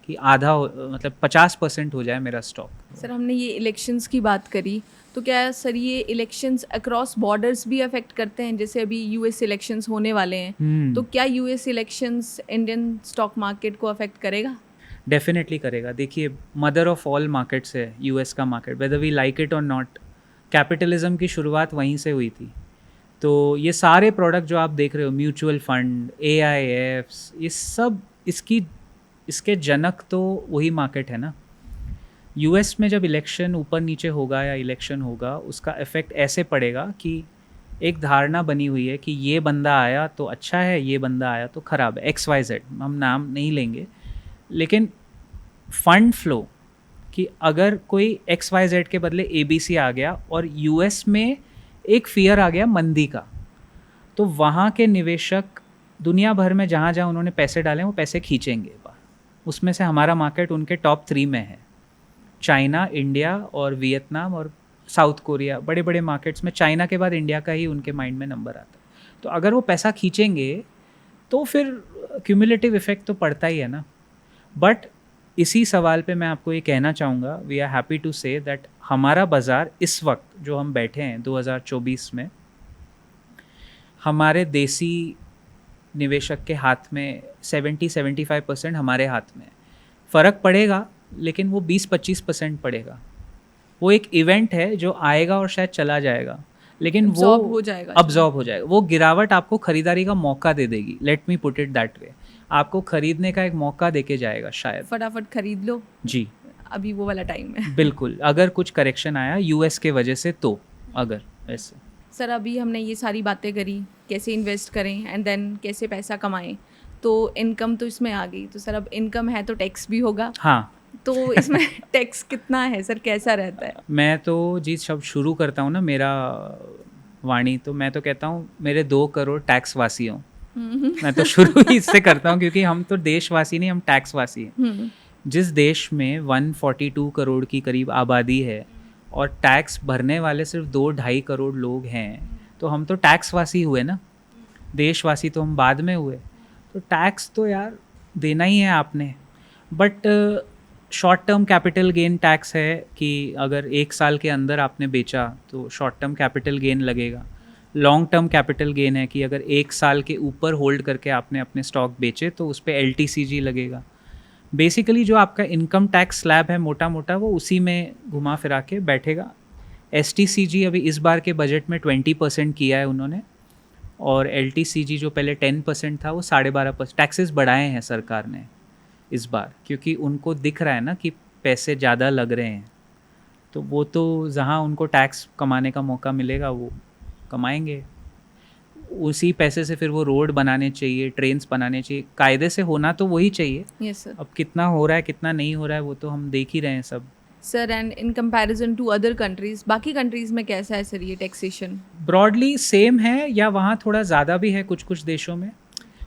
कि आधा मतलब 50% हो जाए मेरा स्टॉक। सर हमने ये इलेक्शंस की बात करी, तो क्या सर ये इलेक्शंस अक्रॉस बॉर्डर्स भी अफेक्ट करते हैं? जैसे अभी यूएस इलेक्शंस होने वाले हैं, तो क्या US elections Indian stock market को अफेक्ट करेगा? डेफिनेटली करेगा। देखिए, मदर ऑफ ऑल मार्केट्स है यूएस का market, whether we like it और नॉट। कैपिटलिज्म की शुरुआत वहीं से हुई थी। तो ये सारे प्रोडक्ट जो आप देख रहे हो, म्यूचुअल फंड, AIFs, ये सब इसके जनक तो वही मार्केट है ना। यूएस में जब इलेक्शन ऊपर नीचे होगा या इलेक्शन होगा, उसका इफ़ेक्ट ऐसे पड़ेगा कि एक धारणा बनी हुई है कि ये बंदा आया तो अच्छा है, ये बंदा आया तो ख़राब है, XYZ, हम नाम नहीं लेंगे, लेकिन फंड फ्लो कि अगर कोई XYZ के बदले ABC आ गया और यूएस में एक फियर आ गया मंदी का, तो वहाँ के निवेशक दुनिया भर में जहाँ जहाँ उन्होंने पैसे डाले वो पैसे खींचेंगे। उसमें से हमारा मार्केट उनके टॉप 3 में है। चाइना, इंडिया और वियतनाम और साउथ कोरिया, बड़े बड़े मार्केट्स में चाइना के बाद इंडिया का ही उनके माइंड में नंबर आता है। तो अगर वो पैसा खींचेंगे तो फिर क्यूमुलेटिव इफेक्ट तो पड़ता ही है ना। बट इसी सवाल पे मैं आपको ये कहना चाहूँगा, we are happy to say that हमारा बाज़ार इस वक्त जो हम बैठे हैं 2024 में, हमारे देसी निवेशक के हाथ में 70-75% हमारे हाथ में। फ़र्क पड़ेगा लेकिन वो 20-25% पड़ेगा। वो एक इवेंट है जो आएगा और शायद चला जाएगा, लेकिन वो अब्जॉर्ब हो जाएगा। वो गिरावट आपको ख़रीदारी का मौका दे देगी, let me put it that way. आपको ख़रीदने का एक मौका देके जाएगा, शायद फटाफट खरीद लो जी, अभी वो वाला टाइम है। बिल्कुल, अगर कुछ करेक्शन आया यूएस के वजह से तो, अगर ऐसे। सर अभी हमने ये सारी बातें करी, कैसे इन्वेस्ट करें एंड देन कैसे पैसा कमाएं, तो इनकम तो इसमें आ गई। तो सर अब इनकम है तो टैक्स भी होगा। हाँ, तो इसमें टैक्स कितना है सर, कैसा रहता है? मैं तो जी शब्द शुरू करता हूँ ना मेरा वाणी, तो मैं तो कहता हूँ मेरे 2 करोड़ टैक्स वासी हों। मैं तो शुरू ही इससे करता हूँ क्योंकि हम तो देशवासी नहीं, हम टैक्स वासी हैं। जिस देश में 142 करोड़ की करीब आबादी है और टैक्स भरने वाले सिर्फ 2-2.5 करोड़ लोग हैं, तो हम तो टैक्स वासी हुए ना, देशवासी तो हम बाद में हुए। तो टैक्स तो यार देना ही है आपने। But short term capital gain tax है कि अगर 1 साल के अंदर आपने बेचा तो शॉर्ट टर्म कैपिटल गेन लगेगा। लॉन्ग टर्म कैपिटल गेन है कि अगर 1 साल के ऊपर होल्ड करके आपने अपने स्टॉक बेचे तो उस पर LTCG लगेगा। बेसिकली जो आपका इनकम टैक्स स्लैब है मोटा मोटा, वो उसी में घुमा फिरा के बैठेगा। STCG अभी इस बार के बजट में 20% किया है उन्होंने, और LTCG जो पहले 10% था वो 12.5%। टैक्सेस बढ़ाए हैं सरकार ने इस बार, क्योंकि उनको दिख रहा है ना कि पैसे ज़्यादा लग रहे हैं, तो वो तो जहाँ उनको टैक्स कमाने का मौका मिलेगा वो कमाएंगे। उसी पैसे से फिर वो रोड बनाने चाहिए, ट्रेन्स बनाने चाहिए, कायदे से होना तो वही चाहिए। Yes sir. अब कितना हो रहा है कितना नहीं हो रहा है वो तो हम देख ही रहे हैं सब। Sir and in comparison to other countries, बाकी कंट्रीज में कैसा है सर ये टैक्सेशन? ब्रॉडली सेम है या वहाँ थोड़ा ज़्यादा भी है कुछ कुछ देशों में।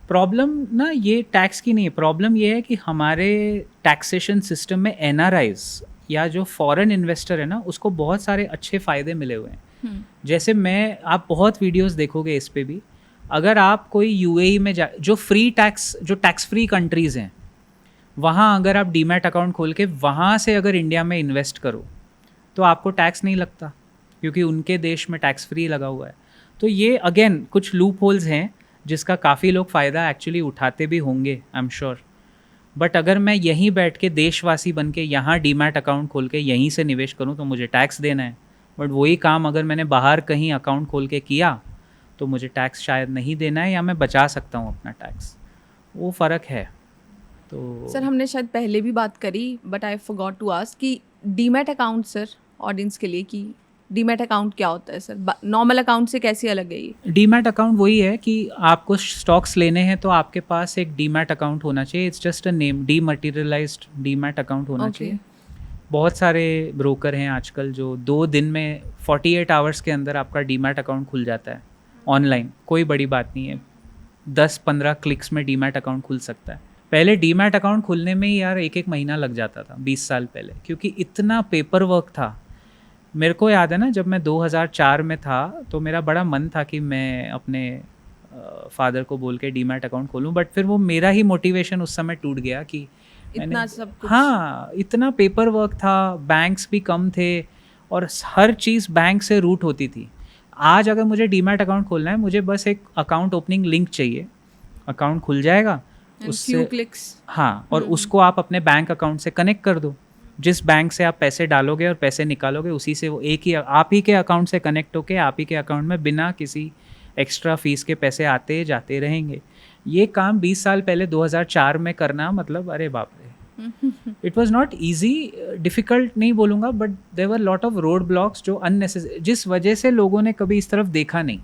प्रॉब्लम ना ये टैक्स की नहीं है, प्रॉब्लम ये है कि हमारे टैक्सेशन सिस्टम में NRIs या जो फॉरेन इन्वेस्टर है ना, उसको बहुत सारे अच्छे फ़ायदे मिले हुए हैं। जैसे मैं, आप बहुत वीडियोस देखोगे इस पे भी, अगर आप कोई UAE में जो फ्री टैक्स, जो टैक्स फ्री कंट्रीज़ हैं, वहाँ अगर आप डीमैट अकाउंट खोल के वहाँ से अगर इंडिया में इन्वेस्ट करो तो आपको टैक्स नहीं लगता, क्योंकि उनके देश में टैक्स फ्री लगा हुआ है। तो ये अगेन कुछ लूप होल्स हैं जिसका काफ़ी लोग फ़ायदा एक्चुअली उठाते भी होंगे, आई एम श्योर। बट अगर मैं यहीं बैठ के देशवासी बन के यहाँ डीमैट अकाउंट खोल के यहीं से निवेश करूँ तो मुझे टैक्स देना है। बट वही काम अगर मैंने बाहर कहीं अकाउंट खोल के किया तो मुझे टैक्स शायद नहीं देना है, या मैं बचा सकता हूँ अपना टैक्स। वो फ़र्क है। तो सर हमने शायद पहले भी बात करी but I forgot to ask कि डीमैट अकाउंट सर ऑडियंस के लिए कि डीमैट अकाउंट क्या होता है सर, नॉर्मल अकाउंट से कैसे अलग है ये? डीमैट अकाउंट वही है कि आपको स्टॉक्स लेने हैं तो आपके पास एक डीमैट अकाउंट होना चाहिए। It's just a name, dematerialized demat account होना Okay. चाहिए। बहुत सारे ब्रोकर हैं आजकल जो 2 दिन में 48 आवर्स के अंदर आपका डीमैट अकाउंट खुल जाता है ऑनलाइन। कोई बड़ी बात नहीं है, 10-15 क्लिक्स में डीमैट अकाउंट खुल सकता है। पहले डीमैट अकाउंट खुलने में ही यार 1-1 महीना लग जाता था 20 साल पहले, क्योंकि इतना पेपर वर्क था। मेरे को याद है ना, जब मैं 2004 में था तो मेरा बड़ा मन था कि मैं अपने फादर को बोल के डीमैट अकाउंट खोलूं, बट फिर वो मेरा ही मोटिवेशन उस समय टूट गया कि इतना सब कुछ। हाँ, इतना पेपर वर्क था, बैंक्स भी कम थे और हर चीज़ बैंक से रूट होती थी। आज अगर मुझे डीमैट अकाउंट खोलना है, मुझे बस एक अकाउंट ओपनिंग लिंक चाहिए, अकाउंट खुल जाएगा फ्यू क्लिक्स। हाँ, और उसको आप अपने बैंक अकाउंट से कनेक्ट कर दो। जिस बैंक से आप पैसे डालोगे और पैसे निकालोगे, उसी से वो एक ही आप ही के अकाउंट से कनेक्ट होके आप ही के अकाउंट में बिना किसी एक्स्ट्रा फीस के पैसे आते जाते रहेंगे। ये काम 20 साल पहले 2004 में करना, मतलब अरे बाप रे, it was not easy, difficult नहीं बोलूँगा, but there were lot of road blocks जो अननेसेसरी, जिस वजह से लोगों ने कभी इस तरफ देखा नहीं।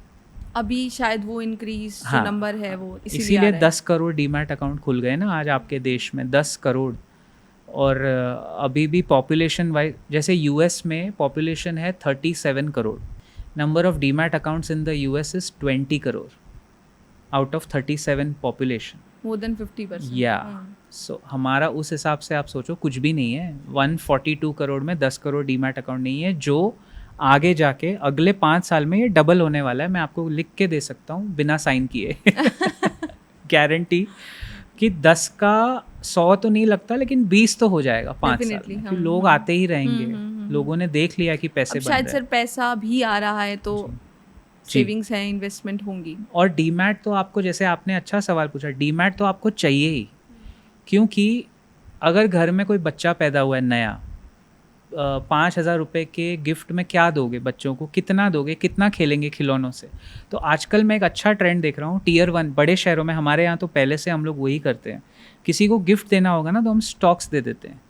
अभी शायद वो इंक्रीज हाँ, जो नंबर है वो इसीलिए 10 करोड़ डीमैट अकाउंट खुल गए ना आज आपके देश में, 10 करोड़। और अभी भी पॉपुलेशन वाइज, जैसे यूएस में पॉपुलेशन है 37 crore, number of demat accounts in the US is 20 crore out of 37 population, more than 50%। या सो हमारा उस हिसाब से आप सोचो कुछ भी नहीं है। 142 करोड़ में 10 करोड़ डीमैट अकाउंट नहीं है, जो आगे जाके अगले 5 साल में ये डबल होने वाला है। मैं आपको लिख के दे सकता हूँ बिना साइन किए गारंटी कि 10 का 100 तो नहीं लगता, लेकिन 20 तो हो जाएगा 5 साल में, कि लोग आते ही रहेंगे। लोगों ने देख लिया कि पैसे अब बन शायद रहे सर हैं। पैसा भी आ रहा है तो सेविंग्स है, इन्वेस्टमेंट होंगी। और डीमैट तो आपको, जैसे आपने अच्छा सवाल पूछा, डीमैट तो आपको चाहिए ही, क्योंकि अगर घर में कोई बच्चा पैदा हुआ है नया, 5,000 रुपये के गिफ्ट में क्या दोगे बच्चों को, कितना दोगे, कितना खेलेंगे खिलौनों से। तो आजकल मैं एक अच्छा ट्रेंड देख रहा हूँ टियर 1 बड़े शहरों में, हमारे यहाँ तो पहले से हम लोग वही करते हैं, किसी को गिफ्ट देना होगा ना तो हम स्टॉक्स दे देते हैं।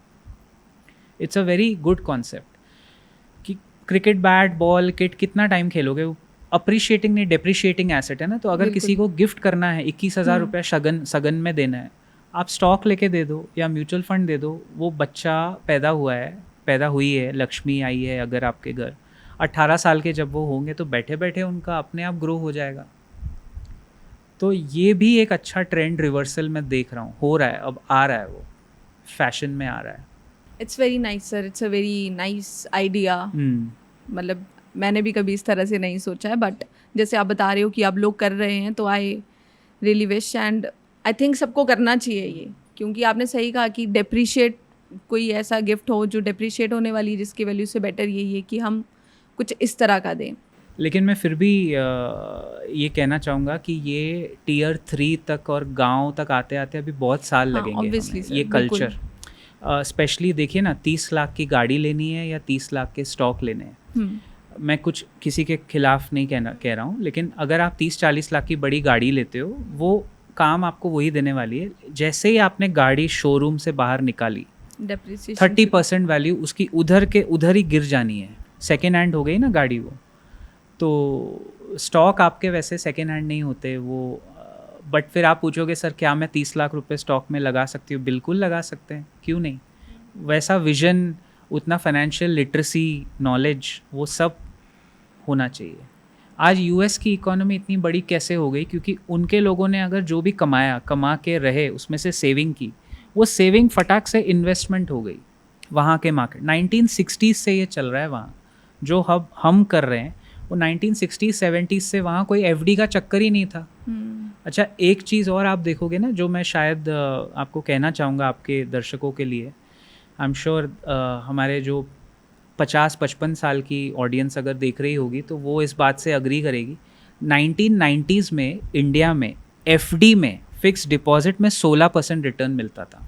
It's a very good concept कि क्रिकेट बैट बॉल किट कितना टाइम खेलोगे, अप्रिशिएटिंग नहीं डेप्रिशिएटिंग एसेट है ना। तो अगर किसी को गिफ्ट करना है 21,000 रुपया सगन में देना है, आप स्टॉक लेके दे दो या म्यूचुअल फंड दे दो। वो बच्चा पैदा हुई है, लक्ष्मी आई है अगर आपके घर, 18 साल के जब वो होंगे तो बैठे बैठे उनका अपने आप ग्रो हो जाएगा। तो ये भी एक अच्छा ट्रेंड रिवर्सल में देख रहा हूँ, हो रहा है, अब आ रहा है, वो फैशन में आ रहा है। It's very nice sir, it's a very nice idea. मतलब मैंने भी कभी इस तरह से नहीं सोचा है, बट जैसे आप बता रहे हो कि आप लोग कर रहे हैं, तो I really wish and I think सबको करना चाहिए ये, क्योंकि आपने सही कहा कि डेप्रिशिएट, कोई ऐसा गिफ्ट हो जो डेप्रिशिएट होने वाली, जिसकी वैल्यू से बेटर यही है कि हम कुछ इस तरह का दें। लेकिन मैं फिर भी ये कहना चाहूँगा कि ये टियर 3 तक और गांव तक आते आते अभी बहुत साल लगेंगे obviously हमें। sir, ये बिल्कुल। कल्चर स्पेशली देखिए ना, 30 लाख की गाड़ी लेनी है या 30 लाख के स्टॉक लेने हैं। मैं कुछ किसी के खिलाफ नहीं कह रहा हूँ, लेकिन अगर आप 30-40 लाख की बड़ी गाड़ी लेते हो, वो काम आपको वही देने वाली है। जैसे ही आपने गाड़ी शोरूम से बाहर निकाली, 30% वैल्यू उसकी उधर ही गिर जानी है। सेकेंड हैंड हो गई ना गाड़ी वो। तो स्टॉक आपके वैसे सेकेंड हैंड नहीं होते वो, बट फिर आप पूछोगे सर क्या मैं 30 लाख रुपए स्टॉक में लगा सकती हूँ? बिल्कुल लगा सकते हैं, क्यों नहीं। वैसा विजन, उतना फाइनेंशियल लिटरेसी, नॉलेज, वो सब होना चाहिए। आज यूएस की इकोनॉमी इतनी बड़ी कैसे हो गई? क्योंकि उनके लोगों ने अगर जो भी कमा के रहे, उसमें से सेविंग की, वो सेविंग फटाक से इन्वेस्टमेंट हो गई। वहाँ के मार्केट 1960s से ये चल रहा है वहाँ, जो हम कर रहे हैं वो 1960s-70s से वहाँ कोई एफडी का चक्कर ही नहीं था। अच्छा, एक चीज़ और आप देखोगे ना, जो मैं शायद आपको कहना चाहूँगा आपके दर्शकों के लिए, आई एम श्योर हमारे जो 50-55 साल की ऑडियंस अगर देख रही होगी तो वो इस बात से अग्री करेगी। 1990s में इंडिया में एफडी में, फिक्स डिपॉजिट में 16% रिटर्न मिलता था।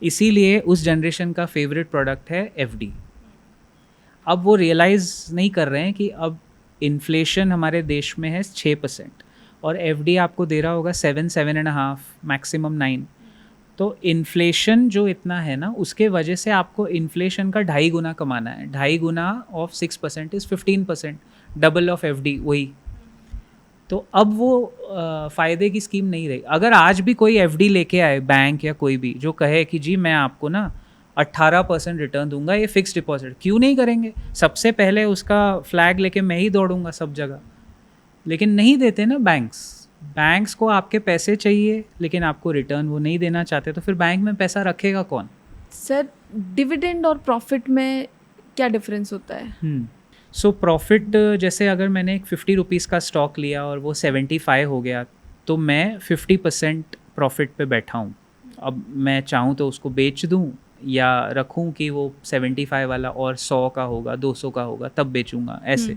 इसीलिए उस जनरेशन का फेवरेट प्रोडक्ट है एफडी। अब वो रियलाइज़ नहीं कर रहे हैं कि अब इन्फ्लेशन हमारे देश में है 6% और एफडी आपको दे रहा होगा 7.5 मैक्सिमम 9। तो इन्फ्लेशन जो इतना है ना, उसके वजह से आपको इन्फ्लेशन का 2.5 गुना कमाना है। 2.5 गुना of 6% is 15%, double of FD वही। तो अब वो फ़ायदे की स्कीम नहीं रही। अगर आज भी कोई एफडी लेके आए बैंक या कोई भी, जो कहे कि जी मैं आपको ना 18% रिटर्न दूंगा, ये फिक्स डिपॉजिट, क्यों नहीं करेंगे? सबसे पहले उसका फ्लैग लेके मैं ही दौड़ूंगा सब जगह। लेकिन नहीं देते ना बैंक्स को आपके पैसे चाहिए, लेकिन आपको रिटर्न वो नहीं देना चाहते, तो फिर बैंक में पैसा रखेगा कौन? सर, डिविडेंड और प्रॉफिट में क्या डिफरेंस होता है? सो प्रॉफिट, जैसे अगर मैंने एक 50 रुपीज़ का स्टॉक लिया और वो 75 हो गया, तो मैं 50% प्रॉफिट पे बैठा हूँ। अब मैं चाहूँ तो उसको बेच दूँ या रखूँ कि वो 75 वाला और 100 का होगा, 200 का होगा, तब बेचूँगा, ऐसे।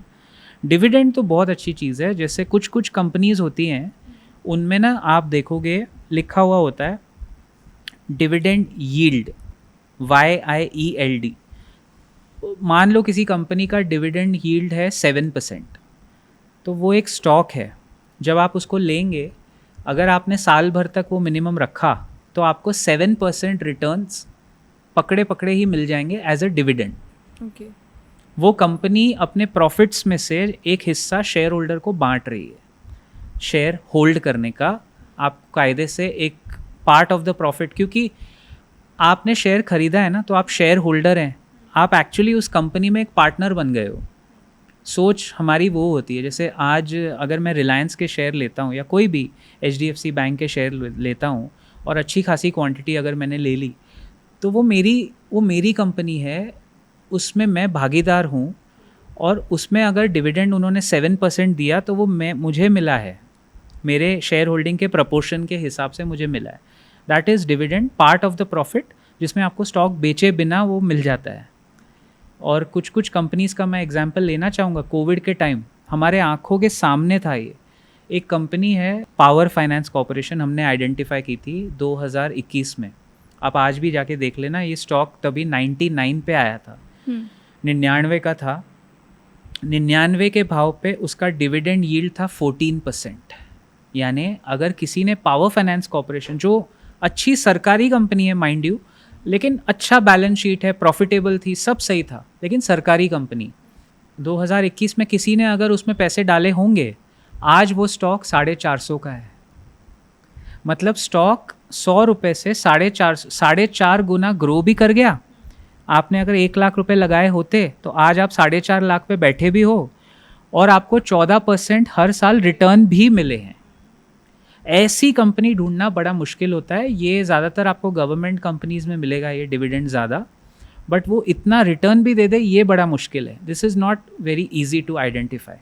डिविडेंड तो बहुत अच्छी चीज़ है। जैसे कुछ कुछ कंपनीज़ होती हैं, उनमें ना आप देखोगे लिखा हुआ होता है डिविडेंड यील्ड, YIELD। मान लो किसी कंपनी का डिविडेंड यील्ड है 7%, तो वो एक स्टॉक है। जब आप उसको लेंगे, अगर आपने साल भर तक वो मिनिमम रखा, तो आपको 7% रिटर्न्स पकड़े पकड़े ही मिल जाएंगे एज अ डिविडेंड। ओके। वो कंपनी अपने प्रॉफिट्स में से एक हिस्सा शेयर होल्डर को बांट रही है। शेयर होल्ड करने का आप कायदे से एक पार्ट ऑफ द प्रॉफिट, क्योंकि आपने शेयर खरीदा है ना, तो आप शेयर होल्डर हैं, आप एक्चुअली उस कंपनी में एक पार्टनर बन गए हो। सोच हमारी वो होती है, जैसे आज अगर मैं रिलायंस के शेयर लेता हूँ या कोई भी HDFC बैंक के शेयर लेता हूँ और अच्छी खासी क्वांटिटी अगर मैंने ले ली, तो वो मेरी कंपनी है, उसमें मैं भागीदार हूँ, और उसमें अगर डिविडेंड उन्होंने 7% दिया तो वो मुझे मिला है, मेरे शेयर होल्डिंग के प्रपोर्शन के हिसाब से मुझे मिला है। That is dividend, part of the profit, जिसमें आपको स्टॉक बेचे बिना वो मिल जाता है। और कुछ कुछ कंपनीज़ का मैं एग्जांपल लेना चाहूँगा। कोविड के टाइम हमारे आंखों के सामने था ये। एक कंपनी है पावर फाइनेंस कॉर्पोरेशन, हमने आइडेंटिफाई की थी 2021 में। आप आज भी जाके देख लेना, ये स्टॉक तभी 99 पे आया था, 99 का था। 99 के भाव पे उसका डिविडेंड यील्ड था 14%। यानी अगर किसी ने पावर फाइनेंस कॉर्पोरेशन, जो अच्छी सरकारी कंपनी है माइंड यू, लेकिन अच्छा बैलेंस शीट है, प्रॉफिटेबल थी, सब सही था, लेकिन सरकारी कंपनी, 2021 में किसी ने अगर उसमें पैसे डाले होंगे, आज वो स्टॉक 450 का है। मतलब स्टॉक 100 रुपये से 4.5 गुना ग्रो भी कर गया। आपने अगर 1 लाख रुपए लगाए होते, तो आज आप 4.5 लाख पे बैठे भी हो, और आपको 14% हर साल रिटर्न भी मिले हैं। ऐसी कंपनी ढूंढना बड़ा मुश्किल होता है। ये ज़्यादातर आपको गवर्नमेंट कंपनीज़ में मिलेगा ये डिविडेंड ज़्यादा, बट वो इतना रिटर्न भी दे दे, ये बड़ा मुश्किल है। This is not very easy to identify.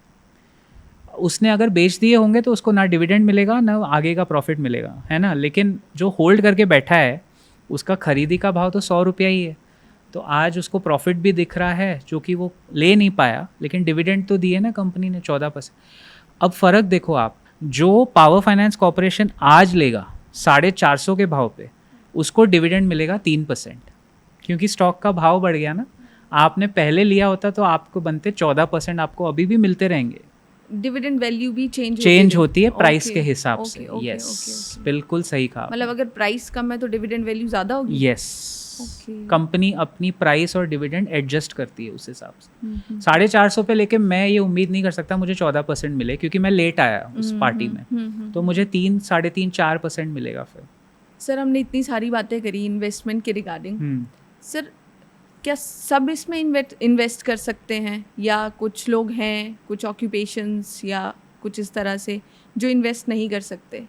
उसने अगर बेच दिए होंगे तो उसको ना डिविडेंड मिलेगा ना आगे का प्रॉफिट मिलेगा, है ना। लेकिन जो होल्ड करके बैठा है, उसका खरीदी का भाव तो 100 रुपया ही है, तो आज उसको प्रॉफिट भी दिख रहा है, जो कि वो ले नहीं पाया, लेकिन डिविडेंड तो दिए ना कंपनी ने 14%। अब फ़र्क देखो आप, जो पावर फाइनेंस कॉर्पोरेशन आज लेगा 450 के भाव पे, उसको डिविडेंड मिलेगा 3%, क्योंकि स्टॉक का भाव बढ़ गया ना। आपने पहले लिया होता तो आपको बनते 14%, आपको अभी भी मिलते रहेंगे। डिविडेंड वैल्यू भी चेंज होती है प्राइस के हिसाब से। यस, बिल्कुल सही कहा। मतलब अगर प्राइस कम है तो डिविडेंड वैल्यू ज़्यादा होगी। यस, कंपनी अपनी प्राइस और डिविडेंड एडजस्ट करती है उस हिसाब से। 450 पे लेके मैं ये उम्मीद नहीं कर सकता मुझे 14% मिले, क्योंकि मैं लेट आया उस पार्टी में, तो मुझे 3, 3.5, 4% मिलेगा फिर। सर, हमने इतनी सारी बातें करी इन्वेस्टमेंट के रिगार्डिंग। सर, क्या सब इसमें इन्वेस्ट कर सकते हैं, या कुछ लोग हैं, कुछ ऑक्यूपेशंस या कुछ इस तरह से जो इन्वेस्ट नहीं कर सकते?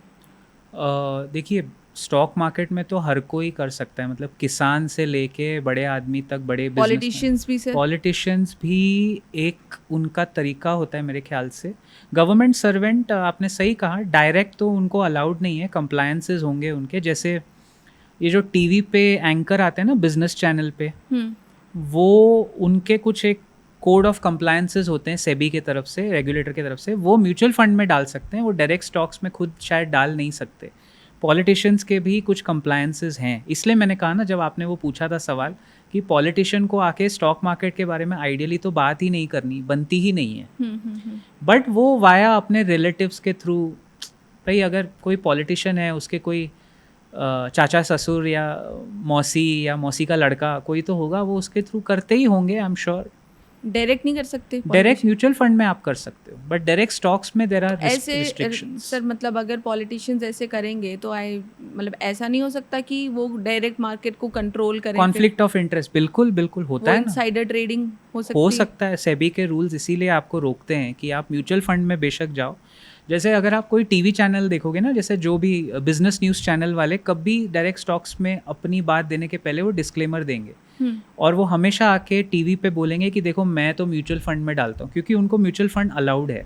देखिए, स्टॉक मार्केट में तो हर कोई कर सकता है, मतलब किसान से लेके बड़े आदमी तक, बड़े पॉलिटिशियंस भी। सर, पॉलिटिशियंस भी एक उनका तरीका होता है मेरे ख्याल से। गवर्नमेंट सर्वेंट, आपने सही कहा, डायरेक्ट तो उनको अलाउड नहीं है, कंप्लायंसेस होंगे उनके। जैसे ये जो टीवी पे एंकर आते हैं ना बिजनेस चैनल पे, वो उनके कुछ एक कोड ऑफ कंप्लायंसेस होते हैं सेबी के तरफ से, रेगुलेटर की तरफ से। वो म्यूचुअल फंड में डाल सकते हैं, वो डायरेक्ट स्टॉक्स में खुद शायद डाल नहीं सकते। पॉलिटिशियंस के भी कुछ कंप्लायंसेस हैं, इसलिए मैंने कहा ना, जब आपने वो पूछा था सवाल कि पॉलिटिशियन को आके स्टॉक मार्केट के बारे में आइडियली तो बात ही नहीं करनी, बनती ही नहीं है। बट वो वाया अपने रिलेटिव्स के थ्रू भाई अगर कोई पॉलिटिशियन है, उसके कोई चाचा ससुर या मौसी का लड़का कोई तो होगा, वो उसके थ्रू करते ही होंगे, आई एम श्योर। डायरेक्ट नहीं कर सकते? डायरेक्ट म्यूचुअल फंड में आप कर सकते हो, बट डायरेक्ट स्टॉक्स में देयर आर ऐसे रिस्ट्रिक्शंस। सर मतलब अगर पॉलिटिशियंस ऐसे करेंगे तो मतलब ऐसा नहीं हो सकता कि वो डायरेक्ट मार्केट को कंट्रोल करें? कॉन्फ्लिक्ट ऑफ इंटरेस्ट बिल्कुल बिल्कुल होता है ना, इनसाइडर ट्रेडिंग हो सकता है। सेबी के रूल्स इसीलिए आपको रोकते हैं कि आप म्यूचुअल फंड में बेशक जाओ। जैसे अगर आप कोई टीवी चैनल देखोगे ना, जैसे जो भी बिजनेस न्यूज़ चैनल वाले, कभी डायरेक्ट स्टॉक्स में अपनी बात देने के पहले वो डिस्क्लेमर देंगे, और वो हमेशा आके टीवी पे बोलेंगे कि देखो मैं तो म्यूचुअल फंड में डालता हूँ, क्योंकि उनको म्यूचुअल फंड अलाउड है,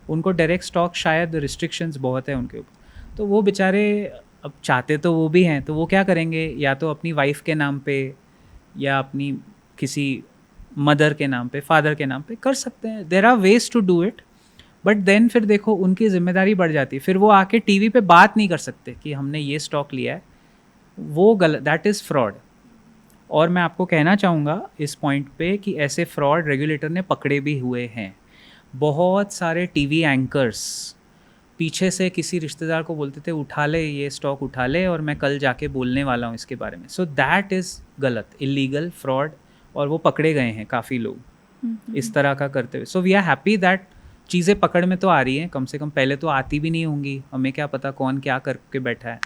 उनको डायरेक्ट स्टॉक शायद रिस्ट्रिक्शंस बहुत है उनके ऊपर। तो वो बेचारे अब चाहते तो वो भी हैं, तो वो क्या करेंगे, या तो अपनी वाइफ के नाम पे या अपनी किसी मदर के नाम पे, फादर के नाम पे कर सकते हैं। There are ways to do it, but then फिर देखो उनकी जिम्मेदारी बढ़ जाती है, फिर वो आके टीवी पे बात नहीं कर सकते कि हमने ये स्टॉक लिया है, वो गलत, दैट इज़ फ्रॉड। और मैं आपको कहना चाहूँगा इस पॉइंट पे कि ऐसे फ्रॉड रेगुलेटर ने पकड़े भी हुए हैं। बहुत सारे टीवी एंकर्स पीछे से किसी रिश्तेदार को बोलते थे उठा ले ये स्टॉक, उठा ले, और मैं कल जाके बोलने वाला हूँ इसके बारे में। सो दैट इज़ गलत, इलीगल, फ्रॉड, और वो पकड़े गए हैं काफ़ी लोग इस तरह का करते हुए। So we are happy that चीज़ें पकड़ में तो आ रही हैं, कम से कम पहले तो आती भी नहीं होंगी, हमें क्या पता कौन क्या करके बैठा है।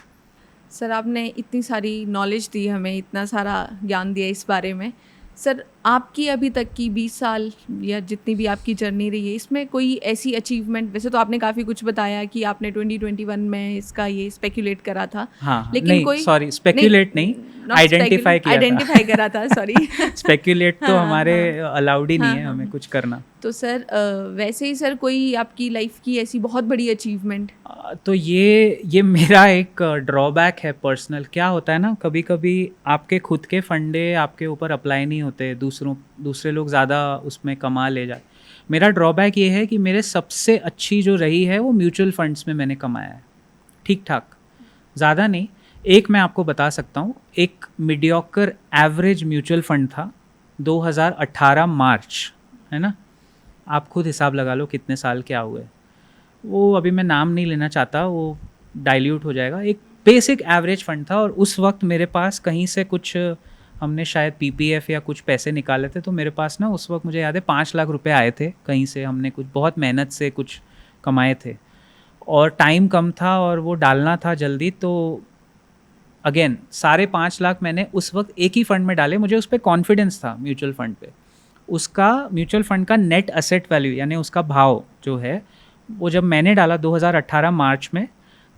सर आपने इतनी सारी नॉलेज दी हमें, इतना सारा ज्ञान दिया इस बारे में। सर आपकी अभी तक की 20 साल या जितनी भी आपकी जर्नी रही है, इसमें कोई ऐसी अचीवमेंट, वैसे तो आपने काफ़ी कुछ बताया कि आपने 2021 में इसका ये स्पेक्यूलेट करा था, हाँ, लेकिन नहीं, कोई सॉरी, स्पेक्यूलेट नहीं, आइडेंटिफाई करा था सॉरी स्पेक्यूलेट तो हाँ, हमारे अलाउड ही नहीं हाँ, है, हमें कुछ करना। तो सर वैसे ही सर कोई आपकी लाइफ की ऐसी बहुत बड़ी अचीवमेंट? तो ये मेरा एक ड्रॉबैक है पर्सनल। क्या होता है ना, कभी कभी आपके खुद के फंडे आपके ऊपर अप्लाई नहीं होते, दूसरे लोग ज़्यादा उसमें कमा ले जाए। मेरा ड्रॉबैक ये है कि मेरे सबसे अच्छी जो रही है वो म्यूचुअल फंड्स में मैंने कमाया है, ठीक ठाक, ज़्यादा नहीं। एक मैं आपको बता सकता हूँ, एक मीडियोकर एवरेज म्यूचुअल फंड था 2018 मार्च, है ना, आप खुद हिसाब लगा लो कितने साल क्या हुए। वो अभी मैं नाम नहीं लेना चाहता, वो डाइल्यूट हो जाएगा। एक बेसिक एवरेज फंड था, और उस वक्त मेरे पास कहीं से कुछ, हमने शायद पीपीएफ या कुछ पैसे निकाले थे, तो मेरे पास ना उस वक्त मुझे याद है 5 लाख रुपए आए थे कहीं से, हमने कुछ बहुत मेहनत से कुछ कमाए थे, और टाइम कम था और वो डालना था जल्दी। तो अगेन 5.5 लाख मैंने उस वक्त एक ही फ़ंड में डाले, मुझे उस पर कॉन्फिडेंस था म्यूचुअल फ़ंड पे। उसका म्यूचुअल फ़ंड का नेट असेट वैल्यू यानी उसका भाव जो है, वो जब मैंने डाला 2018 मार्च में,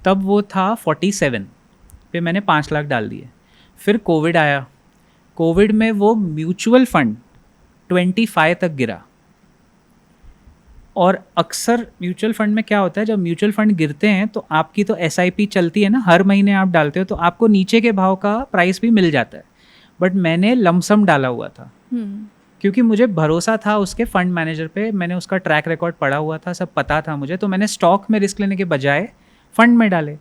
तब वो था 47 पे, मैंने 5 लाख डाल दिए। फिर कोविड आया, कोविड में वो म्यूचुअल फ़ंड 25 तक गिरा। और अक्सर म्यूचुअल फंड में क्या होता है, जब म्यूचुअल फंड गिरते हैं तो आपकी तो एसआईपी चलती है ना, हर महीने आप डालते हो, तो आपको नीचे के भाव का प्राइस भी मिल जाता है। बट मैंने लमसम डाला हुआ था, क्योंकि मुझे भरोसा था उसके फंड मैनेजर पे, मैंने उसका ट्रैक रिकॉर्ड पढ़ा हुआ था, सब पता था मुझे, तो मैंने स्टॉक में रिस्क लेने के बजाय फंड में डाले।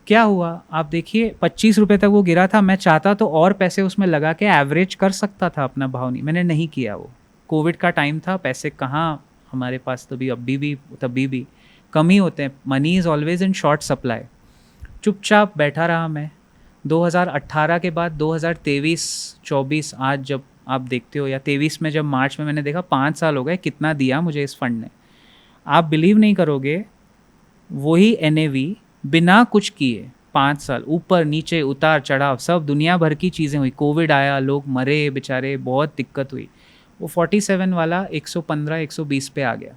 क्या हुआ आप देखिए, 25 रुपये तक वो गिरा था। मैं चाहता तो और पैसे उसमें लगा के एवरेज कर सकता था अपना भाव, नहीं, मैंने नहीं किया। वो कोविड का टाइम था, पैसे कहाँ हमारे पास, तभी भी कम ही होते हैं, money is always in short supply. चुपचाप बैठा रहा मैं। 2018 के बाद 2023-24 आज जब आप देखते हो, या 23 में जब मार्च में मैंने देखा 5 साल हो गए, कितना दिया मुझे इस फंड ने, आप बिलीव नहीं करोगे। वही NAV बिना कुछ किए 5 साल, ऊपर नीचे उतार चढ़ाव सब दुनिया भर की चीज़ें हुई, कोविड आया, लोग मरे बेचारे, बहुत दिक्कत हुई, वो 47 वाला 115-120 पे आ गया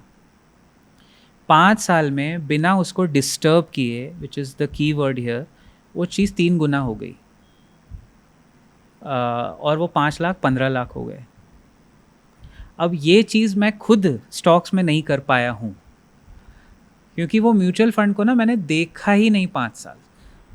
5 साल में, बिना उसको डिस्टर्ब किए, which is the key word here. वो चीज़ 3 गुना हो गई, और वो 5 लाख 15 लाख हो गए। अब ये चीज़ मैं खुद स्टॉक्स में नहीं कर पाया हूँ, क्योंकि वो म्यूचुअल फंड को ना मैंने देखा ही नहीं 5 साल।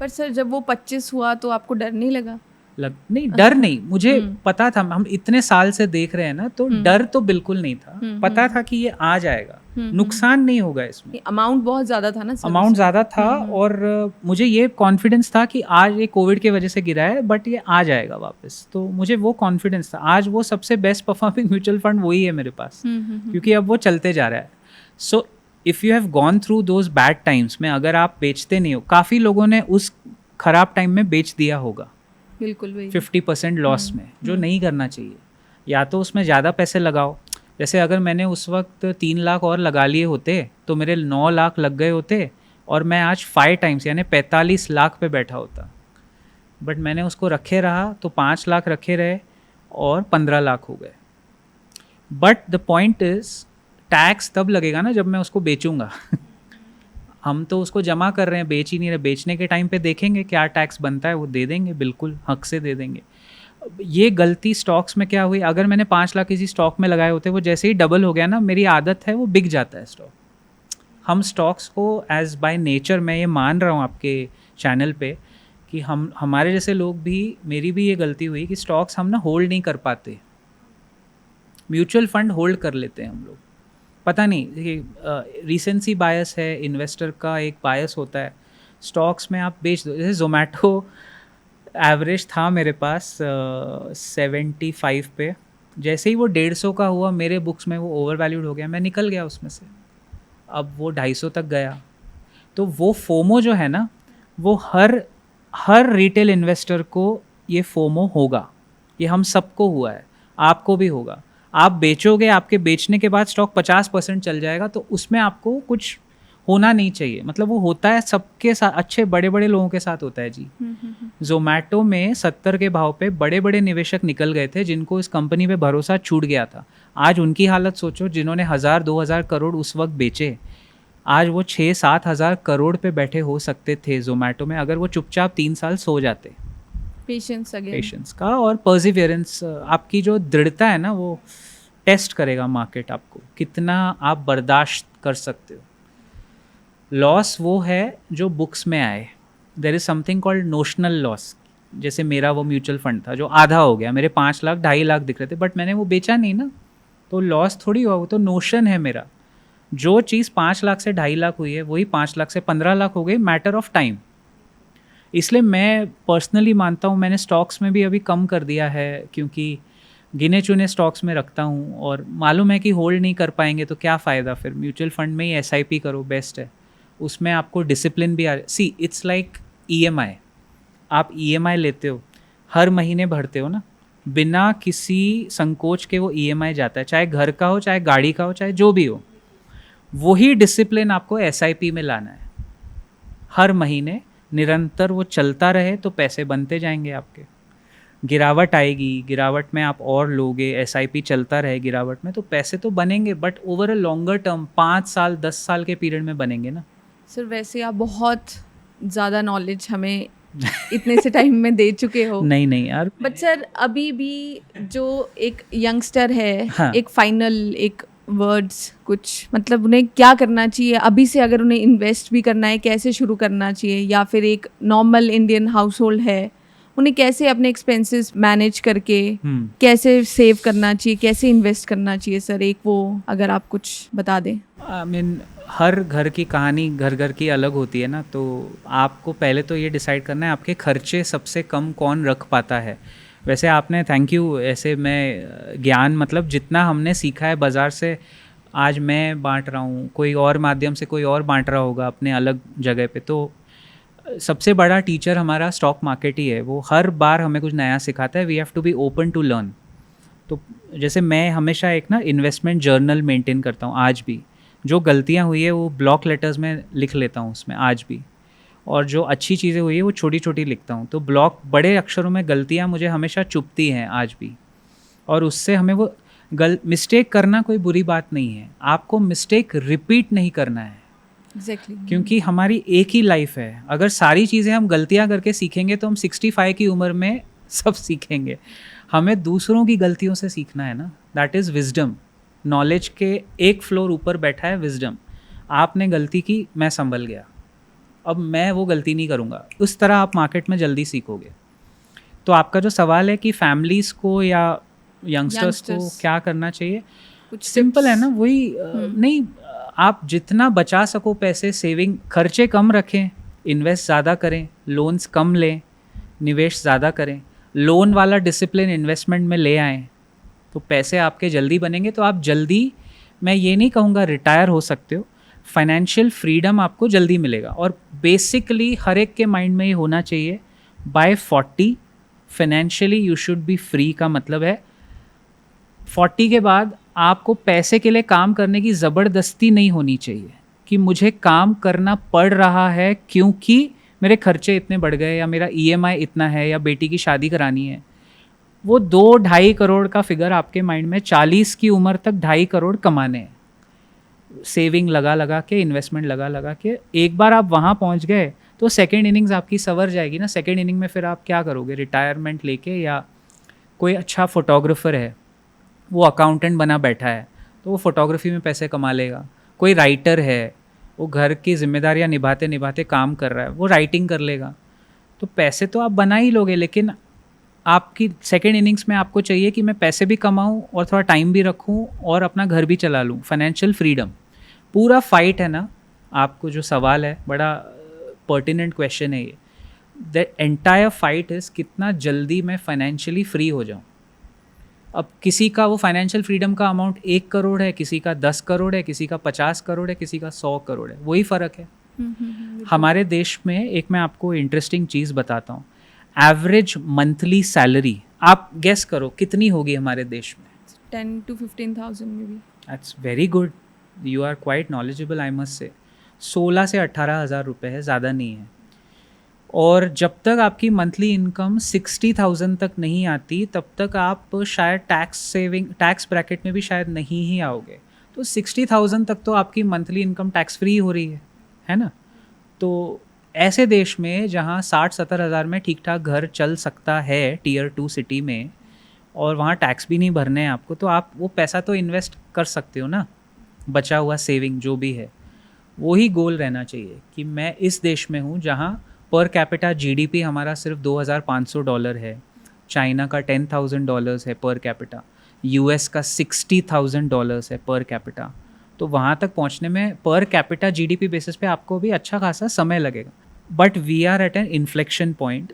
पर सर जब वो 25 हुआ तो आपको डर नहीं लगा? नहीं, डर नहीं, मुझे पता था, हम इतने साल से देख रहे हैं ना, तो डर तो बिल्कुल नहीं था। पता था कि ये आ जाएगा, नुकसान नहीं होगा इसमें। अमाउंट बहुत ज़्यादा था ना सर, अमाउंट ज़्यादा था, और मुझे ये कॉन्फिडेंस था कि आज ये कोविड के वजह से गिरा है, बट ये आ जाएगा वापस, तो मुझे वो कॉन्फिडेंस था। आज वो सबसे बेस्ट परफॉर्मिंग म्यूचुअल फंड वही है मेरे पास, क्योंकि अब वो चलते जा रहा है। So if you have gone through those bad times में अगर आप बेचते नहीं हो, काफ़ी लोगों ने उस खराब टाइम में बेच दिया होगा बिल्कुल वही 50% लॉस में, जो नहीं करना चाहिए। या तो उसमें ज़्यादा पैसे लगाओ, जैसे अगर मैंने उस वक्त 3 लाख और लगा लिए होते तो मेरे 9 लाख लग गए होते और मैं आज 5 टाइम्स यानी 45 लाख पे बैठा होता। बट मैंने उसको रखे रहा तो 5 लाख रखे रहे और 15 लाख हो गए। But the point is tax तब लगेगा ना जब मैं उसको बेचूंगा। हम तो उसको जमा कर रहे हैं, बेच ही नहीं रहे। बेचने के टाइम पे देखेंगे क्या टैक्स बनता है, वो दे देंगे, बिल्कुल हक से दे देंगे। ये गलती स्टॉक्स में क्या हुई, अगर मैंने 5 लाख किसी स्टॉक में लगाए होते, वो जैसे ही डबल हो गया ना, मेरी आदत है वो बिक जाता है स्टॉक। हम स्टॉक्स को एज बाय नेचर, मैं ये मान रहा हूँ आपके चैनल पे कि हमारे जैसे लोग भी, मेरी भी ये गलती हुई कि स्टॉक्स हम ना होल्ड नहीं कर पाते। म्यूचुअल फंड होल्ड कर लेते हैं हम लोग, पता नहीं, देखिए रिसेंसी बायस है, इन्वेस्टर का एक बायस होता है। स्टॉक्स में आप बेच दो, जैसे जोमेटो एवरेज था मेरे पास 75 पे, जैसे ही वो 150 का हुआ मेरे बुक्स में वो ओवर वैल्यूड हो गया, मैं निकल गया उसमें से। अब वो 250 तक गया। तो वो फोमो जो है ना, वो हर रिटेल इन्वेस्टर को ये फोमो होगा, ये हम सबको हुआ है, आपको भी होगा। आप बेचोगे, आपके बेचने के बाद स्टॉक 50% चल जाएगा, तो उसमें आपको कुछ होना नहीं चाहिए। मतलब वो होता है सबके साथ, अच्छे बड़े बड़े लोगों के साथ होता है जी। जोमेटो में 70 के भाव पे बड़े बड़े निवेशक निकल गए थे जिनको इस कंपनी पे भरोसा छूट गया था। आज उनकी हालत सोचो, जिन्होंने 1000-2000 करोड़ उस वक्त बेचे, आज वो 6-7 हज़ार करोड़ पे बैठे हो सकते थे जोमेटो में, अगर वो चुपचाप 3 साल सो जाते। पेशेंस का और पर्सिवियरेंस, आपकी जो दृढ़ता है ना, वो टेस्ट करेगा मार्केट आपको, कितना आप बर्दाश्त कर सकते हो। लॉस वो है जो बुक्स में आए। There is something called notional loss. जैसे मेरा वो म्यूचुअल फंड था जो आधा हो गया, मेरे 5 लाख 2.5 लाख दिख रहे थे, बट मैंने वो बेचा नहीं ना, तो लॉस थोड़ी हुआ, वो तो नोशन है मेरा। जो चीज़ 5 लाख से 2.5 लाख हुई है, वही 5 लाख से 15 लाख हो गई, मैटर ऑफ टाइम। इसलिए मैं पर्सनली मानता हूँ, मैंने स्टॉक्स में भी अभी कम कर दिया है, क्योंकि गिने चुने स्टॉक्स में रखता हूँ और मालूम है कि होल्ड नहीं कर पाएंगे तो क्या फ़ायदा। फिर म्यूचुअल फंड में ही SIP करो, बेस्ट है। उसमें आपको डिसिप्लिन भी सी इट्स लाइक EMI। आप EMI लेते हो, हर महीने भरते हो ना, बिना किसी संकोच के वो EMI जाता है, चाहे घर का हो, चाहे गाड़ी का हो, चाहे जो भी हो। वही डिसिप्लिन आपको SIP में लाना है। हर महीने निरंतर वो चलता रहे तो पैसे बनते जाएंगे आपके। गिरावट आएगी, गिरावट में आप और लोगे, SIP चलता रहे गिरावट में, तो पैसे तो बनेंगे, but over a longer term 5 साल 10 साल के पीरियड में बनेंगे ना। सर वैसे आप बहुत ज़्यादा नॉलेज हमें इतने से टाइम में दे चुके हो। नहीं यार, बट सर अभी भी जो एक यंगस्टर है, हाँ। एक फाइनल एक वर्ड्स कुछ, मतलब उन्हें क्या करना चाहिए अभी से, अगर उन्हें इन्वेस्ट भी करना है कैसे शुरू करना चाहिए, या फिर एक नॉर्मल इंडियन हाउस होल्ड है, उन्हें कैसे अपने एक्सपेंसेस मैनेज करके कैसे सेव करना चाहिए, कैसे इन्वेस्ट करना चाहिए सर, एक वो अगर आप कुछ बता दें। आई मीन हर घर की कहानी घर घर की अलग होती है ना, तो आपको पहले तो ये डिसाइड करना है आपके खर्चे सबसे कम कौन रख पाता है। वैसे आपने, थैंक यू, ऐसे मैं ज्ञान, मतलब जितना हमने सीखा है बाज़ार से, आज मैं बांट रहा हूँ, कोई और माध्यम से कोई और बांट रहा होगा अपने अलग जगह पे। तो सबसे बड़ा टीचर हमारा स्टॉक मार्केट ही है, वो हर बार हमें कुछ नया सिखाता है। We have to be open to learn. तो जैसे मैं हमेशा एक ना इन्वेस्टमेंट जर्नल मेंटेन करता हूँ, आज भी जो गलतियाँ हुई है वो ब्लॉक लेटर्स में लिख लेता हूँ उसमें आज भी, और जो अच्छी चीज़ें हुई है वो छोटी छोटी लिखता हूँ। तो ब्लॉक बड़े अक्षरों में गलतियाँ मुझे हमेशा चुभती हैं आज भी, और उससे हमें वो मिस्टेक करना कोई बुरी बात नहीं है, आपको मिस्टेक रिपीट नहीं करना है। Exactly. क्योंकि हमारी एक ही लाइफ है, अगर सारी चीज़ें हम गलतियाँ करके सीखेंगे तो हम 65 की उम्र में सब सीखेंगे। हमें दूसरों की गलतियों से सीखना है ना, दैट इज़ विजडम। नॉलेज के एक फ्लोर ऊपर बैठा है विजडम। आपने गलती की, मैं संभल गया, अब मैं वो गलती नहीं करूँगा। उस तरह आप मार्केट में जल्दी सीखोगे। तो आपका जो सवाल है कि फैमिलीज़ को या यंगस्टर्स को क्या करना चाहिए, कुछ सिंपल है ना, वही नहीं, आप जितना बचा सको पैसे, सेविंग, खर्चे कम रखें, इन्वेस्ट ज़्यादा करें, लोन्स कम लें, निवेश ज़्यादा करें, लोन वाला डिसिप्लिन इन्वेस्टमेंट में ले आएँ, तो पैसे आपके जल्दी बनेंगे। तो आप जल्दी, मैं ये नहीं कहूँगा रिटायर हो सकते हो, फाइनेंशियल फ्रीडम आपको जल्दी मिलेगा। और बेसिकली हर एक के माइंड में ये होना चाहिए, by 40 financially you should be free. का मतलब है 40 के बाद आपको पैसे के लिए काम करने की ज़बरदस्ती नहीं होनी चाहिए कि मुझे काम करना पड़ रहा है क्योंकि मेरे खर्चे इतने बढ़ गए, या मेरा EMI इतना है, या बेटी की शादी करानी है। वो 2-2.5 करोड़ का फिगर आपके माइंड में 40 की उम्र तक 2.5 करोड़ कमाने हैं, सेविंग लगा लगा के, इन्वेस्टमेंट लगा लगा के। एक बार आप वहाँ पहुँच गए तो सेकेंड इनिंग्स आपकी सवर जाएगी ना। सेकेंड इनिंग में फिर आप क्या करोगे, रिटायरमेंट लेके, या कोई अच्छा फोटोग्राफर है वो अकाउंटेंट बना बैठा है तो वो फोटोग्राफी में पैसे कमा लेगा। कोई राइटर है वो घर की जिम्मेदारियां निभाते निभाते काम कर रहा है, वो राइटिंग कर लेगा। तो पैसे तो आप बना ही लोगे, लेकिन आपकी सेकेंड इनिंग्स में आपको चाहिए कि मैं पैसे भी कमाऊं और थोड़ा टाइम भी रखूं और अपना घर भी चला लूं। फाइनेंशियल फ्रीडम पूरा फाइट है ना। आपको जो सवाल है, बड़ा पर्टिनेंट क्वेश्चन है ये। द एंटायर फाइट इज़ कितना जल्दी मैं फाइनेंशियली फ्री हो जाऊं। अब किसी का वो फाइनेंशियल फ्रीडम का अमाउंट 1 करोड़ है, किसी का 10 करोड़ है, किसी का 50 करोड़ है, किसी का 100 करोड़ है। वही फ़र्क है। हमारे देश में एक मैं आपको इंटरेस्टिंग चीज़ बताता हूँ। एवरेज मंथली सैलरी आप गेस करो कितनी होगी हमारे देश में? 10 to 15,000 में भी। That's very good, you are quite knowledgeable I must say. 16 से 18,000 रुपये है, ज़्यादा नहीं है। और जब तक आपकी मंथली इनकम 60,000 तक नहीं आती तब तक आप शायद टैक्स ब्रैकेट में भी शायद नहीं ही आओगे। तो 60,000 तक तो आपकी मंथली इनकम टैक्स फ्री हो रही है ना। तो ऐसे देश में जहाँ 60-70 हज़ार में ठीक ठाक घर चल सकता है Tier 2 सिटी में, और वहाँ टैक्स भी नहीं भरने हैं आपको, तो आप वो पैसा तो इन्वेस्ट कर सकते हो ना। बचा हुआ सेविंग जो भी है, वही गोल रहना चाहिए कि मैं इस देश में हूँ जहाँ पर कैपिटा GDP हमारा सिर्फ $2,500 है। चाइना का $10,000 है पर कैपिटा, US का $60,000 है पर कैपिटा। तो वहाँ तक पहुँचने में पर कैपिटा GDP बेसिस पे आपको भी अच्छा खासा समय लगेगा। But we are at an inflection point.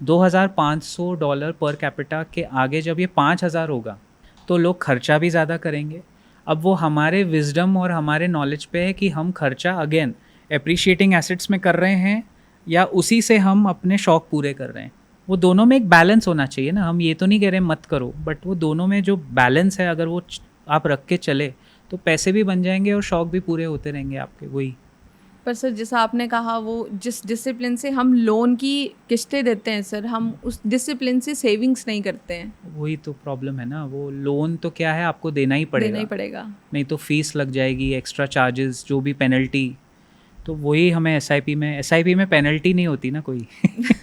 $2,500 per capita के आगे जब ये 5,000 होगा तो लोग खर्चा भी ज़्यादा करेंगे। अब वो हमारे विजडम और हमारे नॉलेज पे है कि हम खर्चा अगेन एप्रिशिएटिंग एसेट्स में कर रहे हैं या उसी से हम अपने शौक पूरे कर रहे हैं। वो दोनों में एक बैलेंस होना चाहिए ना। हम ये तो नहीं कह रहे मत करो, बट वो दोनों में जो बैलेंस है अगर वो आप रख के चले तो पैसे भी बन जाएंगे और शौक भी पूरे होते रहेंगे आपके। वही पर सर जैसा आपने कहा, वो जिस डिसिप्लिन से हम लोन की किस्तें देते हैं सर, हम उस डिसिप्लिन से सेविंग्स नहीं करते हैं। वही तो प्रॉब्लम है ना। वो लोन तो क्या है, आपको देना ही पड़ेगा, नहीं तो फीस लग जाएगी, एक्स्ट्रा चार्जेस, जो भी पेनल्टी। तो वही हमें एसआईपी में पेनल्टी नहीं होती ना कोई।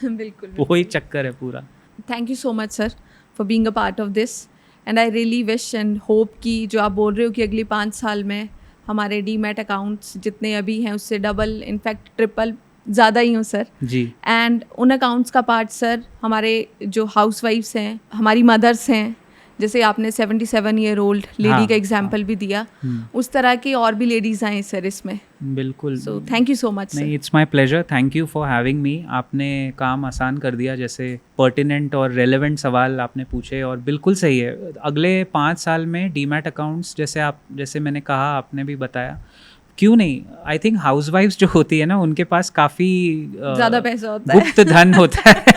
बिल्कुल वही चक्कर है पूरा। Thank you so much sir for being a part of this, and I really wish and hope कि जो आप बोल रहे हो कि अगली 5 साल में हमारे डीमैट अकाउंट्स जितने अभी हैं उससे डबल, इनफैक्ट ट्रिपल ज़्यादा ही हो सर जी। एंड उन अकाउंट्स का पार्ट सर हमारे जो हाउसवाइफ्स हैं, हमारी मदर्स हैं, जैसे आपने 77 ईयर ओल्ड लेडी का एग्जाम्पल भी दिया, उस तरह की और भी लेडीज आए सर इसमें। बिल्कुल। So thank you so much. नहीं, it's my pleasure, thank you for having me. आपने काम आसान कर दिया, जैसे पर्टिनेंट और रेलेवेंट सवाल आपने पूछे, और बिल्कुल सही है। अगले 5 साल में डीमैट अकाउंट्स जैसे मैंने कहा, आपने भी बताया, क्यों नहीं। आई थिंक हाउसवाइफ्स जो होती है ना, उनके पास काफ़ी ज़्यादा पैसा होता है, गुप्त धन होता है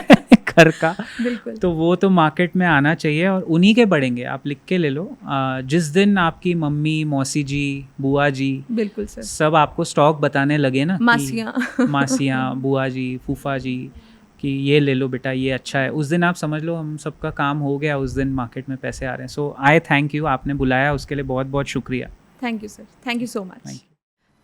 घर का। बिल्कुल। तो वो तो मार्केट में आना चाहिए और उन्हीं के बढ़ेंगे। आप लिख के ले लो, जिस दिन आपकी मम्मी, मौसी जी, बुआ जी, बिल्कुल सर, सब आपको स्टॉक बताने लगे ना, मासियाँ बुआ जी, फूफा जी, कि ये ले लो बेटा, ये अच्छा है, उस दिन आप समझ लो हम सबका काम हो गया। उस दिन मार्केट में पैसे आ रहे हैं। सो आई थैंक यू, आपने बुलाया उसके लिए बहुत बहुत शुक्रिया। Thank you sir, thank you so much.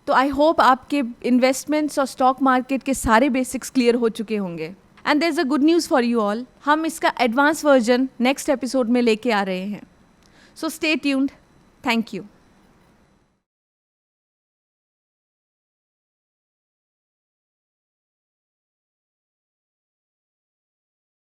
तो आई होप आपके इन्वेस्टमेंट्स और स्टॉक मार्केट के सारे बेसिक्स क्लियर हो चुके होंगे। And there is a good news for you all, हम इसका एडवांस वर्जन नेक्स्ट एपिसोड में लेके आ रहे हैं। So stay tuned. Thank you.